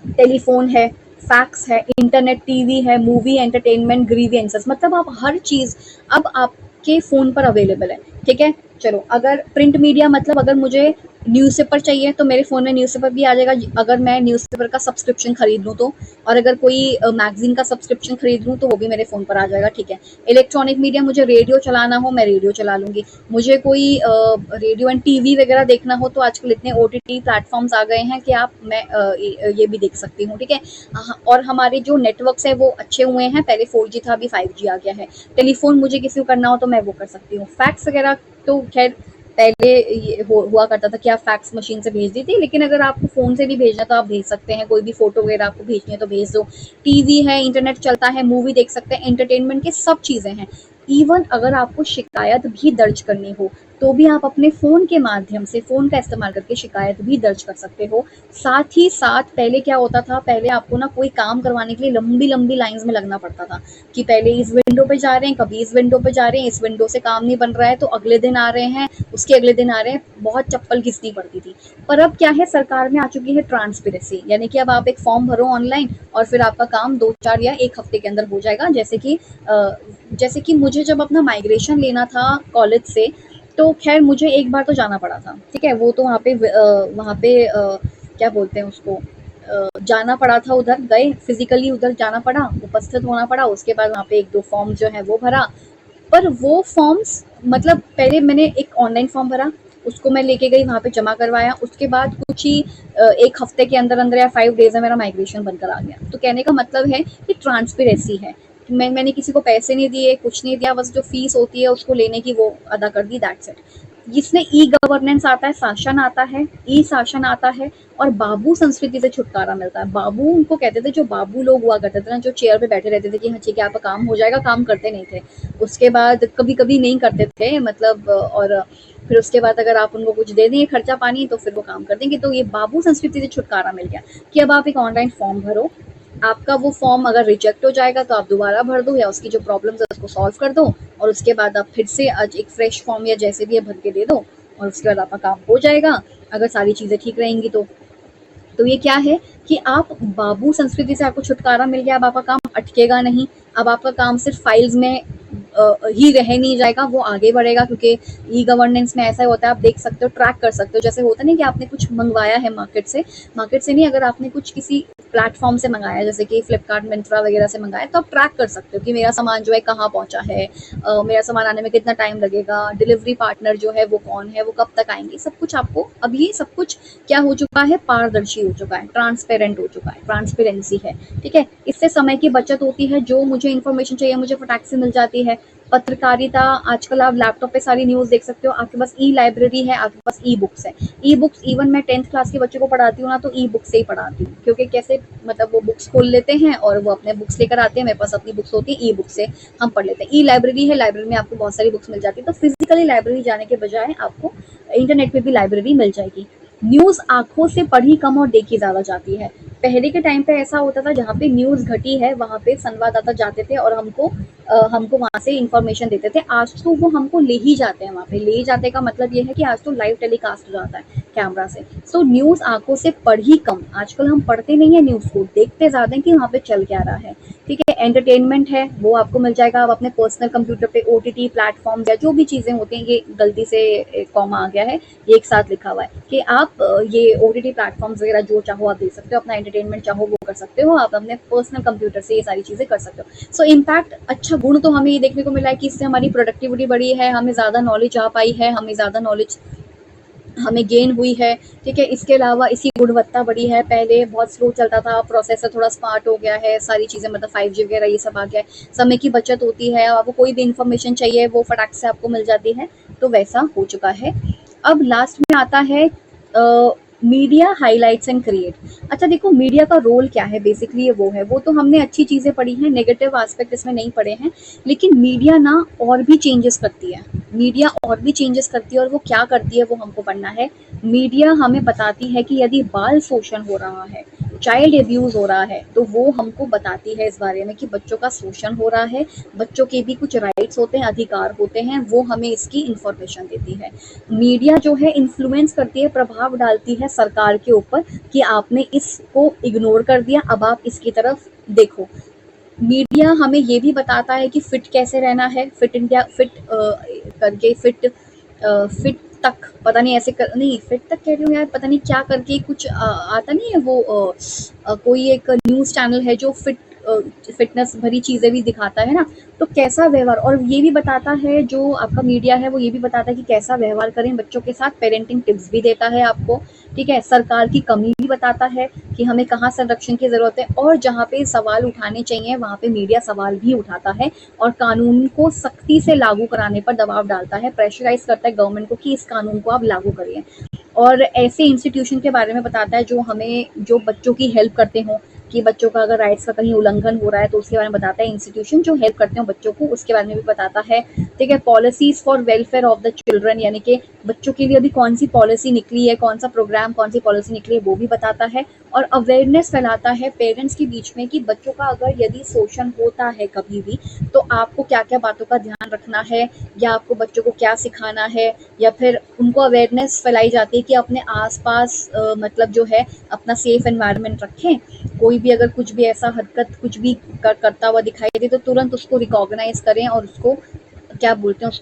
टेलीफोन है, फैक्स है, इंटरनेट, टीवी है, मूवी, एंटरटेनमेंट, ग्रीवियंसेस, मतलब आप हर चीज़ अब आपके फ़ोन पर अवेलेबल है, ठीक है? चलो, अगर प्रिंट मीडिया मतलब अगर मुझे न्यूज़पेपर चाहिए तो मेरे फ़ोन में न्यूज़पेपर भी आ जाएगा, अगर मैं न्यूज़पेपर का सब्सक्रिप्शन खरीद लूँ तो, और अगर कोई मैगज़ीन का सब्सक्रिप्शन खरीद लूँ तो वो भी मेरे फ़ोन पर आ जाएगा, ठीक है? इलेक्ट्रॉनिक मीडिया, मुझे रेडियो चलाना हो, मैं रेडियो चला लूँगी। मुझे कोई रेडियो एंड टीवी वगैरह देखना हो तो आजकल इतने ओटीटी प्लेटफ़ॉर्म्स आ गए हैं कि मैं ये भी देख सकती हूँ, ठीक है? और हमारे जो नेटवर्क्स हैं वो अच्छे हुए हैं, पहले 4G था, अभी 5G आ गया है। टेलीफ़ोन मुझे किसी को करना हो तो मैं वो कर सकती हूँ। फैक्स वगैरह तो ख़ैर पहले ये हुआ करता था कि आप फैक्स मशीन से भेज दी थी, लेकिन अगर आपको फ़ोन से भी भेजना है तो आप भेज सकते हैं, कोई भी फ़ोटो वगैरह आपको भेजनी है तो भेज दो। टीवी है, इंटरनेट चलता है, मूवी देख सकते हैं, एंटरटेनमेंट की सब चीज़ें हैं। इवन अगर आपको शिकायत भी दर्ज करनी हो, तो भी आप अपने फ़ोन के माध्यम से, फ़ोन का इस्तेमाल करके शिकायत भी दर्ज कर सकते हो। साथ ही साथ पहले क्या होता था, पहले आपको ना कोई काम करवाने के लिए लंबी-लंबी लाइन्स में लगना पड़ता था, कि पहले इस विंडो पे जा रहे हैं, कभी इस विंडो पे जा रहे हैं, इस विंडो से काम नहीं बन रहा है तो अगले दिन आ रहे हैं, उसके अगले दिन आ रहे हैं, बहुत चप्पल घिसनी पड़ती थी। पर अब क्या है, सरकार में आ चुकी है ट्रांसपेरेंसी, यानी कि अब आप एक फॉर्म भरो ऑनलाइन और फिर आपका काम 2-4 या 1 हफ्ते के अंदर हो जाएगा। जैसे कि मुझे जब अपना माइग्रेशन लेना था कॉलेज से, तो ख़ैर मुझे एक बार तो जाना पड़ा था, ठीक है? वो तो वहाँ पे क्या बोलते हैं उसको, जाना पड़ा था, उधर गए, फिज़िकली उधर जाना पड़ा, उपस्थित होना पड़ा, उसके बाद वहाँ पे 1-2 फॉर्म जो हैं वो भरा। पर वो फॉर्म्स, मतलब पहले मैंने एक ऑनलाइन फॉर्म भरा, उसको मैं लेके गई, वहाँ पे जमा करवाया, उसके बाद कुछ ही 1 हफ्ते के अंदर-अंदर या 5 डेज़ में मेरा माइग्रेशन बनकर आ गया। तो कहने का मतलब है कि ट्रांसपेरेंसी है। मैंने किसी को पैसे नहीं दिए, कुछ नहीं दिया, बस जो फीस होती है उसको लेने की वो अदा कर दी, दैट्स इट। इसमें ई गवर्नेंस आता है, शासन आता है, ई शासन आता है, और बाबू संस्कृति से छुटकारा मिलता है। बाबू उनको कहते थे, जो बाबू लोग हुआ करते थे ना, जो चेयर पे बैठे रहते थे कि हाँ ठीक है आपका काम हो जाएगा, काम करते नहीं थे। उसके बाद कभी-कभी नहीं करते थे, मतलब और फिर उसके बाद अगर आप उनको कुछ दे देंगे खर्चा पानी तो फिर वो काम कर देंगे। तो ये बाबू संस्कृति से छुटकारा मिल गया कि अब आप एक ऑनलाइन फॉर्म भरो, आपका वो फॉर्म अगर रिजेक्ट हो जाएगा तो आप दोबारा भर दो, या उसकी जो प्रॉब्लम्स है उसको सॉल्व कर दो, और उसके बाद आप फिर से आज एक फ्रेश फॉर्म या जैसे भी है भर के दे दो, और उसके बाद आपका काम हो जाएगा, अगर सारी चीज़ें ठीक रहेंगी तो। तो ये क्या है कि आप बाबू संस्कृति से आपको छुटकारा मिल गया, अब आपका काम अटकेगा नहीं, अब आपका काम सिर्फ फाइल्स में ही रह नहीं जाएगा, वो आगे बढ़ेगा, क्योंकि ई गवर्नेंस में ऐसा होता है, आप देख सकते हो, ट्रैक कर सकते हो, जैसे होता नहीं कि आपने कुछ मंगवाया है मार्केट से नहीं, अगर आपने कुछ किसी प्लेटफॉर्म से मंगाया, जैसे कि फ्लिपकार्ट, मिंत्रा वगैरह से मंगाया, तो आप ट्रैक कर सकते हो कि मेरा सामान जो है कहाँ पहुँचा है, मेरा सामान आने में कितना टाइम लगेगा, डिलीवरी पार्टनर जो है वो कौन है, वो कब तक आएंगे, सब कुछ आपको, अब ये सब कुछ क्या हो चुका है, पारदर्शी हो चुका है, ट्रांसपेरेंट हो चुका है, ट्रांसपेरेंसी है, ठीक है? इससे समय की बचत होती है, जो मुझे इन्फॉर्मेशन चाहिए मुझे फटाक से मिल जाती है। पत्रकारिता, आजकल आप लैपटॉप पे सारी न्यूज़ देख सकते हो, आपके पास ई लाइब्रेरी है, आपके पास ई बुक्स है। ई बुक्स इवन मैं 10th क्लास के बच्चों को पढ़ाती हूँ ना, तो ई बुक से ही पढ़ाती हूँ, क्योंकि कैसे, मतलब वो बुक्स खोल लेते हैं और वो अपने बुक्स लेकर आते हैं, मेरे पास अपनी बुक्स होती है, ई बुक से हम पढ़ लेते हैं। ई लाइब्रेरी है, लाइब्रेरी में आपको बहुत सारी बुक्स मिल जाती है, तो फिजिकली लाइब्रेरी जाने के बजाय आपको इंटरनेट पे भी लाइब्रेरी मिल जाएगी। न्यूज़ आँखों से पढ़ी कम और देखी ज़्यादा जाती है। पहले के टाइम पे ऐसा होता था, जहाँ पे न्यूज़ घटी है वहाँ पे संवाददाता जाते थे और हमको वहाँ से इन्फॉर्मेशन देते थे। आज तो वो हमको ले ही जाते हैं वहाँ पे। ले जाने का मतलब ये है कि आज तो लाइव टेलीकास्ट हो जाता है कैमरा से। सो न्यूज़ आँखों से पढ़ी कम, आजकल हम पढ़ते नहीं है न्यूज़ को, देखते ज़्यादा हैं कि वहाँ पे चल क्या रहा है। ठीक है, एंटरटेनमेंट है वो आपको मिल जाएगा। आप अपने पर्सनल कंप्यूटर पे ओटीटी प्लेटफ़ॉर्म्स या जो भी चीज़ें होती हैं, ये गलती से कॉमा आ गया है, ये एक साथ लिखा हुआ है कि आप ये ओटीटी प्लेटफ़ॉर्म्स वगैरह जो चाहो आप देख सकते हो, अपना एंटरटेनमेंट चाहो वो कर सकते हो, आप अपने पर्सनल कंप्यूटर से ये सारी चीज़ें कर सकते हो। सो इम्पैक्ट अच्छा गुण तो हमें ये देखने को मिला है कि इससे हमारी प्रोडक्टिविटी बढ़ी है, हमें ज़्यादा नॉलेज आ पाई है, हमें ज़्यादा नॉलेज हमें गेन हुई है। ठीक है, इसके अलावा इसकी गुणवत्ता बढ़ी है। पहले बहुत स्लो चलता था, प्रोसेसर थोड़ा स्मार्ट हो गया है, सारी चीज़ें मतलब 5G वगैरह ये सब आ गया है। समय की बचत होती है, आपको कोई भी इन्फॉर्मेशन चाहिए वो फटाक से आपको मिल जाती है, तो वैसा हो चुका है। अब लास्ट में आता है मीडिया हाइलाइट्स एंड क्रिएट। अच्छा देखो, मीडिया का रोल क्या है, बेसिकली ये वो तो हमने अच्छी चीज़ें पढ़ी हैं, नेगेटिव एस्पेक्ट इसमें नहीं पढ़े हैं। लेकिन मीडिया ना और भी चेंजेस करती है, मीडिया और भी चेंजेस करती है, और वो क्या करती है वो हमको पढ़ना है। मीडिया हमें बताती है कि यदि बाल शोषण हो रहा है, चाइल्ड एब्यूज हो रहा है, तो वो हमको बताती है इस बारे में कि बच्चों का शोषण हो रहा है, बच्चों के भी कुछ राइट्स होते हैं, अधिकार होते हैं, वो हमें इसकी इंफॉर्मेशन देती है। मीडिया जो है इन्फ्लुएंस करती है, प्रभाव डालती है सरकार के ऊपर कि आपने इसको इग्नोर कर दिया, अब आप इसकी तरफ देखो। मीडिया हमें ये भी बताता है कि फिट कैसे रहना है, फिट इंडिया, फिट करके फिट तक, पता नहीं ऐसे कर, नहीं फिट तक कह रही हूँ यार, पता नहीं क्या करके कुछ आता नहीं है वो, कोई एक न्यूज़ चैनल है जो फिटनेस भरी चीज़ें भी दिखाता है ना। तो कैसा व्यवहार, और ये भी बताता है जो आपका मीडिया है, वो ये भी बताता है कि कैसा व्यवहार करें बच्चों के साथ, पेरेंटिंग टिप्स भी देता है आपको। ठीक है, सरकार की कमी भी बताता है कि हमें कहाँ संरक्षण की ज़रूरत है, और जहाँ पे सवाल उठाने चाहिए वहाँ पे मीडिया सवाल भी उठाता है और कानून को सख्ती से लागू कराने पर दबाव डालता है, प्रेशराइज करता है गवर्नमेंट को कि इस कानून को आप लागू करिए। और ऐसे इंस्टीट्यूशन के बारे में बताता है जो बच्चों की हेल्प करते हों, कि बच्चों का अगर राइट्स का कहीं उल्लंघन हो रहा है तो उसके बारे में बताता है। इंस्टीट्यूशन जो हेल्प करते हो बच्चों को, उसके बारे में भी बताता है। ठीक है, policies for welfare of the children, यानी कि बच्चों के लिए अभी कौन सी पॉलिसी निकली है, कौन सा प्रोग्राम, कौन सी पॉलिसी निकली है, वो भी बताता है। और अवेयरनेस फैलाता है पेरेंट्स के बीच में कि बच्चों का अगर यदि शोषण होता है कभी भी, तो आपको क्या क्या बातों का ध्यान रखना है, या आपको बच्चों को क्या सिखाना है, या फिर उनको अवेयरनेस फैलाई जाती है कि अपने आसपास मतलब जो है अपना सेफ एनवायरनमेंट रखें। कोई भी अगर कुछ भी ऐसा हरकत कुछ भी करता हुआ दिखाई दे तो तुरंत उसको रिकॉग्नाइज करें और उसको क्या बोलते हैं,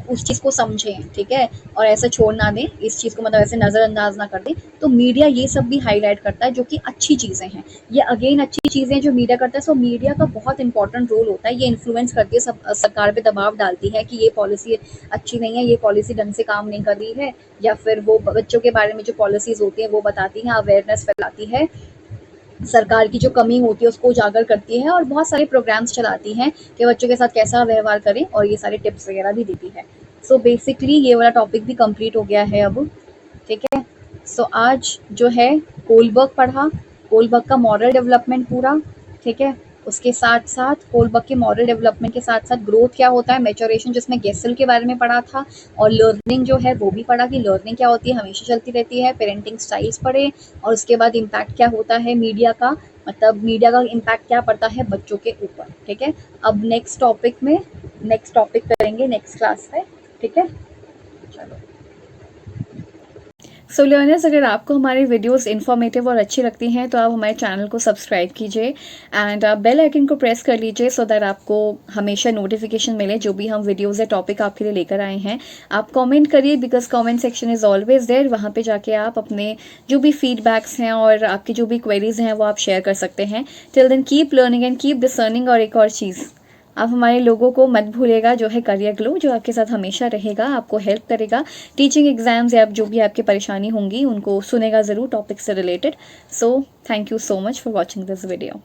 उस चीज़ को समझें। ठीक है, और ऐसा छोड़ ना दें, इस चीज़ को मतलब ऐसे नज़रअंदाज ना कर दें। तो मीडिया ये सब भी हाईलाइट करता है, जो कि अच्छी चीज़ें हैं। ये अगेन अच्छी चीज़ें जो मीडिया करता है। सो मीडिया का बहुत इंपॉर्टेंट रोल होता है, ये इन्फ्लुएंस करती है, सरकार पे दबाव डालती है कि ये पॉलिसी अच्छी नहीं है, ये पॉलिसी ढंग से काम नहीं कर रही है, या फिर वो बच्चों के बारे में जो पॉलिसीज़ होती हैं वो बताती हैं, अवेयरनेस फैलाती है, सरकार की जो कमी होती है उसको उजागर करती है, और बहुत सारे प्रोग्राम्स चलाती हैं कि बच्चों के साथ कैसा व्यवहार करें, और ये सारे टिप्स वगैरह भी देती है। सो बेसिकली ये वाला टॉपिक भी कंप्लीट हो गया है अब। ठीक है, सो आज जो है कोलबर्ग पढ़ा, कोलबर्ग का मॉरल डेवलपमेंट पूरा। ठीक है, उसके साथ साथ कोलबर्ग के मॉरल डेवलपमेंट के साथ साथ ग्रोथ क्या होता है, मैच्योरेशन जिसमें गेसेल के बारे में पढ़ा था, और लर्निंग जो है वो भी पढ़ा कि लर्निंग क्या होती है, हमेशा चलती रहती है। पेरेंटिंग स्टाइल्स पढ़े, और उसके बाद इम्पैक्ट क्या होता है मीडिया का, मतलब मीडिया का इम्पैक्ट क्या पड़ता है बच्चों के ऊपर। ठीक है, अब नेक्स्ट टॉपिक करेंगे नेक्स्ट क्लास में। ठीक है, चलो। सो लर्नर्स, अगर आपको हमारी वीडियोस इन्फॉर्मेटिव और अच्छी लगती हैं तो आप हमारे चैनल को सब्सक्राइब कीजिए, एंड आप बेल आइकन को प्रेस कर लीजिए, सो दैट आपको हमेशा नोटिफिकेशन मिले जो भी हम वीडियोस या टॉपिक आपके लिए लेकर आए हैं। आप कमेंट करिए, because comment section is always there. वहाँ पे जाके आप अपने जो भी फीडबैक्स हैं और आपकी जो भी क्वेरीज हैं वो आप शेयर कर सकते हैं। Till then keep learning and keep discerning. और एक और चीज़, आप हमारे लोगों को मत भूलेगा, जो है करियर ग्लो, जो आपके साथ हमेशा रहेगा, आपको हेल्प करेगा टीचिंग एग्जाम्स या जो भी आपकी परेशानी होंगी उनको सुनेगा ज़रूर टॉपिक से related. So thank you so much for watching this video.